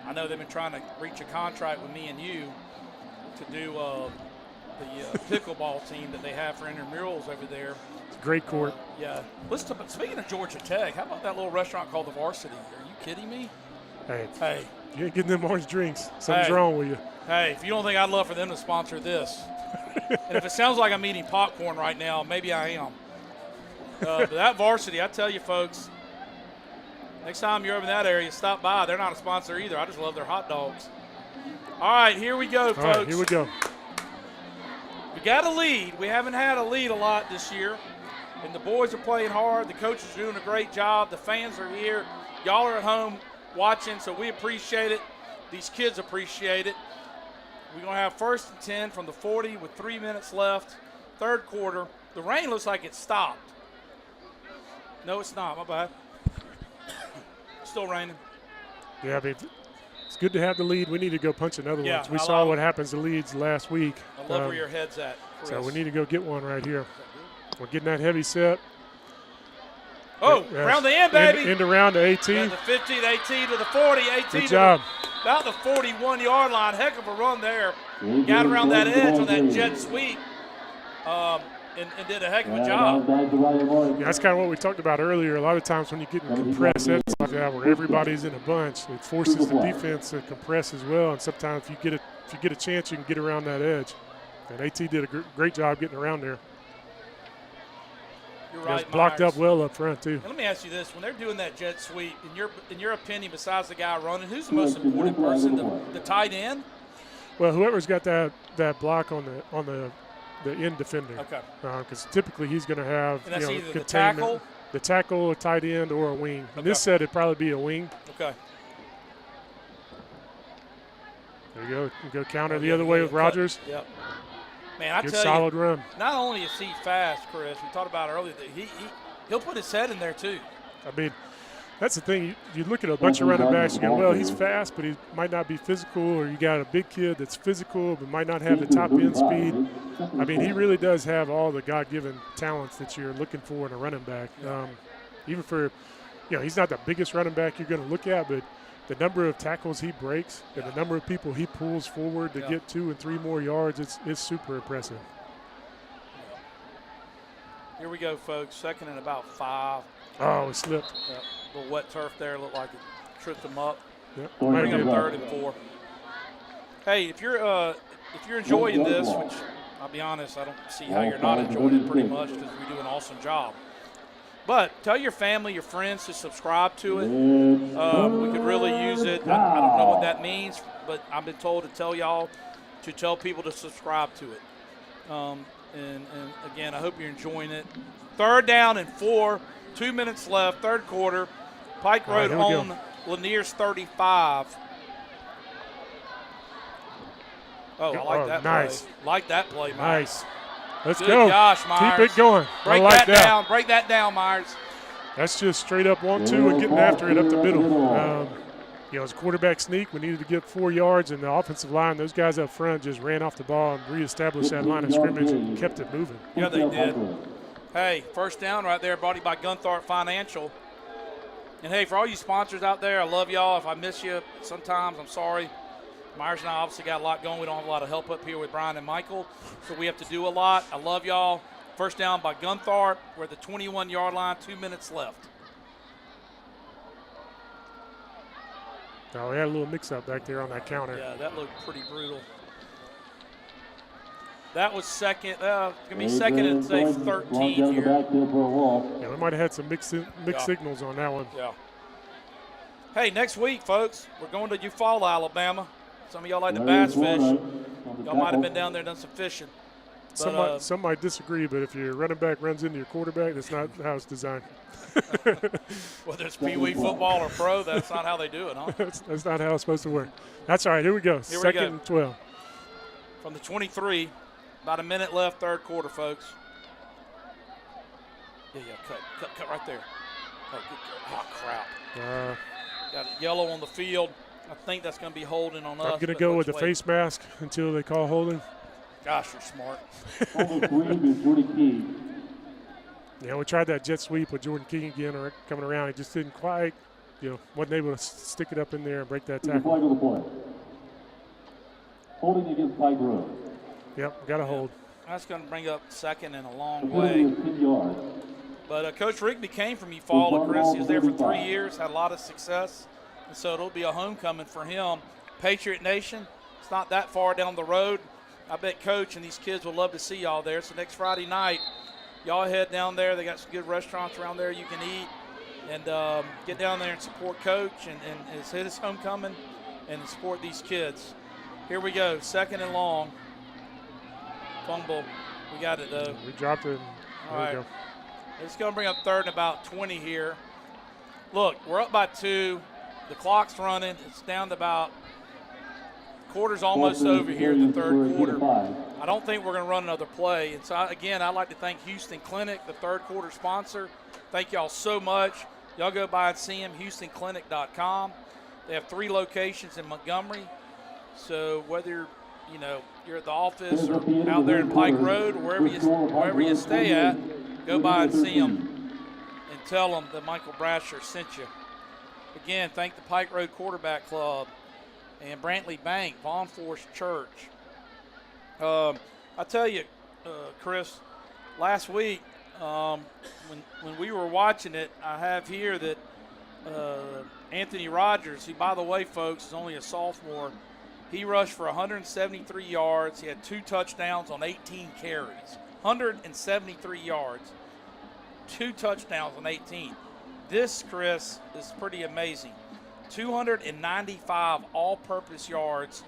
I know they've been trying to reach a contract with me and you to do the pickleball team that they have for intramurals over there. It's a great court. Yeah. Speaking of Georgia Tech, how about that little restaurant called the Varsity? Are you kidding me? Hey. You ain't getting them orange drinks. Something's wrong with you. Hey, if you don't think I'd love for them to sponsor this, and if it sounds like I'm eating popcorn right now, maybe I am. But that Varsity, I tell you, folks, next time you're over in that area, stop by. They're not a sponsor either. I just love their hot dogs. All right, here we go, folks. All right, here we go. We got a lead. We haven't had a lead a lot this year, and the boys are playing hard. The coaches are doing a great job. The fans are here. Y'all are at home watching, so we appreciate it. These kids appreciate it. We're going to have 1st and 10 from the 40 with 3 minutes left. Third quarter. The rain looks like it stopped. No, it's not. My bad. Still raining. Yeah, I mean, it's good to have the lead. We need to go punch another one. We saw what happens to leads last week. I love where your head's at, Chris. So we need to go get one right here. We're getting that heavy set. Oh, round the end, baby. End around to AT. Yeah, the 50, the AT to the 40, AT Good job. About the 41-yard line. Heck of a run there. Got around that edge on that jet sweep. And did a heck of a job. Yeah, that's kind of what we talked about earlier. A lot of times when you get in compressed sets like that, where everybody's in a bunch, it forces the defense to compress as well. And sometimes if you get a chance, you can get around that edge. And AT did a great job getting around there. You're right, Myers. Blocked up well up front too. And let me ask you this: when they're doing that jet sweep, in your opinion, besides the guy running, who's the most important person? The tight end? Well, whoever's got that block on the end defender. Okay. Because typically he's going to have and that's either containment. The tackle, a tight end, or a wing. In this set, it'd probably be a wing. Okay. There you go. You go counter the other way with Rogers. Yep. Man, I Good tell solid you, run. Not only is he fast, Chris, we talked about earlier, that he'll put his head in there too. I mean, that's the thing. You look at a bunch of running backs, you go, well, he's fast, but he might not be physical, or you got a big kid that's physical but might not have the top end speed. I mean, he really does have all the God-given talents that you're looking for in a running back. Even for, he's not the biggest running back you're going to look at, but the number of tackles he breaks and the number of people he pulls forward to get 2 and 3 more yards, it's super impressive. Here we go, folks. 2nd and about 5. Oh, it slipped. Little wet turf there. Looked like it tripped him up. Yep. Bring up 3rd and 4. Hey, if you're enjoying this, which I'll be honest, I don't see how you're not enjoying it pretty much, because we do an awesome job. But tell your family, your friends to subscribe to it. We could really use it. I don't know what that means, but I've been told to tell y'all to tell people to subscribe to it. And again, I hope you're enjoying it. 3rd down and 4, 2 minutes left, 3rd quarter. Pike Road on Lanier's 35. Oh, I like that nice. play. Like that play, Mike. Nice. Let's Good go. gosh, Myers. Keep it going. Break I like that down. Break that down, Myers. That's just straight up 1-2 and getting after it up the middle. It's a quarterback sneak. We needed to get 4 yards, and the offensive line, those guys up front just ran off the ball and reestablished that line of scrimmage and kept it moving. Yeah, they did. Hey, first down right there, brought to you by Gunthorpe Financial. And, hey, for all you sponsors out there, I love y'all. If I miss you sometimes, I'm sorry. Myers and I obviously got a lot going. We don't have a lot of help up here with Brian and Michael, so we have to do a lot. I love y'all. First down by Gunthorpe. We're at the 21-yard line, 2 minutes left. We had a little mix-up back there on that counter. Yeah, that looked pretty brutal. That was second. Going to be second and, say, 13 here. Yeah, we might have had some mixed signals on that one. Yeah. Hey, next week, folks, we're going to Eufaula, Alabama. Some of y'all like to bass fish. Y'all might have been down there and done some fishing. But, some might disagree, but if your running back runs into your quarterback, that's not how it's designed. Whether it's Pee Wee football or pro, that's not how they do it, huh? That's not how it's supposed to work. That's all right. Here we go. Second and 12. From the 23, about a minute left, third quarter, folks. Yeah, cut right there. Oh, crap. Got a yellow on the field. I think that's going to be holding on us. I'm going to go with the face mask until they call holding. Gosh, you're smart. Yeah, we tried that jet sweep with Jordan King again coming around. He just didn't quite, wasn't able to stick it up in there and break that tackle. Holding against Pike Road. Yep, got to hold. That's going to bring up second in a long way. But Coach Rigby came from Eufaula, Chris. He was there for 3 years, had a lot of success. And so it'll be a homecoming for him. Patriot Nation, it's not that far down the road. I bet Coach and these kids will love to see y'all there. So next Friday night, y'all head down there. They got some good restaurants around there you can eat. And get down there and support Coach and his homecoming and support these kids. Here we go, second and long. Fumble. We got it, though. We dropped it. All right. Go. It's going to bring up third and about 20 here. Look, we're up by 2. The clock's running. It's down to about quarter's almost over here in the third quarter. I don't think we're going to run another play. And so, again, I'd like to thank Houston Clinic, the third quarter sponsor. Thank y'all so much. Y'all go by and see them, HoustonClinic.com. They have 3 locations in Montgomery. So whether you're at the office or out there in Pike Road or wherever you stay at, go by and see them and tell them that Michael Brasher sent you. Again, thank the Pike Road Quarterback Club and Brantley Bank, Vaughn Forest Church. I tell you, Chris, last week when we were watching it, I have here that Anthony Rogers, who, by the way, folks, is only a sophomore, he rushed for 173 yards. He had 2 touchdowns on 18 carries. 173 yards, 2 touchdowns on 18. This, Chris, is pretty amazing. 295 all-purpose yards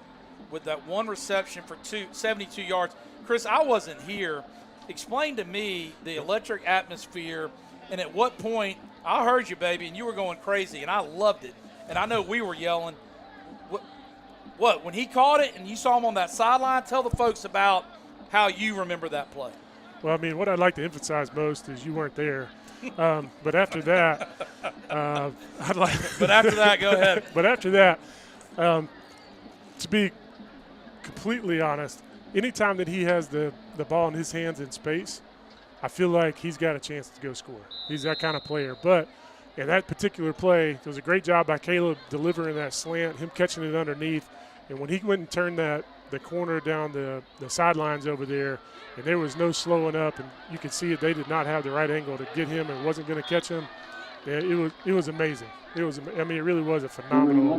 with that 1 reception for 72 yards. Chris, I wasn't here. Explain to me the electric atmosphere and at what point – I heard you, baby, and you were going crazy, and I loved it. And I know we were yelling. What, when he caught it and you saw him on that sideline, tell the folks about how you remember that play. Well, I mean, what I'd like to emphasize most is you weren't there. But after that, I'd like – But after that, go ahead. But after that, to be completely honest, anytime that he has the ball in his hands in space, I feel like he's got a chance to go score. He's that kind of player. But in that particular play, it was a great job by Caleb delivering that slant, him catching it underneath. And when he went and turned the corner down the sidelines over there, and there was no slowing up, and you could see it, they did not have the right angle to get him and wasn't going to catch him. Yeah, it was amazing. It really was a phenomenal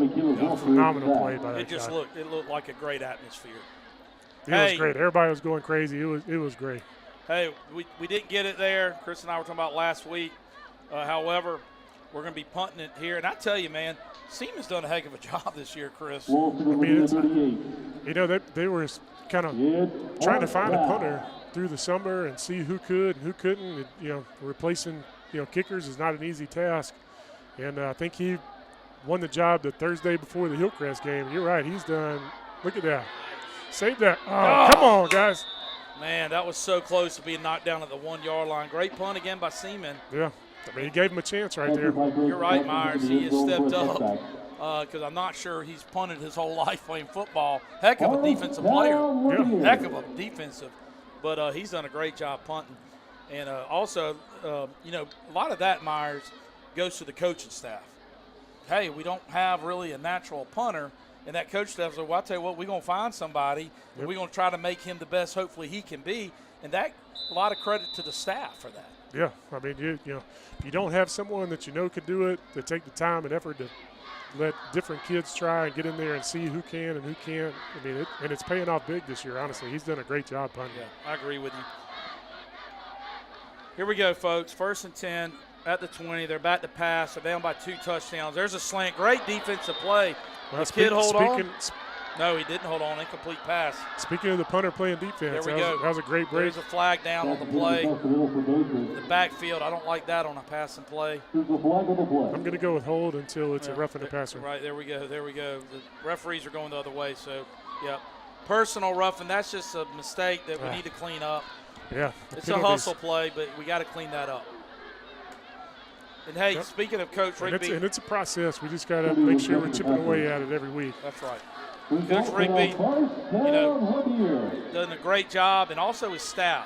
play by that guy. It looked like a great atmosphere. It was great. Everybody was going crazy. It was great. Hey, we didn't get it there. Chris and I were talking about last week. However, we're going to be punting it here. And I tell you, man, Seaman's done a heck of a job this year, Chris. I mean, they were kind of trying to find a punter through the summer and see who could and who couldn't. Replacing kickers is not an easy task. And I think he won the job the Thursday before the Hillcrest game. You're right. He's done. Look at that. Save that. Oh, come on, guys. Man, that was so close to being knocked down at the 1-yard line. Great punt again by Seaman. Yeah. I mean, he gave him a chance right there. You're right, Myers. He has stepped up because I'm not sure he's punted his whole life playing football. Heck of a defensive player. Yeah. Heck of a defensive. But he's done a great job punting. And also, a lot of that, Myers, goes to the coaching staff. Hey, we don't have really a natural punter. And that coach staff said, well, I'll tell you what, we're going to find somebody, and we're going to try to make him the best hopefully he can be. And that, a lot of credit to the staff for that. Yeah, I mean, you don't have someone that you know could do it, to take the time and effort to let different kids try and get in there and see who can and who can't. I mean, it's paying off big this year, honestly. He's done a great job punting. Yeah, I agree with you. Here we go, folks. 1st and 10 at the 20. They're about to pass. They're down by 2 touchdowns. There's a slant. Great defensive play. Well, the kid hold on? No, he didn't hold on. Incomplete pass. Speaking of the punter playing defense, there we go. That was a great break. There's a flag down on the play. The backfield, I don't like that on a passing play. I'm going to go with hold until it's a roughing the passer. Right, there we go. There we go. The referees are going the other way, so, yeah. Personal roughing, that's just a mistake that we need to clean up. Yeah. It's a hustle play, but we got to clean that up. And, hey, speaking of Coach Rigby. And it's a process. We just got to make sure we're chipping away at it every week. That's right. Coach Rigby, done a great job, and also his staff.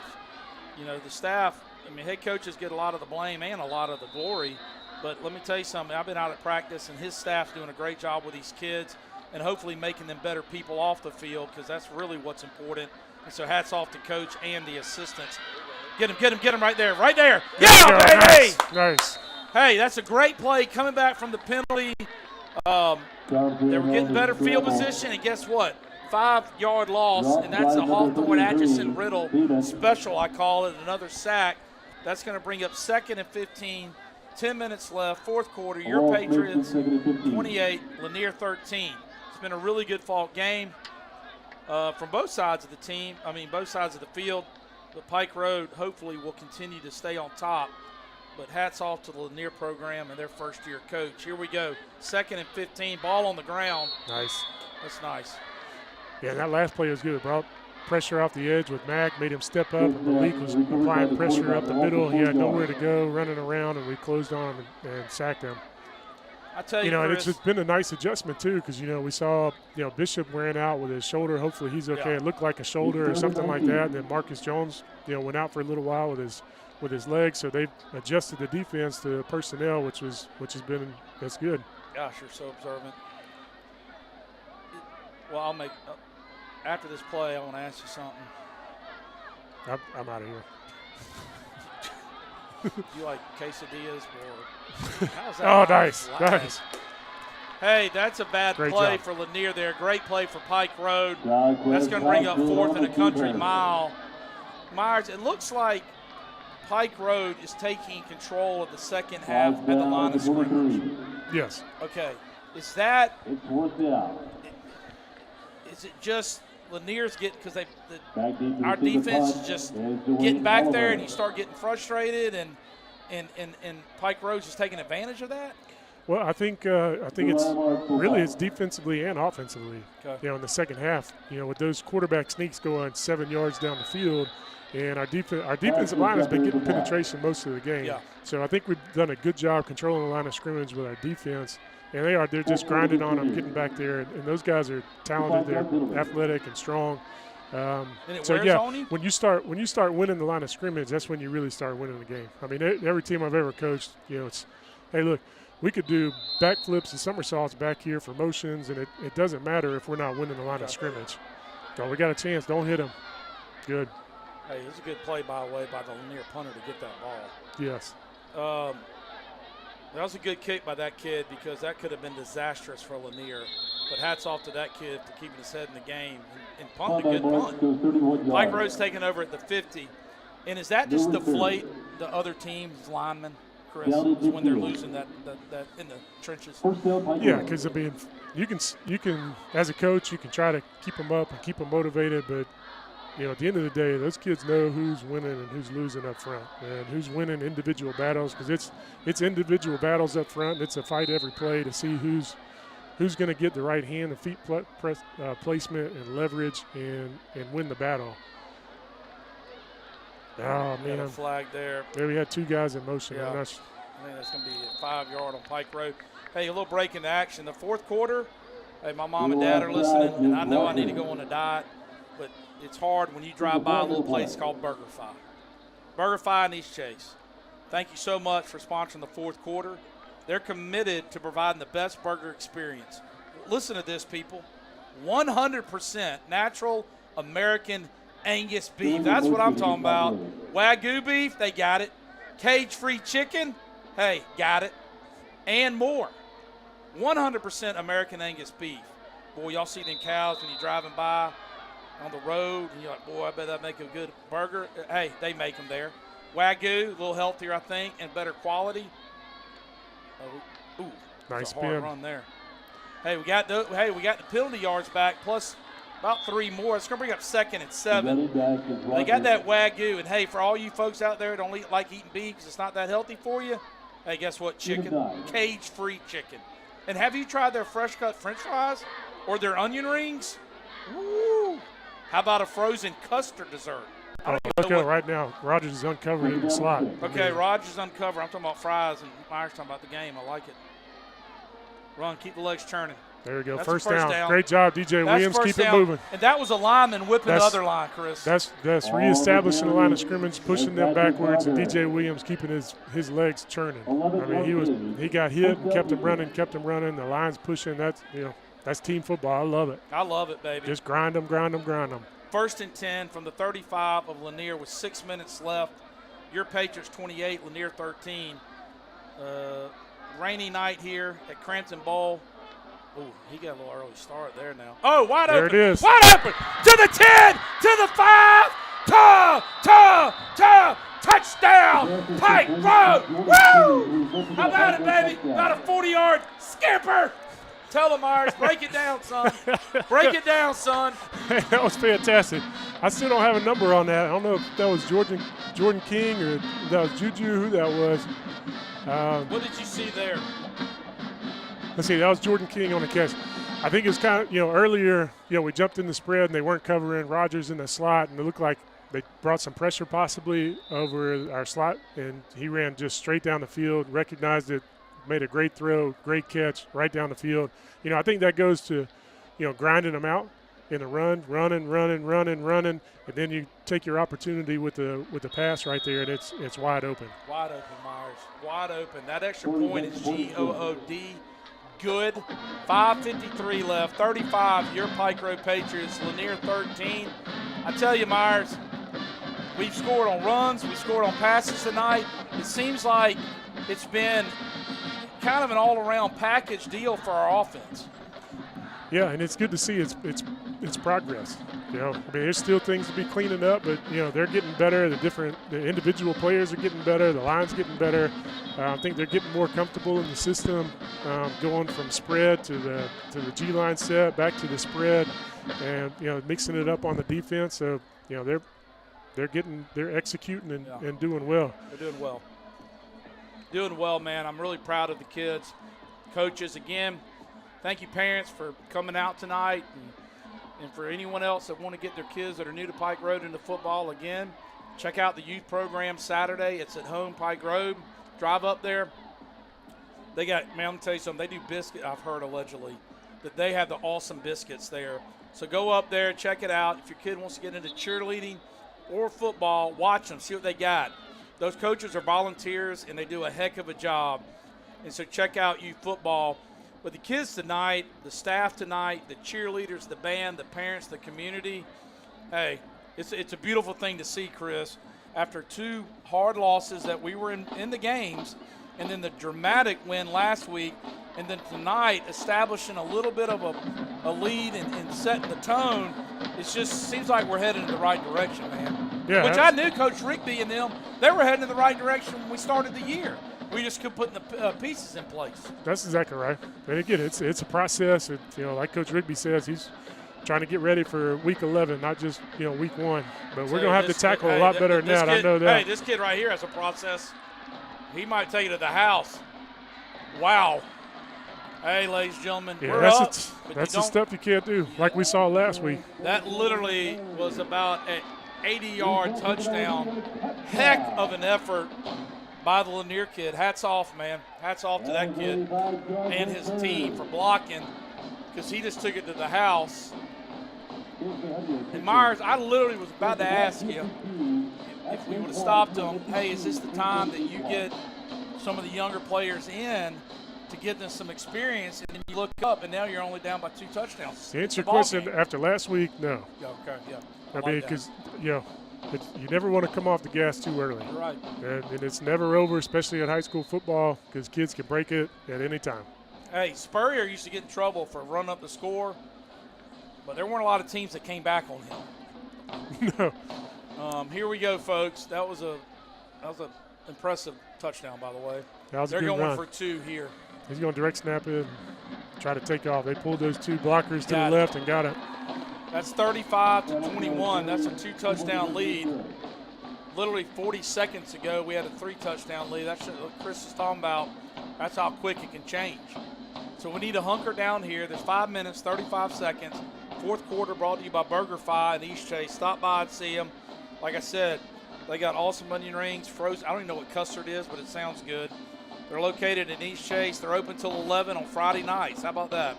The staff, I mean, head coaches get a lot of the blame and a lot of the glory. But let me tell you something. I've been out at practice, and his staff's doing a great job with these kids and hopefully making them better people off the field, because that's really what's important. And so hats off to Coach and the assistants. Get him right there. Right there. Yeah, baby! Nice. Hey, that's a great play coming back from the penalty. They were getting better field position, and guess what? 5-yard loss, and that's a Hawthorne Atchison Riddle special, I call it, another sack. That's going to bring up 2nd and 15, 10 minutes left, 4th quarter. Your Patriots 28, Lanier 13. It's been a really good fought game from both sides of the team. I mean, both sides of the field. But Pike Road hopefully will continue to stay on top. But hats off to the Lanier program and their first-year coach. Here we go. 2nd and 15, ball on the ground. Nice. That's nice. Yeah, that last play was good. Brought pressure off the edge with Mack, made him step up, and Malik was applying pressure up the middle. He had nowhere to go, running around, and we closed on him and sacked him. I tell you, and Chris, it's just been a nice adjustment too, because we saw Bishop wearing out with his shoulder. Hopefully he's okay. It looked like a shoulder or something like that. And then Marcus Jones, went out for a little while with his legs, so they've adjusted the defense to personnel, that's good. Gosh, you're so observant. Well, I'll make after this play, I want to ask you something. I'm out of here. You like quesadillas or how's that? Oh, nice. Hey, that's a bad play for Lanier there. Great play for Pike Road. That's going to bring up 4th and a country mile. Myers, it looks like Pike Road is taking control of the second half at the line of scrimmage. Yes. Okay. Is it just Lanier's getting, because our defense is just getting back there, and you start getting frustrated, and Pike Road's just taking advantage of that? Well, I think it's defensively and offensively. Okay. In the second half, with those quarterback sneaks going 7 yards down the field, and our defensive line has been getting penetration most of the game. Yeah. So I think we've done a good job controlling the line of scrimmage with our defense. And they're just grinding on them, getting back there. And those guys are talented. They're athletic and strong. And it wears on you? when you start winning the line of scrimmage, that's when you really start winning the game. I mean, every team I've ever coached, it's, hey, look, we could do backflips and somersaults back here for motions, and it doesn't matter if we're not winning the line of scrimmage. So we got a chance. Don't hit them. Good. Hey, it's a good play, by the way, by the Lanier punter to get that ball. Yes. That was a good kick by that kid, because that could have been disastrous for Lanier. But hats off to that kid for keeping his head in the game and punting a good punt. Pike Road's taking over at the 50. And is that just deflate the other team's linemen, Chris, when they're losing that in the trenches? Yeah, because I mean, you can as a coach, you can try to keep them up and keep them motivated, but at the end of the day, those kids know who's winning and who's losing up front, and who's winning individual battles, because it's individual battles up front. It's a fight every play to see who's going to get the right hand and feet placement and leverage and win the battle. Oh, Got a man. flag there. There we had 2 guys in motion. Yeah. I think that's going to be a 5-yard on Pike Road. Hey, a little break in action. The fourth quarter, hey, my mom and dad are listening, and I know I need to go on a diet, but it's hard when you drive by a little place called BurgerFi. BurgerFi in East Chase. Thank you so much for sponsoring the fourth quarter. They're committed to providing the best burger experience. Listen to this, people. 100% natural American Angus beef. That's what I'm talking about. Wagyu beef, they got it. Cage-free chicken, hey, got it. And more. 100% American Angus beef. Boy, y'all see them cows when you're driving by on the road, and you're like, boy, I bet that make a good burger. Hey, they make them there. Wagyu, a little healthier, I think, and better quality. Oh, ooh, nice a hard spin. run there. Hey, we got the penalty yards back, plus about 3 more. It's going to bring up 2nd and 7. They got that Wagyu, and hey, for all you folks out there who don't like eating beef because it's not that healthy for you, hey, guess what? Chicken, cage-free chicken. And have you tried their fresh-cut French fries or their onion rings? Woo! How about a frozen custard dessert? Look at it right now. Rogers is uncovered in the slot. Okay, Rogers uncovered. I'm talking about fries, and Myers talking about the game. I like it. Run, keep the legs churning. There we go. That's First a first down. Great job, DJ Williams. First Keep down. it moving. And that was a lineman whipping the other line, Chris. That's reestablishing the line of scrimmage, pushing them backwards, and DJ Williams keeping his legs churning. I mean, he got hit and kept him running. The line's pushing. That's team football. I love it. I love it, baby. Just grind them. 1st and 10 from the 35 of Lanier with 6 minutes left. Your Patriots 28, Lanier 13. Rainy night here at Cramton Bowl. Oh, he got a little early start there now. Oh, wide open. There it is. Wide open. To the 10, to the 5. Touchdown. Pike Road. Woo! How about it, baby? About a 40-yard scamper. Tell them, Myers, break it down, son. Break it down, son. That was fantastic. I still don't have a number on that. I don't know if that was Jordan King or that was Juju, who that was. What did you see there? Let's see, that was Jordan King on the catch. I think it was kind of, earlier, we jumped in the spread and they weren't covering Rogers in the slot, and it looked like they brought some pressure possibly over our slot, and he ran just straight down the field, recognized it, made a great throw, great catch right down the field. I think that goes to, grinding them out in a run, running, and then you take your opportunity with the pass right there, and it's wide open. Wide open, Myers. Wide open. That extra point is G-O-O-D. Good. 5:53 left. 35, your Pike Road Patriots. Lanier 13. I tell you, Myers, we've scored on runs. We scored on passes tonight. It seems like it's been kind of an all-around package deal for our offense. Yeah, and it's good to see it's progress. There's still things to be cleaning up, but they're getting better. The individual players are getting better. The line's getting better. I think they're getting more comfortable in the system, going from spread to the G-line set back to the spread, and mixing it up on the defense. So they're executing and doing well. They're doing well. Doing well, man. I'm really proud of the kids. Coaches, again, thank you, parents, for coming out tonight. And for anyone else that want to get their kids that are new to Pike Road into football, again, check out the youth program Saturday. It's at home, Pike Road. Drive up there. They got, man, I'm going to tell you something. They do biscuit, I've heard allegedly, that they have the awesome biscuits there. So go up there, check it out. If your kid wants to get into cheerleading or football, watch them, see what they got. Those coaches are volunteers, and they do a heck of a job. And so check out youth football. But the kids tonight, the staff tonight, the cheerleaders, the band, the parents, the community, hey, it's a beautiful thing to see, Chris. After 2 hard losses that we were in the games, and then the dramatic win last week, and then tonight establishing a little bit of a lead and setting the tone, it just seems like we're heading in the right direction, man. Yeah, which I knew Coach Rigby and them, they were heading in the right direction when we started the year. We just couldn't put the pieces in place. That's exactly right. And again, it's a process. Like Coach Rigby says, he's trying to get ready for week 11, not just week 1. But we're going to have to tackle a lot better than that. I know that. Hey, this kid right here has a process. He might take you to the house. Wow. Hey, ladies and gentlemen, yeah, we're that's up. That's the stuff you can't do, like we saw last week. That literally was about 80-yard touchdown. Heck of an effort by the Lanier kid. Hats off, man. Hats off to that kid and his team for blocking, because he just took it to the house. And Myers, I literally was about to ask you if we would have stopped him, hey, is this the time that you get some of the younger players in to get them some experience? And then you look up, and now you're only down by 2 touchdowns. To answer your question, after last week, no. Yeah, okay, yeah. I mean, because, you never want to come off the gas too early. You're right. And it's never over, especially at high school football, because kids can break it at any time. Hey, Spurrier used to get in trouble for running up the score, but there weren't a lot of teams that came back on him. No. Here we go, folks. That was a impressive touchdown, by the way. That was They're a good going run. for 2 here. He's going to direct snap it and try to take off. They pulled those 2 blockers to the left and got it. That's 35-21. That's a 2-touchdown lead. Literally 40 seconds ago, we had a 3-touchdown lead. That's what Chris is talking about. That's how quick it can change. So we need to hunker down here. There's 5 minutes, 35 seconds. Fourth quarter brought to you by BurgerFi and East Chase. Stop by and see them. Like I said, they got awesome onion rings, frozen. I don't even know what custard is, but it sounds good. They're located in East Chase. They're open till 11 on Friday nights. How about that?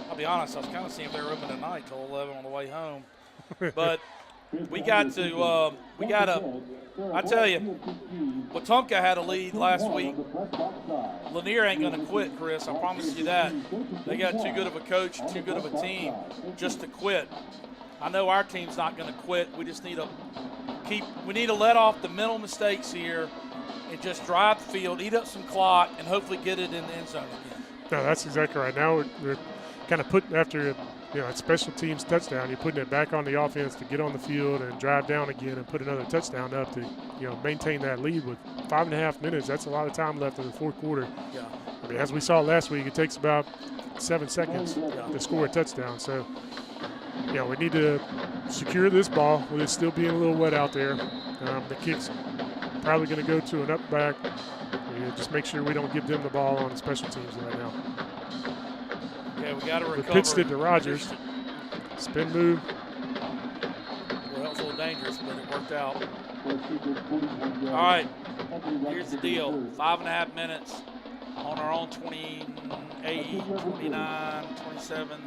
I'll be honest, I was kind of seeing if they were open tonight till 11 on the way home. But I tell you, Wetumpka had a lead last week. Lanier ain't going to quit, Chris. I promise you that. They got too good of a coach and too good of a team just to quit. I know our team's not going to quit. We just need to let off the mental mistakes here and just drive the field, eat up some clock, and hopefully get it in the end zone again. No, that's exactly right. Now we're kind of putting after a special teams touchdown, you're putting it back on the offense to get on the field and drive down again and put another touchdown up to maintain that lead with 5.5 minutes. That's a lot of time left in the fourth quarter. Yeah. I mean, as we saw last week, it takes about 7 seconds to score a touchdown. So, we need to secure this ball with it still being a little wet out there. The kick's probably going to go to an up back. Just make sure we don't give them the ball on special teams right now. Okay, we got to recover. We pitched it to Rogers. Spin move. Well, that was a little dangerous, but it worked out. All right, here's the deal. 5.5 minutes on our own 28, 29, 27,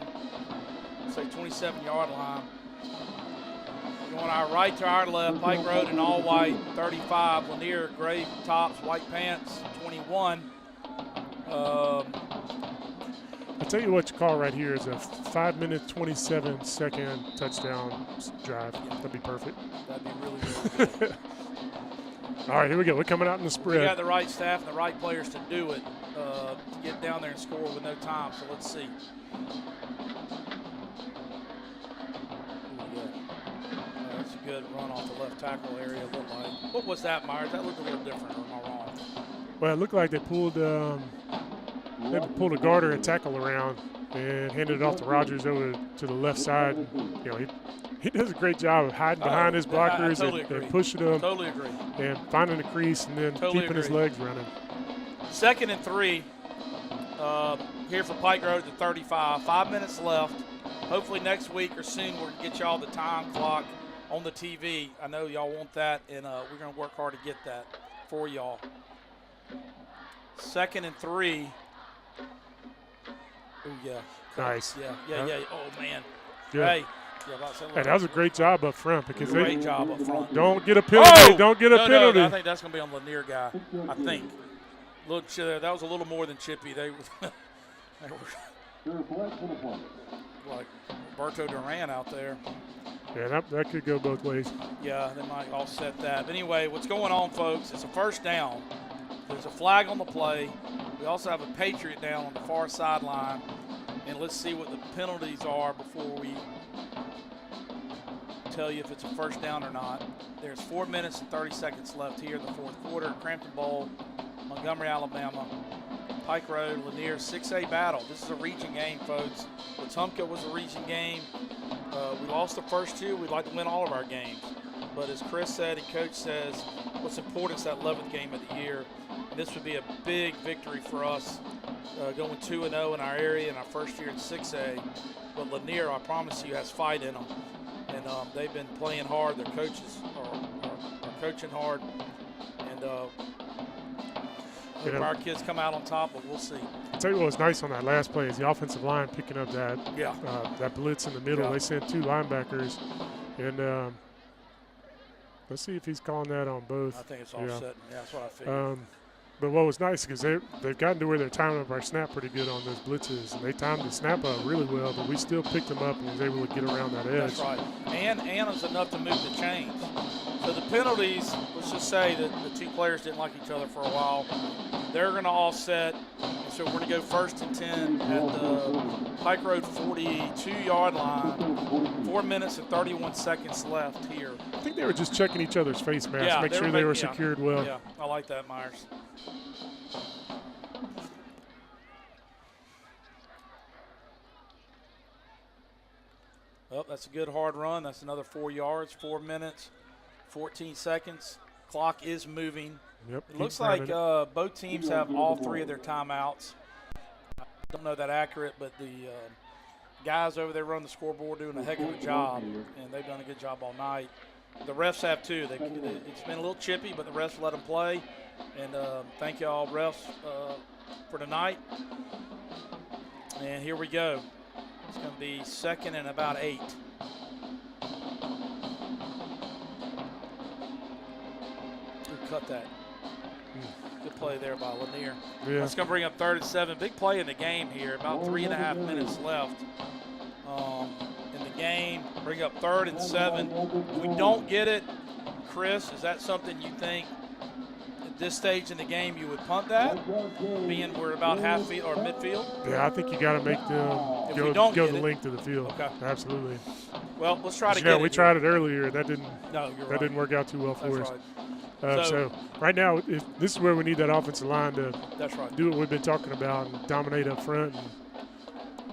say 27-yard line. Going our right to our left, Pike Road in all white, 35. Lanier, gray tops, white pants, 21. I'll tell you what you call right here is a 5-minute, 27-second touchdown drive. That'd be perfect. That'd be really, really good. All right, here we go. We're coming out in the spread. We got the right staff and the right players to do it, to get down there and score with no time. So let's see. That's a good run off the left tackle area. Looked like. What was that, Myers? That looked a little different, or am I wrong? Well, it looked like they pulled a guard or a tackle around and handed it off to Rogers over to the left side. He does a great job of hiding behind his blockers and pushing them. Totally agree. And finding a crease and then keeping his legs running. 2nd and 3 here for Pike Road at 35. 5 minutes left. Hopefully next week or soon we're going to get y'all the time clock on the TV. I know y'all want that, and we're going to work hard to get that for y'all. 2nd and 3. Oh, yeah. Nice. Yeah. Oh, man. Good. Hey, that was a great job up front because great job up front. Don't get a penalty. Don't get a penalty. No, I think that's going to be on the Lanier guy. I think. That was a little more than chippy. They were like Roberto Duran out there. Yeah, that could go both ways. Yeah, they might offset that. But anyway, what's going on, folks? It's a first down. There's a flag on the play. We also have a Patriot down on the far sideline. And let's see what the penalties are before we tell you if it's a first down or not. There's 4 minutes and 30 seconds left here in the fourth quarter. Cramton Bowl, Montgomery, Alabama. Pike Road, Lanier, 6A battle. This is a region game, folks. Wetumpka was a region game. We lost the first 2. We'd like to win all of our games. But as Chris said and Coach says, what's important is that 11th game of the year. And this would be a big victory for us, going 2-0 in our area in our first year in 6A. But Lanier, I promise you, has fight in them. and they've been playing hard. Their coaches are coaching hard, and hope our kids come out on top, but we'll see. I'll tell you what was nice on that last play is the offensive line picking up that that blitz in the middle. Yeah. They sent 2 linebackers, and let's see if he's calling that on both. I think it's offset. Yeah, that's what I figured. But what was nice because they've gotten to where they're timing up our snap pretty good on those blitzes, and they timed the snap up really well, but we still picked them up and was able to get around that edge. That's right. And it's enough to move the chains. So the penalties, let's just say that the 2 players didn't like each other for a while. They're going to offset. And so we're going to go 1st and 10 at the Pike Road 42-yard line. 4 minutes and 31 seconds left here. I think they were just checking each other's face masks, make sure they were secured well. Yeah, I like that, Myers. Well, that's a good hard run. That's another 4 yards, 4 minutes, 14 seconds. Clock is moving. Yep, it looks like both teams have all 3 of their timeouts. I don't know that accurate, but the guys over there running the scoreboard doing a heck of a job, and they've done a good job all night. The refs have too. It's been a little chippy, but the refs let them play. And thank y'all, refs, for tonight. And here we go. It's going to be 2nd and about 8. Who cut that? Good play there by Lanier. Yeah. That's going to bring up 3rd and 7. Big play in the game here. About 3.5 minutes left in the game. Bring up 3rd and 7. If we don't get it, Chris, is that something you think at this stage in the game you would punt that, being we're about half field or midfield? Yeah, I think you got to make them go the length of the field. Okay. Absolutely. Well, let's try to get it. Yeah, we tried it earlier. That didn't. No, you're right. That didn't work out too well for That's us. right. So right now, this is where we need that offensive line to That's right. do what we've been talking about and dominate up front and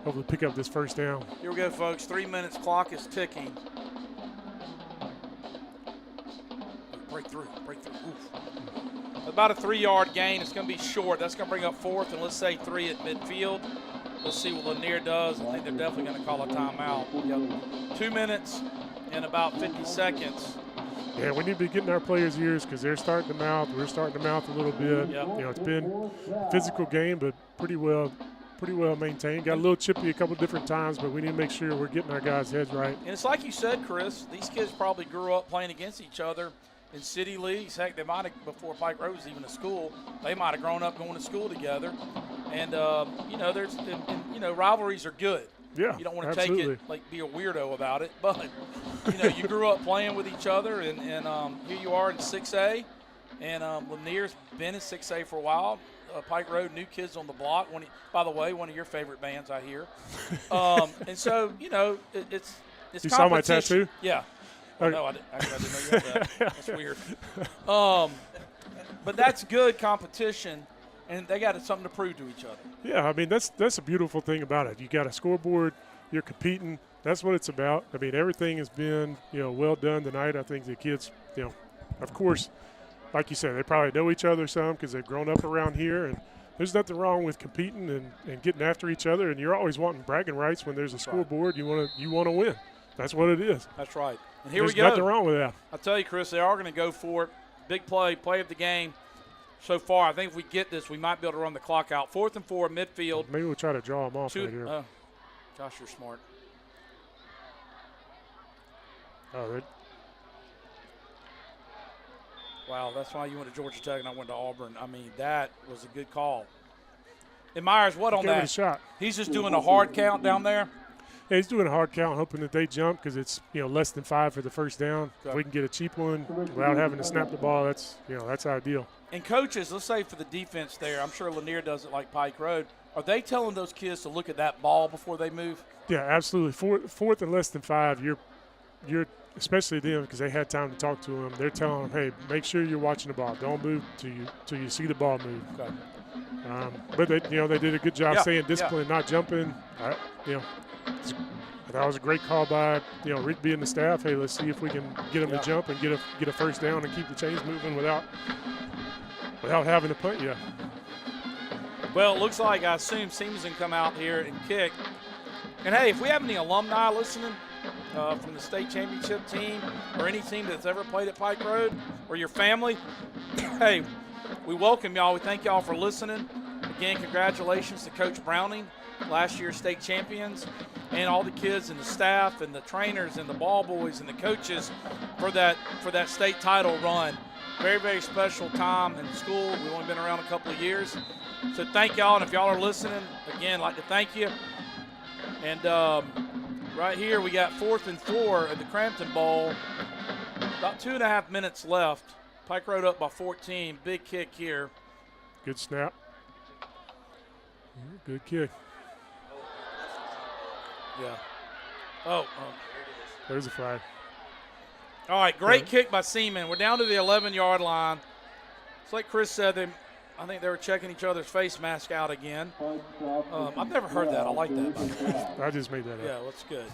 hopefully pick up this 1st down. Here we go, folks. 3 minutes. Clock is ticking. Break through. Oof. About a 3-yard gain. It's going to be short. That's going to bring up 4th and let's say 3 at midfield. Let's see what Lanier does. I think they're definitely going to call a timeout. Yep. 2 minutes and about 50 seconds. Yeah, we need to be getting our players' ears because they're starting to mouth. We're starting to mouth a little bit. Yep. You know, it's been a physical game, but pretty well maintained. Got a little chippy a couple different times, but we need to make sure we're getting our guys' heads right. And it's like you said, Chris, these kids probably grew up playing against each other in city leagues. Heck, they might have, before Pike Road was even a school, they might have grown up going to school together. And, rivalries are good. Yeah, you don't want to absolutely. take it, like, be a weirdo about it. But, you grew up playing with each other, and here you are in 6A. And Lanier's been in 6A for a while. Pike Road, New Kids on the Block. By the way, one of your favorite bands, I hear. And so, it's You saw my tattoo? Yeah. Okay. No, I didn't know you had that. That's weird. But that's good competition, and they got something to prove to each other. Yeah, I mean, that's a beautiful thing about it. You got a scoreboard, you're competing. That's what it's about. I mean, everything has been, well done tonight. I think the kids, of course, like you said, they probably know each other some because they've grown up around here, and there's nothing wrong with competing and getting after each other, and you're always wanting bragging rights when there's a scoreboard. You want to win. That's what it is. That's right. And here There's we go. Nothing wrong with that. I'll tell you, Chris, they are going to go for it. Big play of the game so far. I think if we get this, we might be able to run the clock out. 4th and 4, midfield. Maybe we'll try to draw them off right here. Josh, you're smart. Wow, that's why you went to Georgia Tech and I went to Auburn. I mean, that was a good call. And Myers, what on that? Give it a shot. He's just doing a hard count down there? Yeah, he's doing a hard count, hoping that they jump because it's less than 5 for the 1st down. Okay. If we can get a cheap one without having to snap the ball, that's ideal. And coaches, let's say for the defense there, I'm sure Lanier does it like Pike Road. Are they telling those kids to look at that ball before they move? Yeah, absolutely. Fourth and less than 5, you're especially them because they had time to talk to them. They're telling them, hey, make sure you're watching the ball. Don't move till you see the ball move. Okay. But they did a good job staying disciplined, not jumping. I thought it was a great call by Rick being the staff. Hey, let's see if we can get them to jump and get a 1st down and keep the chains moving without having to punt yet. Well, it looks like I assume Seamson come out here and kick. And hey, if we have any alumni listening, from the state championship team or any team that's ever played at Pike Road or your family, hey, we welcome y'all. We thank y'all for listening. Again, congratulations to Coach Browning, last year's state champions, and all the kids and the staff and the trainers and the ball boys and the coaches for that state title run. Very, very special time in school. We've only been around a couple of years. So thank y'all, and if y'all are listening, again, I'd like to thank you. And right here we got 4th and 4 at the Cramton Bowl. About 2.5 minutes left. Pike Road up by 14. Big kick here. Good snap. Good kick. Yeah. Oh. There's a flag. All right, great kick by Seaman. We're down to the 11-yard line. It's like Chris said, I think they were checking each other's face mask out again. I've never heard that. I like that, by the way. I just made that up. Yeah, that's good.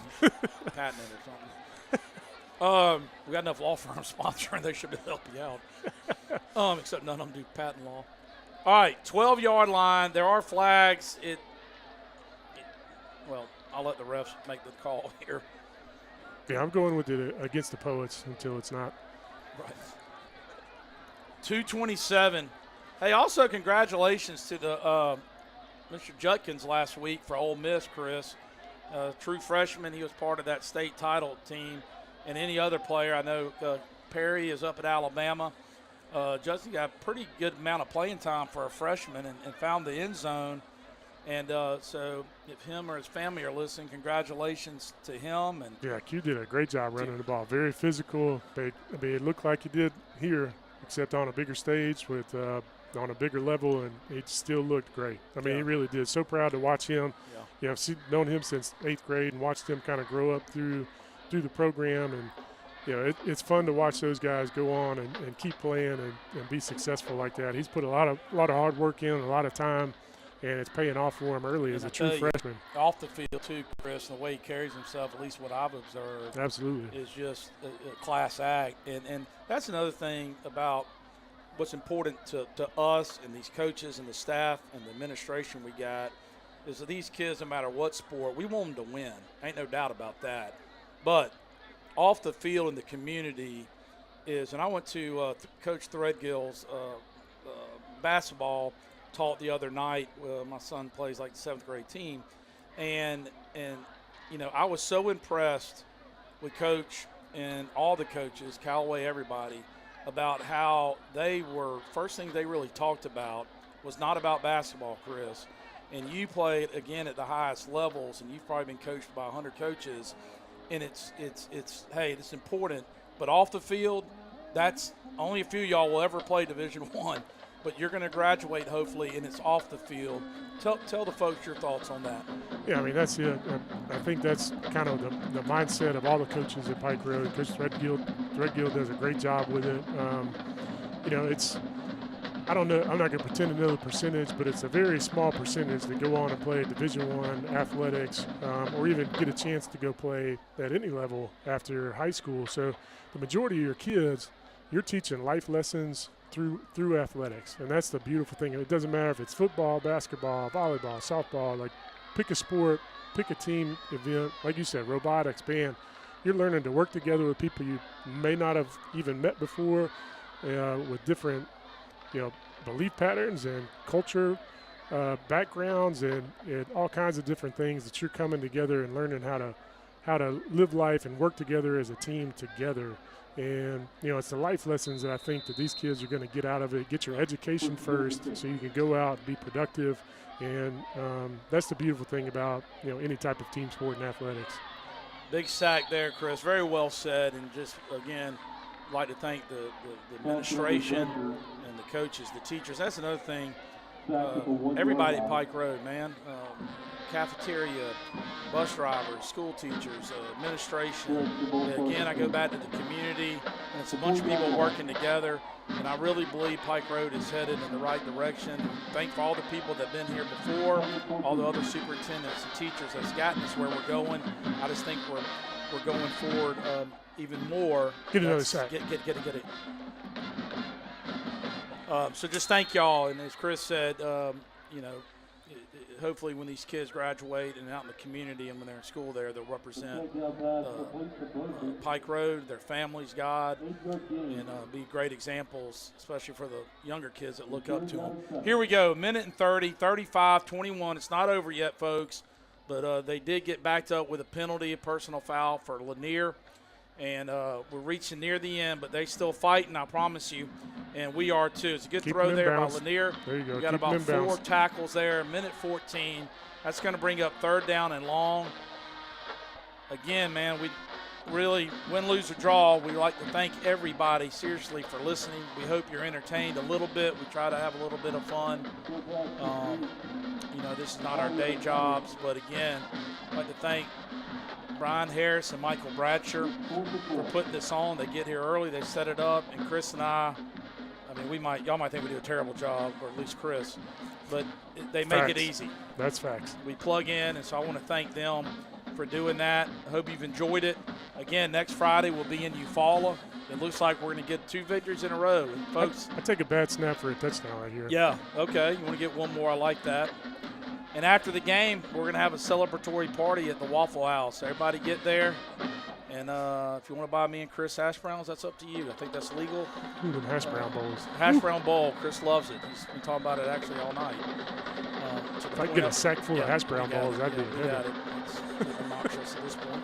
Patent it or something. We got enough law firms sponsoring. They should be helping you out. Except none of them do patent law. All right, 12-yard line. There are flags. Well, I'll let the refs make the call here. Yeah, I'm going with it against the Poets until it's not. Right. 2:27. Hey, also congratulations to the Mr. Judkins last week for Ole Miss, Chris. True freshman. He was part of that state title team. And any other player, I know Perry is up at Alabama. Justin got a pretty good amount of playing time for a freshman and found the end zone. And so if him or his family are listening, congratulations to him. And yeah, Q did a great job running the ball. Very physical. It looked like he did here, except on a bigger stage with on a bigger level, and he still looked great. I mean, he really did. So proud to watch him. Yeah. You know, I've known him since 8th grade and watched him kind of grow up through the program. And, you know, it's fun to watch those guys go on and keep playing and be successful like that. He's put a lot of hard work in, a lot of time, and it's paying off for him early as a true freshman. Off the field, too, Chris, and the way he carries himself, at least what I've observed, absolutely, is just a class act. And that's another thing about what's important to us and these coaches and the staff and the administration we got is that these kids, no matter what sport, we want them to win. Ain't no doubt about that. But off the field in the community is, and I went to Coach Threadgill's basketball taught the other night. My son plays like the 7th grade team, and you know, I was so impressed with Coach and all the coaches, Callaway, everybody, about how they were. First thing they really talked about was not about basketball, Chris. And you played again at the highest levels, and you've probably been coached by 100 coaches. And it's hey, it's important. But off the field, that's only a few of y'all will ever play Division I. But you're going to graduate hopefully, and it's off the field. Tell the folks your thoughts on that. Yeah, I mean, that's it. I think that's kind of the mindset of all the coaches at Pike Road. Coach Threadgill does a great job with it. You know, I don't know, I'm not going to pretend to know the percentage, but it's a very small percentage that go on and play Division I athletics or even get a chance to go play at any level after high school. So the majority of your kids, you're teaching life lessons through athletics, and that's the beautiful thing. It doesn't matter if it's football, basketball, volleyball, softball. Like, pick a sport, pick a team event. Like you said, robotics, band. You're learning to work together with people you may not have even met before, with different, you know, belief patterns and culture backgrounds and all kinds of different things that you're coming together and learning how to live life and work together as a team together. And, you know, it's the life lessons that I think that these kids are going to get out of it. Get your education first so you can go out and be productive. And that's the beautiful thing about, you know, any type of team sport and athletics. Big sack there, Chris. Very well said. And just, again, I'd like to thank the administration and the coaches, the teachers. That's another thing. Everybody at Pike Road, man. Cafeteria, bus drivers, school teachers, administration. Again, I go back to the community, and it's a bunch of people working together, and I really believe Pike Road is headed in the right direction. Thank for all the people that have been here before, all the other superintendents and teachers that's gotten us where we're going. I just think we're going forward even more. Get another sack. Get it. So just thank y'all, and as Chris said, you know, hopefully when these kids graduate and out in the community and when they're in school there, they'll represent Pike Road, their families, God, and be great examples, especially for the younger kids that look up to them. Here we go, 1:30, 35-21. It's not over yet, folks, but they did get backed up with a penalty, a personal foul for Lanier. And we're reaching near the end, but they still fighting, I promise you. And we are too. It's a good throw there by Lanier. There you go. We got about 4 tackles there, 1:14. That's going to bring up 3rd down and long. Again, man, we really, win, lose, or draw, we like to thank everybody, seriously, for listening. We hope you're entertained a little bit. We try to have a little bit of fun. You know, this is not our day jobs, but again, I'd like to thank Brian Harris and Michael Bradsher for putting this on. They get here early, they set it up, and Chris and I mean, y'all might think we do a terrible job, or at least Chris, but they make it easy. That's facts. We plug in, and so I want to thank them for doing that. I hope you've enjoyed it. Again, next Friday we'll be in Eufaula. It looks like we're going to get 2 victories in a row. And folks, I take a bad snap for a touchdown right here. Yeah, okay. You want to get one more? I like that. And after the game, we're going to have a celebratory party at the Waffle House. Everybody get there. And if you want to buy me and Chris hash browns, that's up to you. I think that's legal. Ooh, the hash brown bowls. Hash brown bowl. Chris loves it. He's been talking about it actually all night. If I could get a sack full of hash brown bowls, that'd be heavy. It's obnoxious at this point.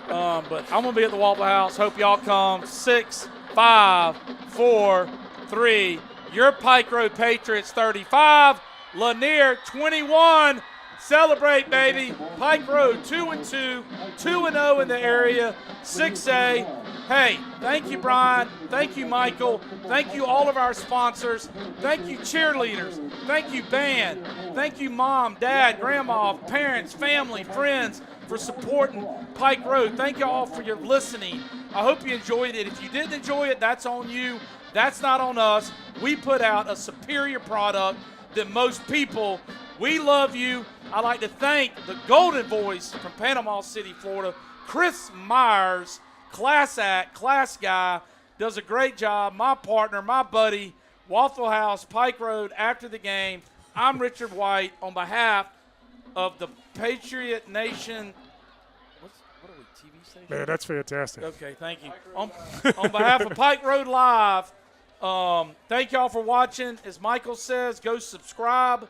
But I'm going to be at the Waffle House. Hope y'all come. 6, 5, 4, 3. Your Pike Road Patriots 35. Lanier 21. Celebrate, baby. Pike Road 2-2, 2-0 in the area, 6A. Hey, thank you, Brian. Thank you, Michael. Thank you, all of our sponsors. Thank you, cheerleaders. Thank you, band. Thank you, mom, dad, grandma, parents, family, friends for supporting Pike Road. Thank you all for your listening. I hope you enjoyed it. If you didn't enjoy it, that's on you. That's not on us. We put out a superior product than most people. We love you. I'd like to thank the golden voice from Panama City, Florida, Chris Myers, class act, class guy, does a great job. My partner, my buddy, Waffle House, Pike Road, after the game. I'm Richard White on behalf of the Patriot Nation. What are we, TV station? Man, that's fantastic. Okay, thank you. On behalf of Pike Road Live, thank y'all for watching. As Michael says, go subscribe.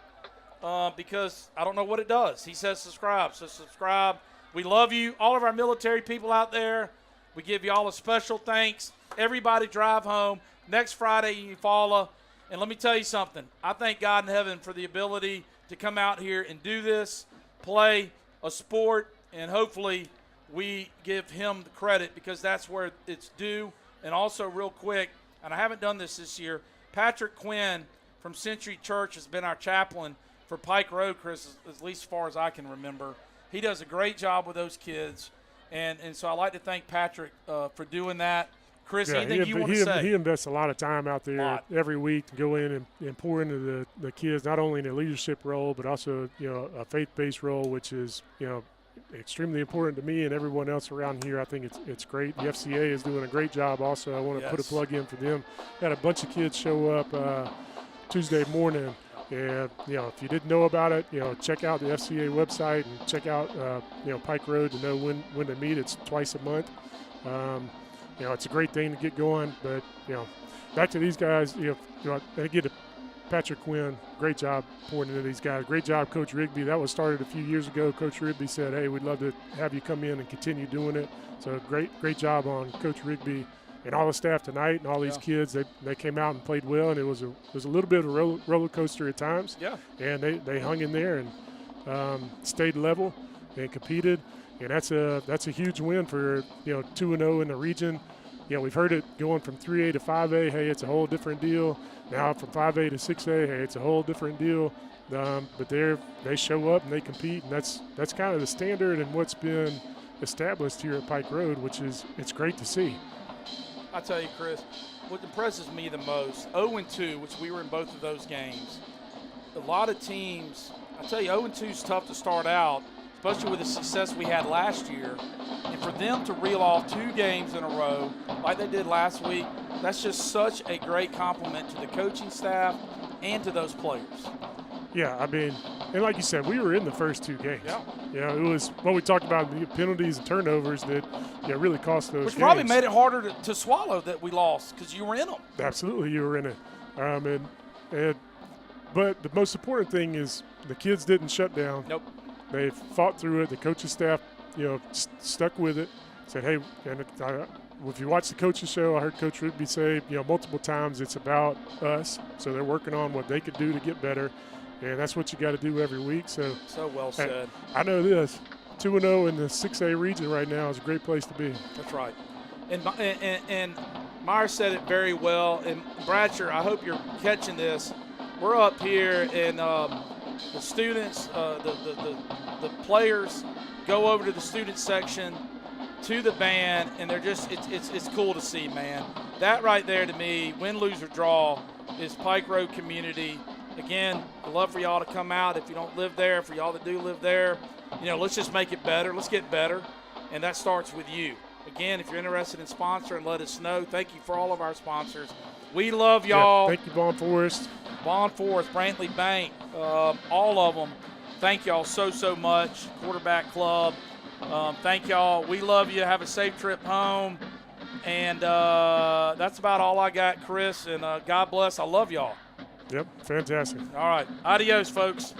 Because I don't know what it does. He says subscribe, so subscribe. We love you. All of our military people out there, we give you all a special thanks. Everybody drive home. Next Friday in Eufaula. And let me tell you something. I thank God in heaven for the ability to come out here and do this, play a sport, and hopefully we give him the credit because that's where it's due. And also real quick, and I haven't done this year, Patrick Quinn from Century Church has been our chaplain for Pike Road, Chris, at least as far as I can remember. He does a great job with those kids. And so I'd like to thank Patrick for doing that. Chris, anything you want to say? He invests a lot of time out there every week to go in and pour into the kids, not only in a leadership role, but also, a faith-based role, which is, extremely important to me and everyone else around here. I think it's great. The FCA is doing a great job also. I want to put a plug in for them. Got a bunch of kids show up Tuesday morning. And, if you didn't know about it, check out the FCA website and check out, Pike Road to know when to meet. It's twice a month. It's a great thing to get going. But, back to these guys, and again, to Patrick Quinn, great job pouring into these guys. Great job, Coach Rigby. That was started a few years ago. Coach Rigby said, hey, we'd love to have you come in and continue doing it. So great job on Coach Rigby and all the staff tonight and all these kids. They came out and played well, and it was a little bit of a roller coaster at times. Yeah. And they hung in there and stayed level and competed, and that's a huge win for 2-0 in the region. We've heard it going from 3A to 5A. Hey, it's a whole different deal. Now from 5A to 6A, hey, it's a whole different deal. But they show up and they compete, and that's kind of the standard and what's been established here at Pike Road, which is it's great to see. I tell you, Chris, what impresses me the most, 0-2, which we were in both of those games. A lot of teams, I tell you, 0-2 is tough to start out, especially with the success we had last year. And for them to reel off 2 games in a row like they did last week, that's just such a great compliment to the coaching staff and to those players. Yeah, I mean, And like you said, we were in the first 2 games. Yeah. You know, it was what we talked about, the penalties and turnovers that really cost those Which games. probably made it harder to swallow that we lost because you were in them. Absolutely, you were in it. But the most important thing is the kids didn't shut down. Nope. They fought through it. The coaching staff, stuck with it. Said, hey, and if you watch the coaches show, I heard Coach Rigby say, multiple times, it's about us. So they're working on what they could do to get better, and that's what you got to do every week. So well said. I know this: 2-0 in the 6A region right now is a great place to be. That's right. And Meyer said it very well. And Bradsher, I hope you're catching this. We're up here, and the students, the players go over to the student section, to the band, and they're just it's cool to see, man. That right there to me, win, lose, or draw, is Pike Road community. Again, I'd love for y'all to come out if you don't live there. For y'all that do live there, let's just make it better. Let's get better, and that starts with you. Again, if you're interested in sponsoring, let us know. Thank you for all of our sponsors. We love y'all. Yeah, thank you, Bond Forest. Bond Forest, Brantley Bank, all of them. Thank y'all so much. Quarterback Club. Thank y'all. We love you. Have a safe trip home. And that's about all I got, Chris. And God bless. I love y'all. Yep, fantastic. All right. Adios, folks.